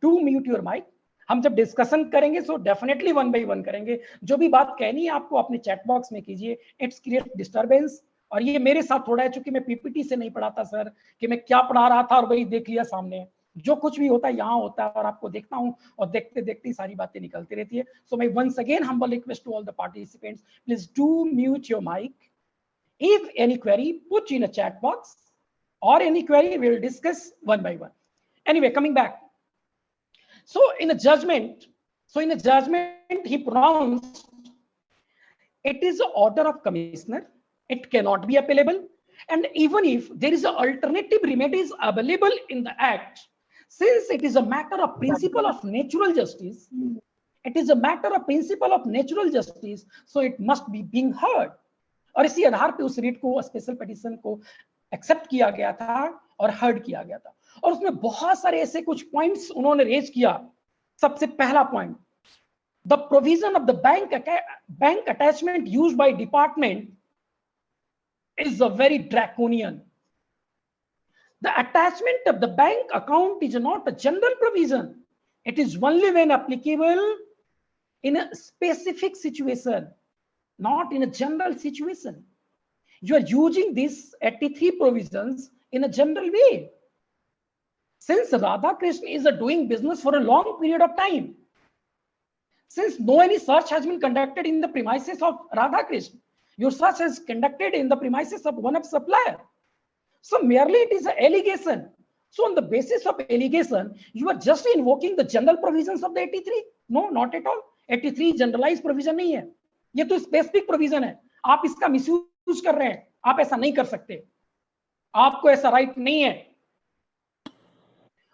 do mute your mic. हम जब डिस्कशन करेंगे so definitely one by one करेंगे। जो भी बात कहनी है आपको अपने चैट बॉक्स में कीजिए, इट्स क्रिएट डिस्टर्बेंस। और ये मेरे साथ थोड़ा है चूंकि मैं पीपीटी से नहीं पढ़ाता सर, कि मैं क्या पढ़ा रहा था और वही देख लिया सामने। जो कुछ भी होता है यहाँ होता है और आपको देखता हूँ, और देखते देखते सारी बातें निकलती रहती है। So my once again humble request to all the participants, please do mute your mic. If any query, put in a chat box, or any query we will discuss one by one. Anyway, coming back, so in a judgment he pronounced it is an order of commissioner, it cannot be appealable, and even if there is an alternative remedies available in the act, since it is a matter of principle of natural justice, so it must be being heard. और इसी आधार पे उस रीट को, स्पेशल पिटीशन को एक्सेप्ट किया गया था और हर्ड किया गया था। और उसमें बहुत सारे ऐसे कुछ पॉइंट्स उन्होंने रेज किया। सबसे पहला point, the provision of the bank attachment used by department is a very draconian. The attachment of the bank account is not a general provision. It is only when applicable in a specific situation, not in a general situation. You are using these 83 provisions in a general way. Since Radhakrishnan is doing business for a long period of time, since no any search has been conducted in the premises of Radhakrishnan, your search is conducted in the premises of one of supplier. So merely it is an allegation. So on the basis of allegation, you are just invoking the general provisions of the 83. No, not at all. 83 generalized provision नहीं है. ये तो specific provision है. आप इसका misuse कर रहे हैं. आप ऐसा नहीं कर सकते. आपको ऐसा right नहीं है.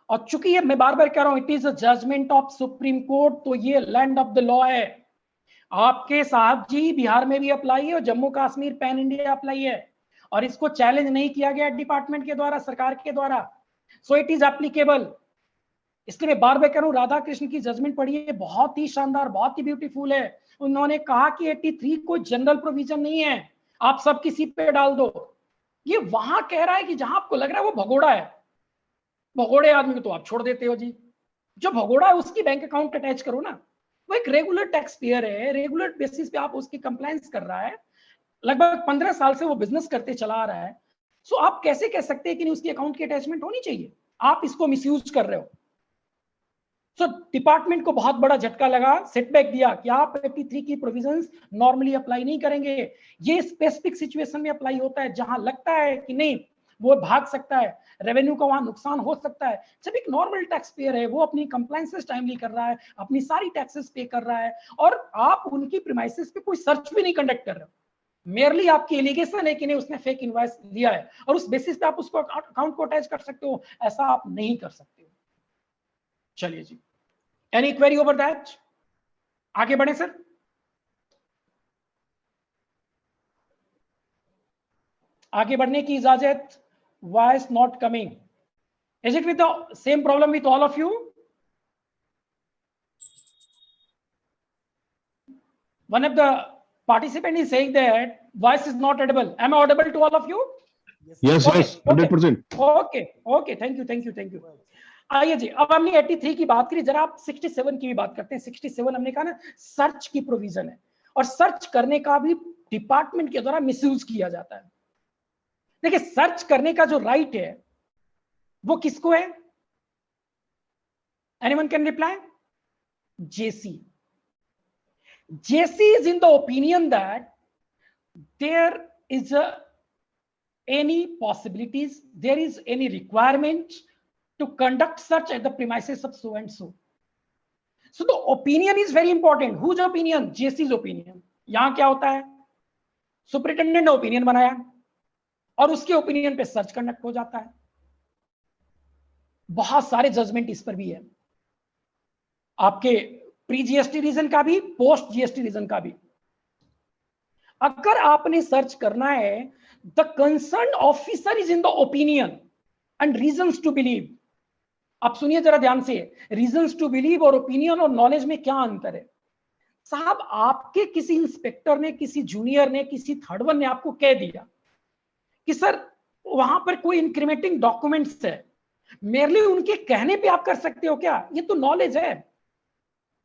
और चूंकि ये मैं बार बार कह रहा हूं, it is a judgement of supreme court, तो ये लैंड ऑफ द लॉ है. आपके साहब जी बिहार में भी अप्लाई है और Jammu Kashmir pan India apply है, और इसको चैलेंज नहीं किया गया डिपार्टमेंट के द्वारा, सरकार के द्वारा. सो इट इज एप्लीकेबल. इसलिए मैं बार बार कह रहा हूं, राधाकृष्ण की जजमेंट पढ़िए, बहुत ही शानदार, बहुत ही ब्यूटीफुल है. उन्होंने कहा कि 83 कोई जनरल प्रोविजन नहीं है, आप सब किसी पे डाल दो. ये वहां कह रहा है कि जहां आपको लग रहा है वो भगोड़ा है. भगोड़े आदमी को तो आप छोड़ देते हो जी. जो भगोड़ा है उसकी बैंक अकाउंट अटैच करो ना. वो एक रेगुलर टैक्स पेयर है, रेगुलर बेसिस पे आप उसकी कंप्लायंस कर रहा है, लगभग 15 साल से वो बिजनेस करते चला आ रहा है. सो आप कैसे कह सकते हैं कि नहीं उसकी अकाउंट की अटैचमेंट होनी चाहिए? आप इसको मिसयूज कर रहे हो. सो डिपार्टमेंट को बहुत बड़ा झटका लगा, सेटबैक दिया कि आप 83 की प्रोविजंस नॉर्मली अप्लाई नहीं करेंगे. ये स्पेसिफिक सिचुएशन में अप्लाई होता है जहां लगता है कि नहीं वो भाग सकता है, रेवेन्यू का वहां नुकसान हो सकता है. जब एक नॉर्मल टैक्स पेयर है, वो अपनी कंप्लायंसेस टाइमली कर रहा है, अपनी सारी टैक्सेस पे कर रहा है, और आप उनकी प्रीमाइसेस पे कोई सर्च भी नहीं कंडक्ट कर रहे हो. मेयरली आपकी एलिगेशन है कि नहीं उसने फेक इनवॉइस दिया है, और उस बेसिस पे आप उसको अकाउंट को अटैच कर सकते हो. ऐसा आप नहीं कर सकते हो. चलिए जी, एनी क्वेरी ओवर दैट? आगे बढ़े सर. आगे बढ़ने की इजाजत. Voice not coming. Is it with the same problem with all of you? One of the participant is saying that voice is not audible. Am I audible to all of you? Yes, Okay, yes, 100%. Okay, thank you. आइए जी, अब हमने 83 की बात करी, जरा आप 67 की भी बात करते हैं. 67 हमने कहा ना सर्च की प्रोविजन है, और सर्च करने का भी डिपार्टमेंट के द्वारा मिसयूज किया जाता है. देखिए, सर्च करने का जो राइट है वो किसको है? Anyone can reply? JC. JC is in the opinion that there is any possibilities, there is any requirement to conduct search at the premises of so and so. So the opinion is very important. Whose opinion? जेसीज ओपिनियन. यहां क्या होता है? सुपरिटेंडेंट ने ओपिनियन बनाया और उसके ओपिनियन पे सर्च कंडक्ट हो जाता है. बहुत सारे जजमेंट इस पर भी है, आपके प्री जीएसटी रीजन का भी, पोस्ट जीएसटी रीजन का भी. अगर आपने सर्च करना है, the concern officer is in the opinion and reasons to believe. आप सुनिए जरा ध्यान से, रीजंस टू बिलीव और ओपिनियन और नॉलेज में क्या अंतर है? साहब, आपके किसी इंस्पेक्टर ने, किसी जूनियर ने, किसी थर्ड वन ने आपको कह दिया कि सर वहां पर कोई इंक्रीमेंटिंग डॉक्यूमेंट्स है, मेरली उनके कहने पे आप कर सकते हो क्या? ये तो नॉलेज है,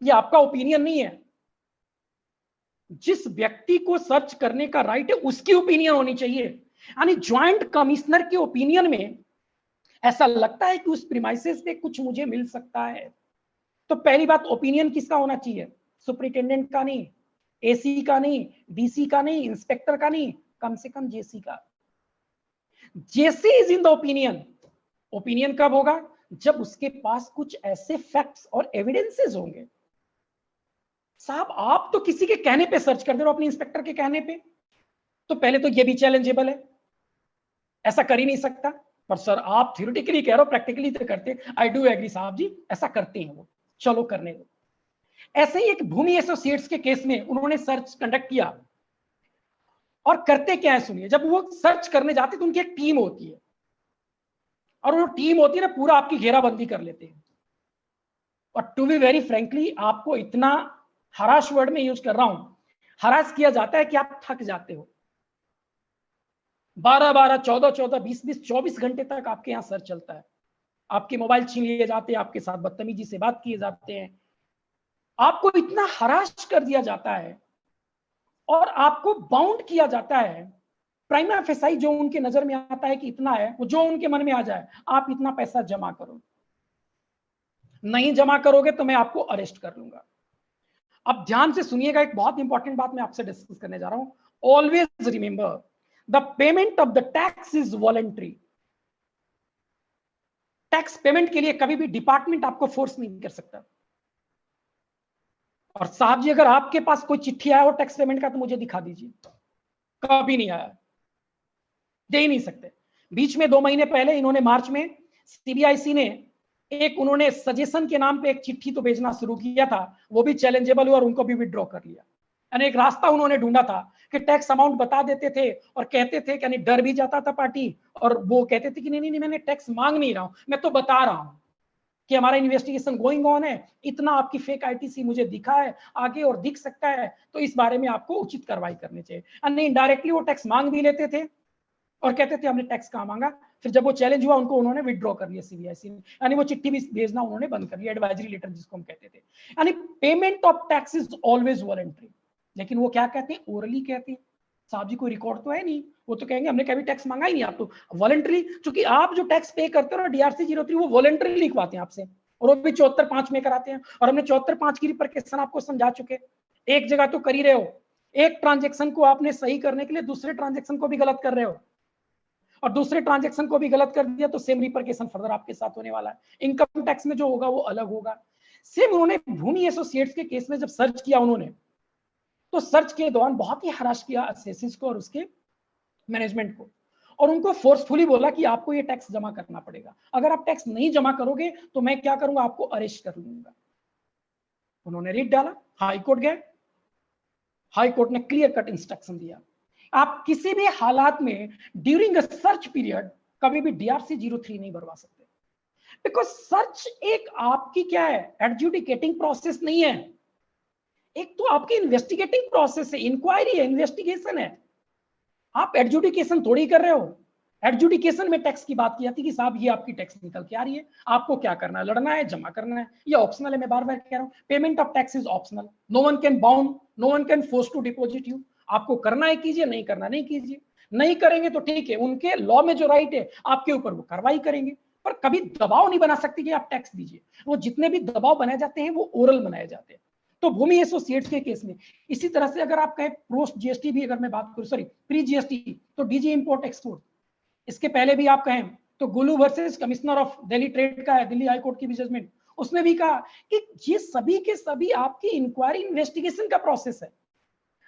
ये आपका ओपिनियन नहीं है. जिस व्यक्ति को सर्च करने का राइट है उसकी ओपिनियन होनी चाहिए. यानी ज्वाइंट कमिश्नर के ओपिनियन में ऐसा लगता है कि उस प्रीमाइसेस पे कुछ मुझे मिल सकता है, तो पहली बात ओपिनियन किसका होना चाहिए? सुपरिटेंडेंट का नहीं, एसी का नहीं, डीसी का नहीं, इंस्पेक्टर का नहीं, कम से कम जेसी का. JC is in the opinion. Opinion कब होगा? जब उसके पास कुछ ऐसे फैक्ट्स और एविडेंसेस होंगे. साहब, आप तो किसी के कहने पे सर्च कर दे रहे हो, अपने इंस्पेक्टर के कहने पे, तो पहले तो ये भी चैलेंजेबल है, ऐसा कर ही नहीं सकता. पर सर आप थ्योरेटिकली कह रहे हो, प्रैक्टिकली तो करते. आई डू एग्री साहब जी, ऐसा करते हैं वो, चलो करने दो. ऐसे ही एक भूमि एसोसिएट्स के केस में उन्होंने सर्च कंडक्ट किया, और करते क्या है सुनिए. जब वो सर्च करने जाते तो उनकी एक टीम होती है, और वो टीम होती है ना, पूरा आपकी घेराबंदी कर लेते हैं. और टू बी वेरी फ्रेंकली, आपको इतना हराश वर्ड में यूज कर रहा हूं, हरास किया जाता है कि आप थक जाते हो। 12-12, 14-14, 20-20, 24 घंटे तक आपके यहां सर्च चलता है, आपके मोबाइल छीन लिए जाते हैं, आपके साथ बदतमीजी से बात किए जाते हैं, आपको इतना हराश कर दिया जाता है और आपको बाउंड किया जाता है। प्राइमा फेसाई जो उनके नजर में आता है कि इतना है, वो जो उनके मन में आ जाए, आप इतना पैसा जमा करो, नहीं जमा करोगे तो मैं आपको अरेस्ट कर लूंगा। अब ध्यान से सुनिएगा, एक बहुत इंपॉर्टेंट बात मैं आपसे डिस्कस करने जा रहा हूं। Always remember the payment of the tax is voluntary. Tax payment के लिए कभी भी डिपार्टमेंट आपको फोर्स नहीं कर सकता। और साहब जी, अगर आपके पास कोई चिट्ठी आया हो टैक्स पेमेंट का तो मुझे दिखा दीजिए, कभी नहीं आया, दे ही नहीं सकते। बीच में 2 महीने पहले इन्होंने मार्च में सीबीआईसी ने एक उन्होंने सजेशन के नाम पे एक चिट्ठी तो भेजना शुरू किया था, वो भी चैलेंजेबल हुआ और उनको भी विड्रॉ कर लिया। यानी एक रास्ता उन्होंने ढूंढा था कि टैक्स अमाउंट बता देते थे और कहते थे, यानी डर भी जाता था पार्टी, और वो कहते थे कि नहीं नहीं नहीं, मैंने टैक्स मांग नहीं रहा हूं, मैं तो बता रहा हूं कि हमारा इन्वेस्टिगेशन गोइंग ऑन है, इतना आपकी फेक आईटीसी मुझे दिखा है आगे और दिख सकता है, तो इस बारे में आपको उचित कार्रवाई करनी चाहिए। यानी इनडायरेक्टली वो टैक्स मांग भी लेते थे और कहते थे हमने टैक्स कहां मांगा। फिर जब वो चैलेंज हुआ उनको उन्होंने विड्रॉ कर लिया सीबीआईसी ने, यानी वो चिट्ठी भी भेजना उन्होंने बंद कर लिया, एडवाइजरी लेटर जिसको हम कहते थे। यानी payment of tax is always voluntary. लेकिन वो क्या कहते हैं, ओरली कहते हैं। साहब जी कोई रिकॉर्ड तो है नहीं, वो तो कहेंगे हमने कभी टैक्स मांगा ही नहीं, आप तो वॉलंटरी, चूंकि आप जो टैक्स पे करते हो ना डीआरसी 03 वो वॉलंटरी लिखवाते हैं आपसे, और वो भी 74(5) में कराते हैं। और हमने 74(5) की रिपरकेशन आपको समझा चुके। एक जगह तो कर ही रहे हो, एक ट्रांजेक्शन को आपने सही करने के लिए दूसरे ट्रांजेक्शन को भी गलत कर रहे हो, और दूसरे ट्रांजैक्शन को भी गलत कर दिया तो सेम रिपरकेशन फर्दर आपके साथ होने वाला है। इनकम टैक्स में जो होगा वो अलग होगा। सेम उन्होंने भूमि एसोसिएट्स के केस में जब सर्च किया उन्होंने, तो सर्च के दौरान बहुत ही हरास किया असेसिस को और उसके मैनेजमेंट को, और उनको फोर्सफुली बोला कि आपको ये टैक्स जमा करना पड़ेगा, अगर आप टैक्स नहीं जमा करोगे तो मैं क्या करूंगा, आपको अरेस्ट कर लूंगा। उन्होंने रिट डाला, हाई कोर्ट गए, हाई कोर्ट ने क्लियर कट इंस्ट्रक्शन दिया, आप किसी भी हालात में ड्यूरिंग अ सर्च पीरियड कभी भी डीआरसी 03 नहीं भरवा सकते, बिकॉज सर्च एक आपकी क्या है, एडजुडिकेटिंग प्रोसेस नहीं है, एक तो आपकी इन्वेस्टिगेटिंग प्रोसेस है, इंक्वायरी है, इन्वेस्टिगेशन है। आप एडजुडिकेशन थोड़ी कर रहे हो। एडजुडिकेशन में टैक्स की बात की जाती है कि साहब ये आपकी टैक्स निकल के आ रही है, आपको क्या करना है, लड़ना है, जमा करना है, ये ऑप्शनल है। मैं बार बार कह रहा हूं, payment of tax is optional, no one can bound, no one can force to deposit you. आपको करना है कीजिए, नहीं करना नहीं कीजिए, नहीं करेंगे तो ठीक है, उनके लॉ में जो राइट है आपके ऊपर वो कार्रवाई करेंगे, पर कभी दबाव नहीं बना सकती कि आप टैक्स दीजिए। वो जितने भी दबाव बनाए जाते हैं वो ओरल बनाए जाते हैं। तो भूमि एसोसिएट्स के केस में इसी तरह से अगर आप कहें पोस्ट जीएसटी भी अगर मैं बात करूं, सॉरी प्री जीएसटी, तो डीजी इंपोर्ट एक्सपोर्ट, इसके पहले भी आप कहें तो गुलू versus commissioner of Delhi trade का है, दिल्ली हाई कोर्ट की भी जजमेंट, उसमें भी कहा कि ये सभी के सभी आपकी इंक्वायरी इन्वेस्टिगेशन का प्रोसेस है।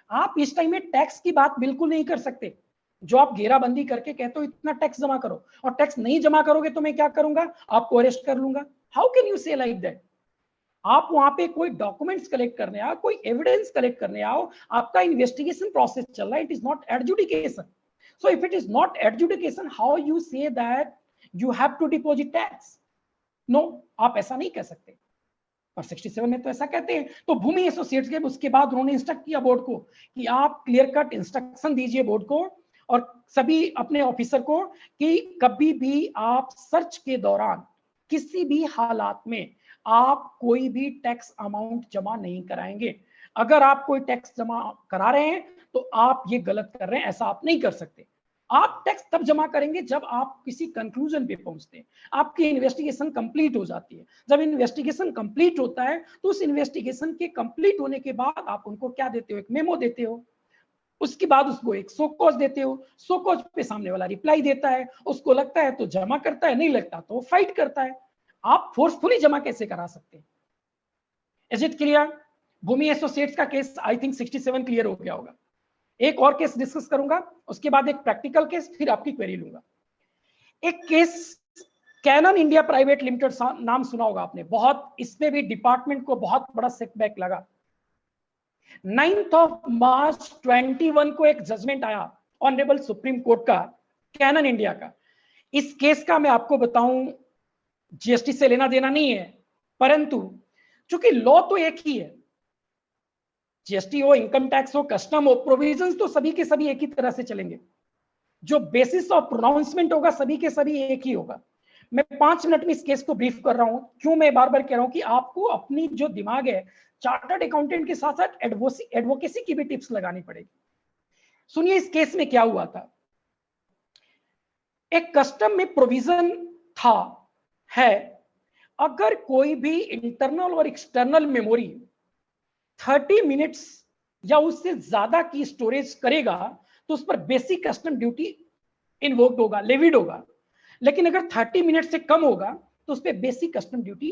आप इस टाइम में टैक्स की बात बिल्कुल नहीं कर सकते। जो आप घेराबंदी करके कहते हो इतना टैक्स जमा करो, और टैक्स नहीं जमा करोगे तो मैं क्या करूंगा, आपको अरेस्ट कर लूंगा। हाउ कैन यू से लाइक दैट? आप वहां पे कोई डॉक्यूमेंट्स कलेक्ट करने आओ, कोई एविडेंस कलेक्ट करने आओ, आपका इन्वेस्टिगेशन प्रोसेस चल रहा है, it is not adjudication. So if it is not adjudication, how you say that you have to deposit tax? No, आप ऐसा नहीं कह सकते। और 67 में तो ऐसा कहते हैं। तो भूमि एसोसिएट्स के उसके बाद उन्होंने इंस्ट्रक्ट किया बोर्ड को कि आप क्लियर कट इंस्ट्रक्शन दीजिए बोर्ड को और सभी अपने ऑफिसर को कि कभी भी आप सर्च के दौरान किसी भी हालात में आप कोई भी टैक्स अमाउंट जमा नहीं कराएंगे। अगर आप कोई टैक्स जमा करा रहे हैं तो आप ये गलत कर रहे हैं, ऐसा आप नहीं कर सकते। आप टैक्स तब जमा करेंगे जब आप किसी कंक्लूजन पे पहुंचते हैं, आपकी इन्वेस्टिगेशन कंप्लीट हो जाती है। जब इन्वेस्टिगेशन कंप्लीट होता है तो उस इन्वेस्टिगेशन के कंप्लीट होने के बाद आप उनको क्या देते हो, एक मेमो देते हो, उसके बाद उसको एक सो कॉज देते हो, सो कॉज पे सामने वाला रिप्लाई देता है, उसको लगता है तो जमा करता है, नहीं लगता तो फाइट करता है। आप फोर्सफुली जमा कैसे करा सकते हैं? Is it clear? Bhoomi associates का केस आई थिंक 67 क्लियर हो गया होगा। एक और केस डिस्कस करूंगा, उसके बाद एक प्रैक्टिकल केस, फिर आपकी क्वेरी लूंगा। एक case Canon India private limited, नाम सुना होगा आपने, बहुत इसमें भी डिपार्टमेंट को बहुत बड़ा सेटबैक लगा। 9th of March 21 को एक जजमेंट आया ऑनरेबल सुप्रीम कोर्ट का कैनन इंडिया का। इस केस का मैं आपको बताऊं जीएसटी से लेना देना नहीं है, परंतु चूंकि लॉ तो एक ही है, जीएसटी हो, इनकम टैक्स हो, कस्टम हो, प्रोविजंस तो सभी के सभी एक ही तरह से चलेंगे। जो बेसिस ऑफ प्रोनाउंसमेंट होगा सभी के सभी एक ही होगा। मैं 5 मिनट में इस केस को ब्रीफ कर रहा हूं। क्यों मैं बार बार कह रहा हूं कि आपको अपनी जो दिमाग है चार्टर्ड अकाउंटेंट के साथ साथ एडवोकेसी की भी टिप्स लगानी पड़ेगी। सुनिए इस केस में क्या हुआ था। एक कस्टम में प्रोविजन था है, अगर कोई भी इंटरनल और एक्सटर्नल मेमोरी 30 मिनट्स या उससे ज्यादा की स्टोरेज करेगा तो उस पर बेसिक कस्टम ड्यूटी इन्वोक्ड होगा, लेविड होगा। लेकिन अगर 30 मिनट से कम होगा तो उस पर बेसिक कस्टम ड्यूटी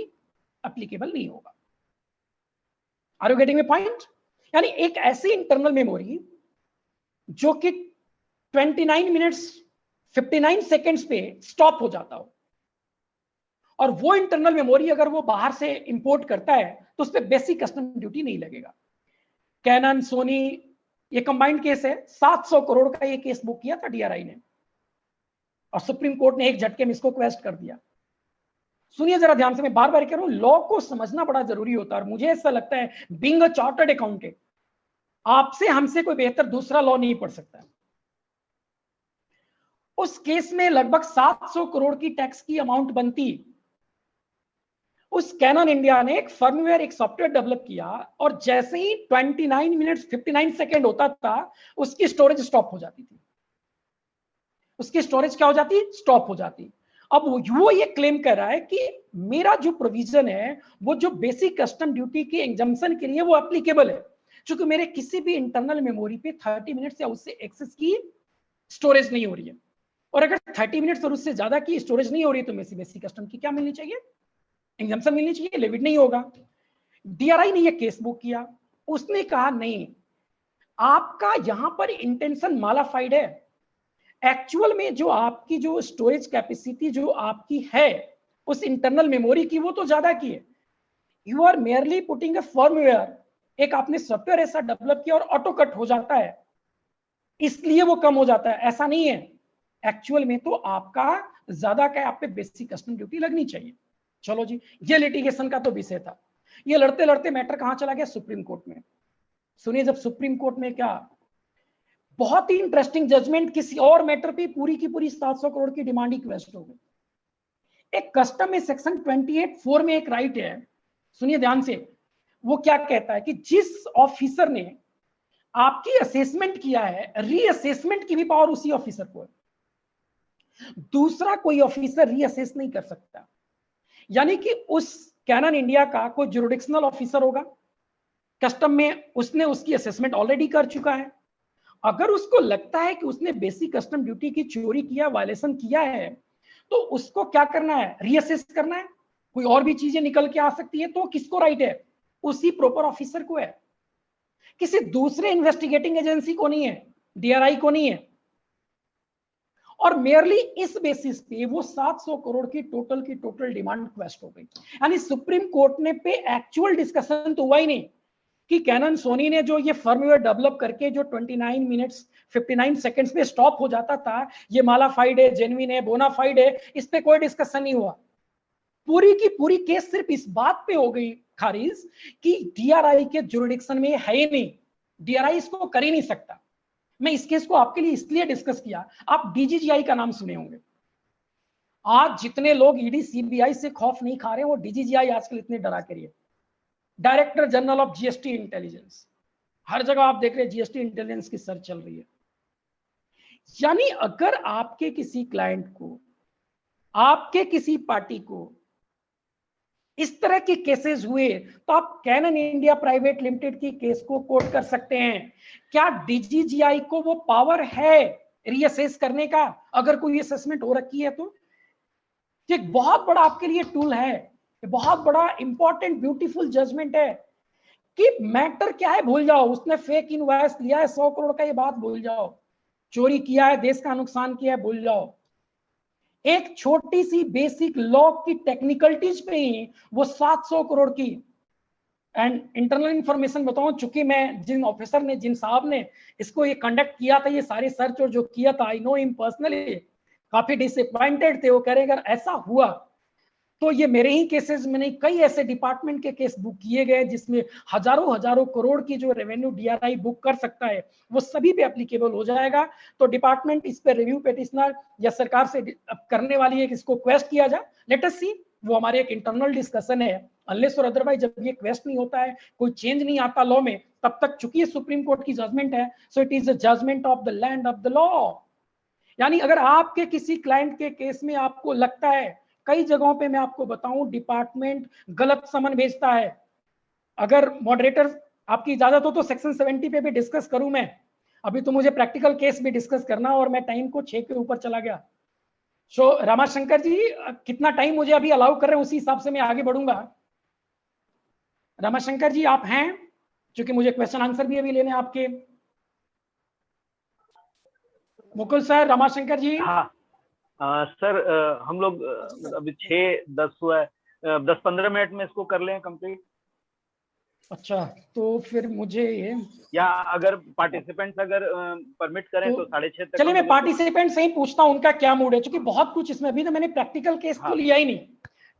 एप्लीकेबल नहीं होगा। Are you getting my point? यानी एक ऐसी इंटरनल मेमोरी जो कि 29 मिनट्स 59 सेकेंड्स पे स्टॉप हो जाता हो, और वो इंटरनल मेमोरी अगर वो बाहर से इंपोर्ट करता है तो उस पर बेसिक कस्टम ड्यूटी नहीं लगेगा। कैनन, सोनी, ये कंबाइंड केस है। 700 करोड़ का ये केस बुक किया था डीआरआई ने, और सुप्रीम कोर्ट ने एक झटके में इसको क्वेस्ट कर दिया। सुनिए जरा ध्यान से, मैं बार बार कह रहा हूं, लॉ को समझना बड़ा जरूरी होता है। और मुझे ऐसा लगता है बीइंग अ चार्टर्ड अकाउंटेंट, आपसे हमसे कोई बेहतर दूसरा लॉ नहीं पढ़ सकता। उस केस में लगभग 700 करोड़ की टैक्स की अमाउंट बनती। उस कैनन इंडिया ने एक फर्मवेयर, एक सॉफ्टवेयर डेवलप किया, और जैसे ही 29 मिनट्स 59 सेकेंड होता था उसकी स्टोरेज स्टॉप हो जाती थी। उसकी स्टोरेज क्या हो जाती? स्टॉप हो जाती। अब वो ये क्लेम कर रहा है कि मेरा जो प्रोविजन है वो जो बेसिक कस्टम ड्यूटी के एग्जम्पशन के लिए वो एप्लीकेबल है, क्योंकि मेरे किसी भी इंटरनल मेमोरी पे 30 मिनट्स या उससे एक्सेस की स्टोरेज नहीं हो रही है। और अगर 30 मिनट्स और उससे ज्यादा की स्टोरेज नहीं हो रही है तो मेरे बेसिक कस्टम की क्या मिलनी चाहिए? एग्जम्पशन मिलनी चाहिए, लेविट नहीं होगा। डीआरआई ने ये केस बुक किया। उसने कहा नहीं, आपका यहां पर इंटेंशन मालाफाइड है। एक्चुअल में जो आपकी जो स्टोरेज कैपेसिटी जो आपकी है उस इंटरनल मेमोरी की, वो तो ज्यादा की है। You are merely putting a firmware, एक आपने सॉफ्टवेयर ऐसा डेवलप किया और ऑटो कट हो जाता है, इसलिए वो कम हो जाता है। ऐसा नहीं है, एक्चुअल में तो आपका ज्यादा का आप पे बेसिक कस्टम ड्यूटी लगनी चाहिए। चलो जी, ये लिटिगेशन का तो विषय था। ये लड़ते लड़ते मैटर कहां चला गया? सुप्रीम कोर्ट में। सुनिए, जब सुप्रीम कोर्ट में क्या बहुत ही इंटरेस्टिंग जजमेंट किसी और मैटर पे पूरी की पूरी 700 करोड़ की डिमांड रिक्वेस्ट हो गई। एक कस्टम में सेक्शन 28(4) में एक राइट है, सुनिए ध्यान से। वो क्या कहता है कि जिस ऑफिसर ने आपकी असेसमेंट किया है, रीअसेसमेंट की भी पावर उसी ऑफिसर को है, दूसरा कोई ऑफिसर रीअसेस नहीं कर सकता। यानी कि उस कैनन इंडिया का कोई जुरिडिक्शनल ऑफिसर होगा, कस्टम में उसने उसकी असेसमेंट ऑलरेडी कर चुका है। अगर उसको लगता है कि उसने बेसिक कस्टम ड्यूटी की चोरी किया, वायलेशन किया है, तो उसको क्या करना है? रीअसेस करना है। कोई और भी चीजें निकल के आ सकती है, तो किसको राइट है? उसी प्रॉपर ऑफिसर को है, किसी दूसरे इन्वेस्टिगेटिंग एजेंसी को नहीं है, डीआरआई को नहीं है। और मेयरली इस बेसिस पे वो 700 करोड़ की टोटल डिमांड रिक्वेस्ट हो गई। यानी सुप्रीम कोर्ट ने पे एक्चुअल डिस्कशन तो हुआ ही नहीं कि कैनन सोनी ने जो ये फर्मवेयर डेवलप करके जो 29 मिनट्स 59 सेकंड्स में स्टॉप हो जाता था, ये मालाफाइड है, जेन्युइन है, बोनाफाइड है, इस पे कोई डिस्कशन नहीं हुआ। पूरी की पूरी केस सिर्फ इस बात पे हो गई खारिज कि डीआरआई के जुरिडिक्शन में है ही नहीं, डीआरआई इसको कर ही नहीं सकता। मैं इस केस को आपके लिए इसलिए डिस्कस किया, आप डीजीजीआई का नाम सुने होंगे। आज जितने लोग ईडी सीबीआई से खौफ नहीं खा रहे, वो डीजीजीआई आजकल इतने डरा के रही। Director general of GST intelligence, हर जगह आप देख रहे हैं जीएसटी इंटेलिजेंस की सर्च चल रही है। यानी अगर आपके किसी क्लाइंट को, आपके किसी पार्टी को इस तरह के केसेस हुए तो आप कैनन इंडिया प्राइवेट लिमिटेड की केस को कोर्ट कर सकते हैं। क्या डीजीजीआई को वो पावर है रीअसेस करने का? अगर कोई असेसमेंट हो रखी है तो एक बहुत बड़ा आपके लिए टूल है, बहुत बड़ा इंपॉर्टेंट ब्यूटीफुल जजमेंट है कि मैटर क्या है भूल जाओ। उसने फेक इनवॉइस लिया है 100 करोड़ का, ये बात भूल जाओ। चोरी किया है, देश का नुकसान किया है, भूल जाओ। एक छोटी सी बेसिक लॉ की टेक्निकलिटीज पे ही वो 700 करोड़ की। एंड इंटरनल इंफॉर्मेशन बताऊं, चूंकि मैं जिन ऑफिसर ने, जिन साहब ने इसको ये कंडक्ट किया था, ये सारे सर्च और जो किया था, आई नो हिम पर्सनली, काफी डिसअपॉइंटेड थे। वो कह रहे अगर ऐसा हुआ तो ये मेरे ही केसेस में नहीं, कई ऐसे डिपार्टमेंट के केस बुक किए गए जिसमें हजारों हजारों करोड़ की जो रेवेन्यू डीआरआई बुक कर सकता है वो सभी पे एप्लीकेबल हो जाएगा। तो डिपार्टमेंट इस पे रिव्यू पेटिशनर या सरकार से करने वाली है कि इसको क्वेस्ट किया जाए। लेट अस सी, वो हमारे एक इंटरनल डिस्कशन है। अनलेस और अदरवाइज जब ये क्वेस्ट नहीं होता है, कोई चेंज नहीं आता लॉ में, तब तक चूंकि सुप्रीम कोर्ट की जजमेंट है, so it is a judgement of the land of the law. यानी अगर आपके किसी क्लाइंट के केस में आपको लगता है, कई जगहों पे मैं आपको बताऊं डिपार्टमेंट गलत समन भेजता है, अगर मॉडरेटर आपकी इजाजत हो तो सेक्शन 70 पे भी डिस्कस करूं मैं। अभी तो मुझे प्रैक्टिकल केस भी डिस्कस करना और मैं टाइम को 6 के ऊपर चला गया। सो रामाशंकर जी कितना टाइम मुझे अभी अलाउ कर रहे हैं उसी हिसाब से मैं आगे बढ़ूंगा। रामाशंकर जी आप हैं, क्योंकि मुझे क्वेश्चन आंसर भी अभी लेने आपके। मुकुल सर, रामाशंकर जी। हाँ सर, हम लोग अभी 6:10 हुआ है, 10-15 मिनट में इसको कर लें कंप्लीट। अच्छा, तो फिर मुझे या अगर पार्टिसिपेंट्स अगर परमिट करें तो 6:30 तक। चलिए मैं पार्टिसिपेंट से ही पूछता हूं उनका क्या मूड है, क्योंकि बहुत कुछ इसमें अभी तो मैंने प्रैक्टिकल केस तो लिया ही नहीं,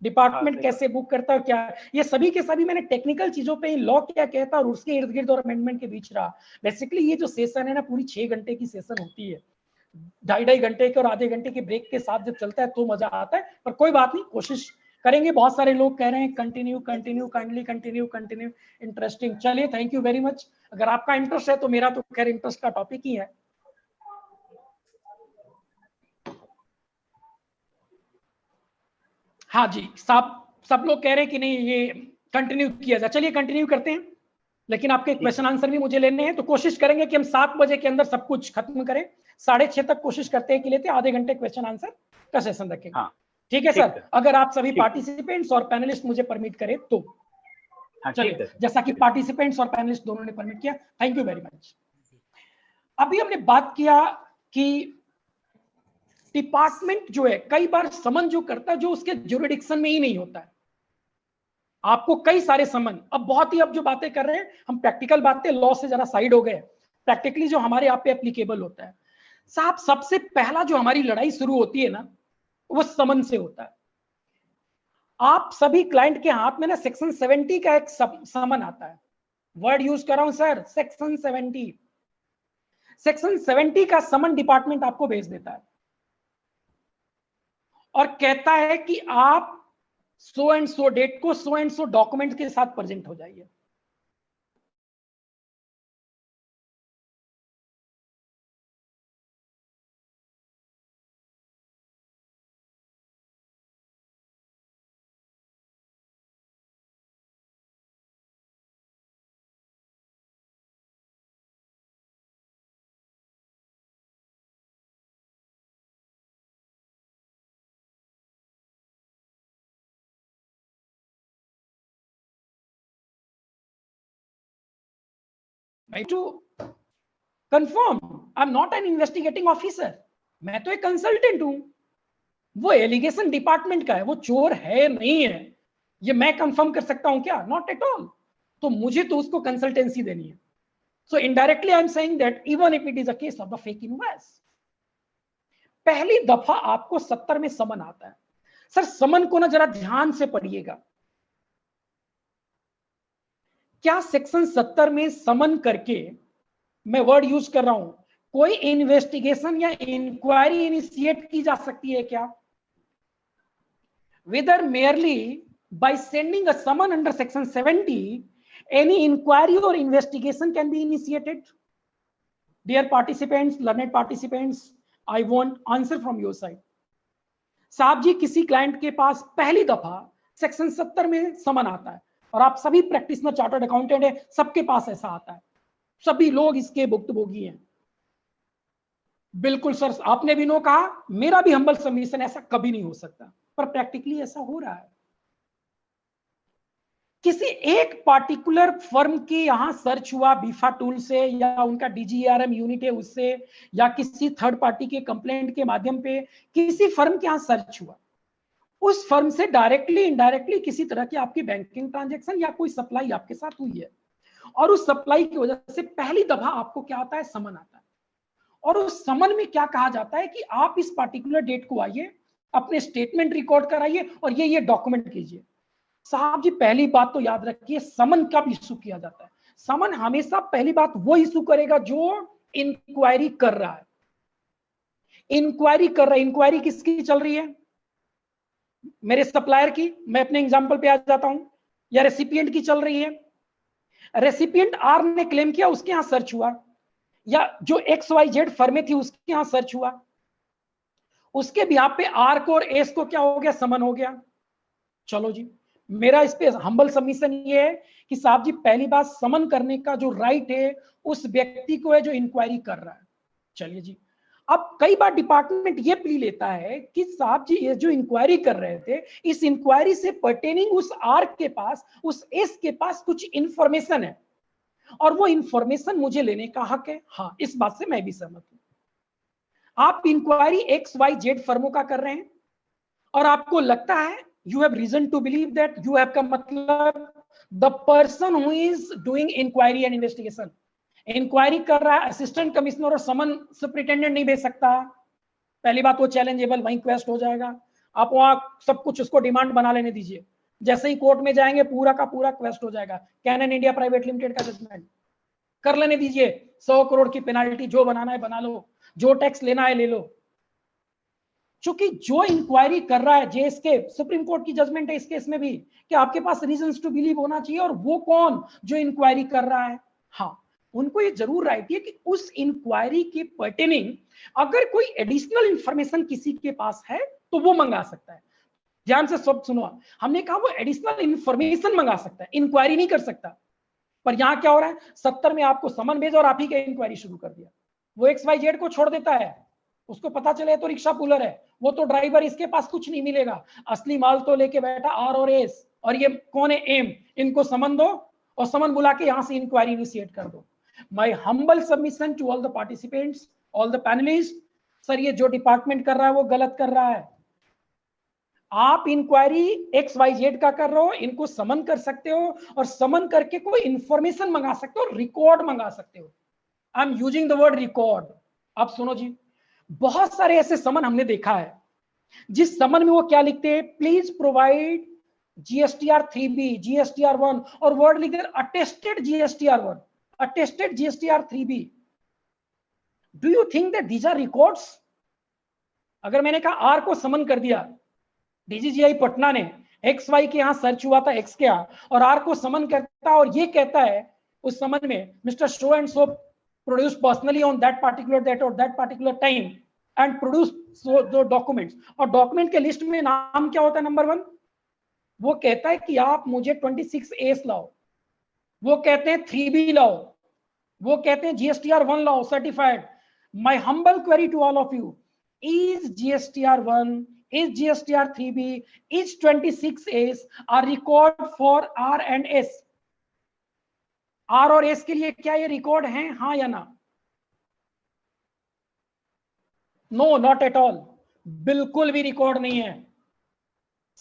डिपार्टमेंट कैसे बुक करता है क्या, ये सभी के सभी मैंने टेक्निकल चीजों पे लॉ क्या कहता है और उसके इर्द गिर्द और अमेंडमेंट के बीच रहा। बेसिकली ये जो सेशन है ना, पूरी 6 घंटे की सेशन होती है, 2.5 घंटे के और आधे घंटे के ब्रेक के साथ जब चलता है तो मजा आता है। पर कोई बात नहीं, कोशिश करेंगे। बहुत सारे लोग कह रहे हैं continue continue, kindly continue continue, interesting. चलिए, थैंक यू वेरी मच। अगर आपका इंटरेस्ट है तो मेरा तो खैर इंटरेस्ट का टॉपिक ही है। हाँ जी, सब लोग कह रहे हैं कि नहीं ये कंटिन्यू किया जाए। चलिए कंटिन्यू करते हैं, लेकिन आपके क्वेश्चन आंसर भी मुझे लेने हैं, तो कोशिश करेंगे कि हम 7 बजे के अंदर सब कुछ खत्म करें। 6:30 तक कोशिश करते हैं कि लेते आधे घंटे क्वेश्चन आंसर का सेशन रखेंगे। हाँ, ठीक है सर, अगर आप सभी पार्टिसिपेंट्स और पैनलिस्ट मुझे परमिट करें तो। चलिए, जैसा कि पार्टिसिपेंट्स और पैनलिस्ट दोनों ने परमिट किया, थैंक यू वेरी मच। अभी हमने बात किया कि डिपार्टमेंट जो है कई बार समन जो करता है जो उसके ज्यूरिडिक्शन में ही नहीं होता है। आपको कई सारे समन, अब जो बातें कर रहे हैं हम प्रैक्टिकल बातें, लॉ से जरा साइड हो गए, प्रैक्टिकली जो हमारे आप पे एप्लीकेबल होता है। साहब, सबसे पहला जो हमारी लड़ाई शुरू होती है ना, वो समन से होता है। आप सभी क्लाइंट के हाथ में ना सेक्शन 70 का एक समन आता है। वर्ड यूज कर रहा हूं सर, सेक्शन 70। सेक्शन 70 का समन डिपार्टमेंट आपको भेज देता है और कहता है कि आप सो एंड सो डेट को सो एंड सो डॉक्यूमेंट के साथ प्रेजेंट हो जाइए। To confirm, I am not an investigating officer, मैं तो एक कंसल्टेंट हूं। वो एलिगेशन डिपार्टमेंट का है, वो चोर है नहीं है ये मैं कंफर्म कर सकता हूं क्या? Not at all. तो मुझे तो उसको कंसल्टेंसी देनी है। So indirectly I am saying that even if it is a case of the fake invoice, पहली दफा आपको 70 में समन आता है। सर, समन को ना जरा ध्यान से पढ़िएगा। क्या सेक्शन 70 में समन करके, मैं वर्ड यूज कर रहा हूं, कोई इन्वेस्टिगेशन या इंक्वायरी इनिशिएट की जा सकती है क्या? Whether merely by sending a summon under section 70, any inquiry or investigation can be initiated? Dear participants, learned participants, I want answer from your side. साहब जी, किसी क्लाइंट के पास पहली दफा सेक्शन 70 में समन आता है और आप सभी प्रैक्टिशनर चार्टर्ड अकाउंटेंट है, सबके पास ऐसा आता है, सभी लोग इसके भुक्तभोगी हैं। बिल्कुल सर, आपने भी नो कहा, मेरा भी हम्बल सबमिशन, ऐसा कभी नहीं हो सकता, पर प्रैक्टिकली ऐसा हो रहा है। किसी एक पार्टिकुलर फर्म के यहां सर्च हुआ बीफा टूल से, या उनका डीजीआरएम यूनिट है उससे, या किसी थर्ड पार्टी के कंप्लेंट के माध्यम पे किसी फर्म के यहां सर्च हुआ, उस फर्म से डायरेक्टली इनडायरेक्टली किसी तरह की आपकी बैंकिंग ट्रांजैक्शन या कोई सप्लाई आपके साथ हुई है, और उस सप्लाई की वजह से पहली दफा आपको क्या आता है? समन आता है। और उस समन में क्या कहा जाता है कि आप इस पार्टिकुलर डेट को आइए, अपने स्टेटमेंट रिकॉर्ड कराइए और ये डॉक्यूमेंट कीजिए। साहब जी पहली बात तो याद रखिए, समन कब इशू किया जाता है? समन हमेशा पहली बात वो इशू करेगा जो इंक्वायरी कर रहा है। इंक्वायरी कर रहा है, इंक्वायरी किसकी चल रही है? मेरे सप्लायर की, मैं अपने एग्जांपल पे आ जाता हूं, या रेसिपिएंट की चल रही है। रेसिपिएंट आर ने क्लेम किया, उसके यहां सर्च हुआ, या जो XYZ फर्मे थी उसके यहां सर्च हुआ, उसके बिहाफ पे आर को और एस को क्या हो गया? समन हो गया। चलो जी, मेरा इस पे हम्बल सबमिशन ये है कि साहब जी पहली बात, समन करने का जो राइट है उस व्यक्ति को है जो इंक्वायरी कर रहा है। चलिए जी, अब कई बार डिपार्टमेंट ये प्ली लेता है कि साहब जी ये जो इंक्वायरी कर रहे थे, इस इंक्वायरी से पर्टेनिंग उस आर के पास, उस एस के पास कुछ इंफॉर्मेशन है और वो इंफॉर्मेशन मुझे लेने का हक है। हाँ, इस बात से मैं भी सहमत हूं। आप इंक्वायरी XYZ फर्मों का कर रहे हैं और आपको लगता है, you have reason to believe that you have का मतलब the person who is doing inquiry and investigation, inquiry कर रहा है, असिस्टेंट कमिश्नर और समन सुपरिटेंडेंट नहीं भेज सकता। पहली बात वो चैलेंजेबल, वहीं क्वेस्ट हो जाएगा। आप वहां सब कुछ उसको डिमांड बना लेने दीजिए, जैसे ही कोर्ट में जाएंगे पूरा का पूरा क्वेस्ट हो जाएगा। कैनन इंडिया प्राइवेट लिमिटेड का जजमेंट कर लेने दीजिए, 100 करोड़ की पेनाल्टी, जो बनाना है बना लो, जो टैक्स लेना है ले लो। चूंकि जो इंक्वायरी कर रहा है, जेएसके सुप्रीम कोर्ट की जजमेंट है इस केस में भी कि आपके पास रीजंस टू बिलीव होना चाहिए, और वो कौन जो इंक्वायरी कर रहा है, हाँ, उनको ये जरूर राइट है कि उस इंक्वायरी के पर्टेनिंग अगर कोई एडिशनल इंफॉर्मेशन किसी के पास है तो वो मंगा सकता है। ध्यान से सब सुनो, हमने कहा वो एडिशनल इंफॉर्मेशन मंगा सकता है, इंक्वायरी नहीं कर सकता। पर यहां क्या हो रहा है, 70 में आपको समन भेजा और आप ही के इंक्वायरी शुरू कर दिया। वो XYZ को छोड़ देता है, उसको पता चले तो रिक्शा पुलर है, वो तो ड्राइवर, इसके पास कुछ नहीं मिलेगा, असली माल तो लेके बैठा आर और एस, और ये कौन है? एम। इनको समन दो और समन बुला के यहां से इंक्वायरी इनिशिएट कर दो। My humble submission to all the participants, all the panelist, sir ये जो डिपार्टमेंट कर रहा है वो गलत कर रहा है। आप इंक्वायरी XYZ का कर रहे हो, इनको समन कर सकते हो और समन करके कोई इंफॉर्मेशन मंगा सकते हो, रिकॉर्ड मंगा सकते हो। I am using the word record. अब सुनो जी, बहुत सारे ऐसे समन हमने देखा है जिस समन में वो क्या लिखते हैं, please provide GSTR 3B, GSTR 1, और वर्ड लिखते हैं attested GSTR 1, attested GSTR 3B। Do you think that these are records? अगर मैंने कहा आर को समन कर दिया, DGGI पटना ने, XY के यहां सर्च हुआ था X के यहां, और आर को समन करता है और ये कहता है उस समन में, mister show and so produce personally on that particular date or that particular time and produce so documents, और डॉक्यूमेंट के लिस्ट में नाम क्या होता है? नंबर 1, वो कहता है कि आप मुझे 26A लाओ, वो कहते हैं 3B लाओ, वो कहते हैं GSTR 1 लाओ सर्टिफाइड। My humble query to all of you, is GSTR 1, is GSTR 3B, is 26A a record for R and S? R और एस के लिए क्या ये रिकॉर्ड है, हाँ या ना? नो, नॉट एट ऑल, बिल्कुल भी रिकॉर्ड नहीं है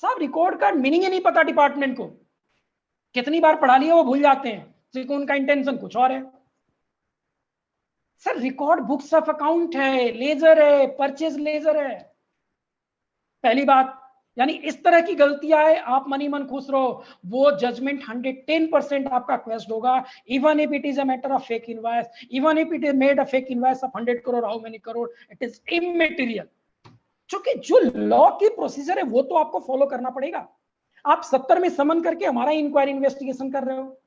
साहब। रिकॉर्ड का मीनिंग ही नहीं पता डिपार्टमेंट को, कितनी बार पढ़ा लिया वो भूल जाते हैं, क्योंकि उनका इंटेंशन कुछ और है। Sir record books of account है, लेजर है, परचेज लेजर है। पहली बात, यानी इस तरह की गलतियां है, आप मनी मन खुश रहो, वो जजमेंट 110% आपका क्वेस्ट होगा, even if it is a matter of fake invoice, even if it is made a fake invoice of 100 crore, how many crore, it is इमैटेरियल। क्योंकि जो लॉ की प्रोसीजर है वो तो आपको फॉलो करना पड़ेगा। आप 70 में समन करके हमारा इंक्वायरी इन्वेस्टिगेशन कर रहे हो,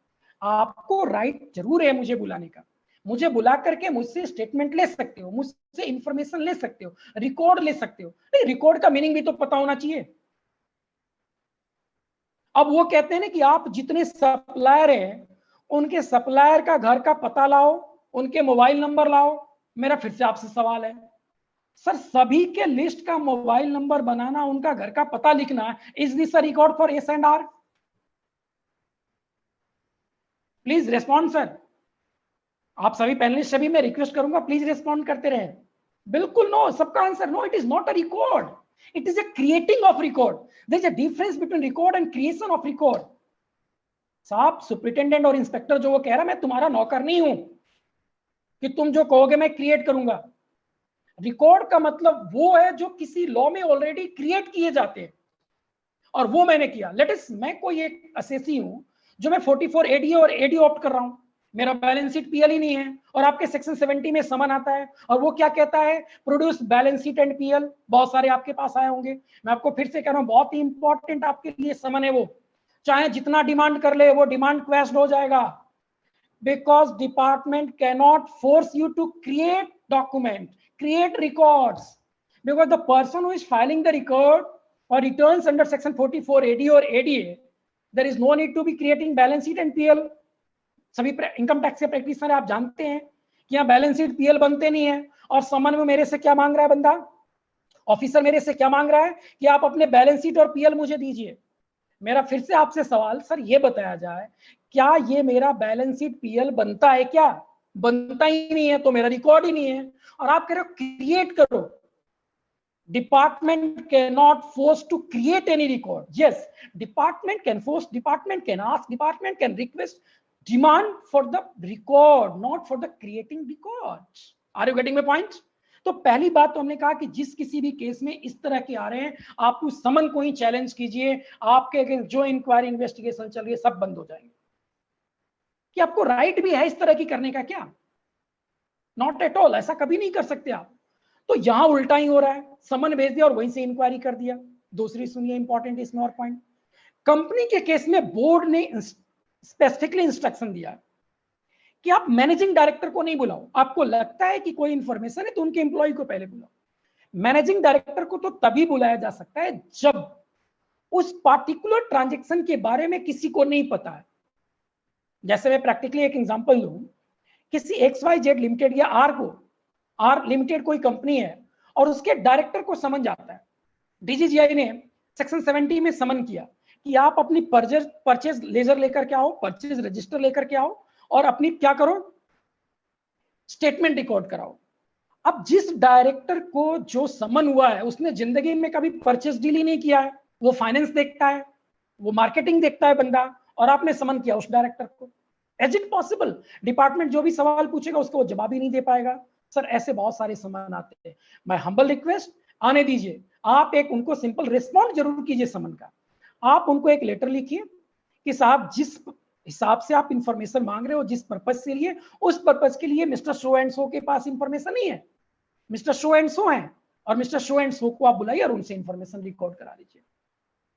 आपको राइट जरूर है मुझे बुलाने का, मुझे बुला करके मुझसे स्टेटमेंट ले सकते हो, मुझसे इंफॉर्मेशन ले सकते हो, रिकॉर्ड ले सकते हो। नहीं, रिकॉर्ड का मीनिंग भी तो पता होना चाहिए। अब वो कहते हैं ना कि आप जितने सप्लायर हैं उनके सप्लायर का घर का पता लाओ, उनके मोबाइल नंबर लाओ। मेरा फिर से आपसे सवाल है, सर सभी के लिस्ट का मोबाइल नंबर बनाना, उनका घर का पता लिखना, is this a record for S&R? Please respond sir. आप सभी पैनलिस्ट, सभी मैं रिक्वेस्ट करूंगा प्लीज रेस्पॉन्ड करते रहे। बिल्कुल नो, सबका answer no, it is not a record, it is a creating of record. There is a difference between record and creation of record. साहब सुपरिटेंडेंट और इंस्पेक्टर जो वो कह रहा, मैं तुम्हारा नौकर नहीं हूं कि तुम जो कहोगे मैं क्रिएट करूंगा। रिकॉर्ड का मतलब वो है जो किसी लॉ में ऑलरेडी क्रिएट किए जाते हैं, और वो मैंने किया। लेट इस मैं कोई एक असेसी हूं जो मैं 44 एडी और एडी ऑप्ट कर रहा हूं, मेरा बैलेंस शीट पीएल ही नहीं है, और आपके सेक्शन 70 में समन आता है और वो क्या कहता है, produce balance sheet and PL. बहुत सारे आपके पास आए होंगे, मैं आपको फिर से कह रहा हूं, बहुत ही इंपॉर्टेंट आपके लिए समन है वो। चाहे जितना डिमांड कर ले, वो डिमांड क्वेश्चन हो जाएगा, because department can not force you to create document, create records, because the person who is filing the record or returns under section 44 AD or ADA, there is no need to be creating balance sheet and PL. सभी इनकम टैक्स के प्रैक्टिशनर आप जानते हैं कि यहाँ बैलेंस शीट पीएल बनते नहीं है, और समन में मेरे से क्या मांग रहा है बंदा, ऑफिसर मेरे से क्या मांग रहा है कि आप अपने बैलेंस शीट और पीएल मुझे दीजिए। मेरा फिर से आपसे सवाल, सर ये बताया जाए, क्या ये मेरा बैलेंस शीट पीएल बनता है? क्या बनता ही नहीं है तो मेरा रिकॉर्ड ही नहीं है, और आप कह रहे हो क्रिएट करो। Department can not force to create any record. Yes, department can force, department can ask, department can request, demand for the record, not for the creating records. Are you getting my point? तो पहली बात तो हमने कहा कि जिस किसी भी केस में इस तरह के आ रहे हैं, आप उस समन को ही चैलेंज कीजिए, आपके अगेंस्ट जो इंक्वायरी इन्वेस्टिगेशन चल रही है सब बंद हो जाएंगे। कि आपको राइट भी है इस तरह की करने का क्या? नॉट एट ऑल, ऐसा कभी नहीं कर सकते आप। तो यहां उल्टा ही हो रहा है, समन भेज दिया और वहीं से इंक्वायरी कर दिया। दूसरी सुनिए इंपॉर्टेंट इसमें और पॉइंट, कंपनी के केस में बोर्ड ने स्पेसिफिकली इंस्ट्रक्शन दिया कि आप मैनेजिंग डायरेक्टर को नहीं बुलाओ। आपको लगता है कि कोई इंफॉर्मेशन है तो उनके एम्प्लॉय को पहले बुलाओ। मैनेजिंग डायरेक्टर को तो तभी बुलाया जा सकता है जब उस पार्टिकुलर ट्रांजेक्शन के बारे में किसी को नहीं पता है। जैसे मैं प्रैक्टिकली एक एग्जांपल दूं, किसी XYZ लिमिटेड या आर लिमिटेड कोई कंपनी है और उसके डायरेक्टर को समन जाता है, डीजीजीआई ने सेक्शन 70 में समन किया कि आप अपनी परचेज लेजर लेकर के आओ, परचेज रजिस्टर लेकर के आओ और अपनी क्या करो, स्टेटमेंट रिकॉर्ड कराओ। अब जिस डायरेक्टर को जो समन हुआ है उसने जिंदगी में कभी परचेज डील ही नहीं किया है, वो फाइनेंस देखता है, वो मार्केटिंग देखता है बंदा, और आपने समन किया उस डायरेक्टर को। Is it possible? डिपार्टमेंट जो भी सवाल पूछेगा उसको वो जवाब ही नहीं दे पाएगा। सर ऐसे बहुत सारे समन आते हैं। मैं हम्बल रिक्वेस्ट, आने दीजिए, आप एक उनको सिंपल रिस्पॉन्ड जरूर कीजिए समन का। आप उनको एक लेटर लिखिए कि साहब जिस हिसाब से आप इंफॉर्मेशन मांग रहे हो, जिस पर्पज से लिए, उस पर्पज के लिए मिस्टर शो एंड सो के पास इंफॉर्मेशन नहीं है, मिस्टर शो एंड सो है, और मिस्टर शो एंड सो को आप बुलाइए और उनसे इंफॉर्मेशन रिकॉर्ड करा लीजिए।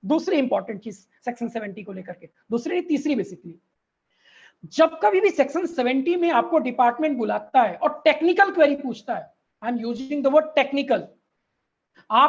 दूसरी इंपॉर्टेंट चीज सेक्शन 70 को लेकर के, दूसरी तीसरी बेसिकली, जब कभी भी सेक्शन 70 में आपको डिपार्टमेंट बुलाता है और टेक्निकल क्वेरी पूछता है, I am using the word technical,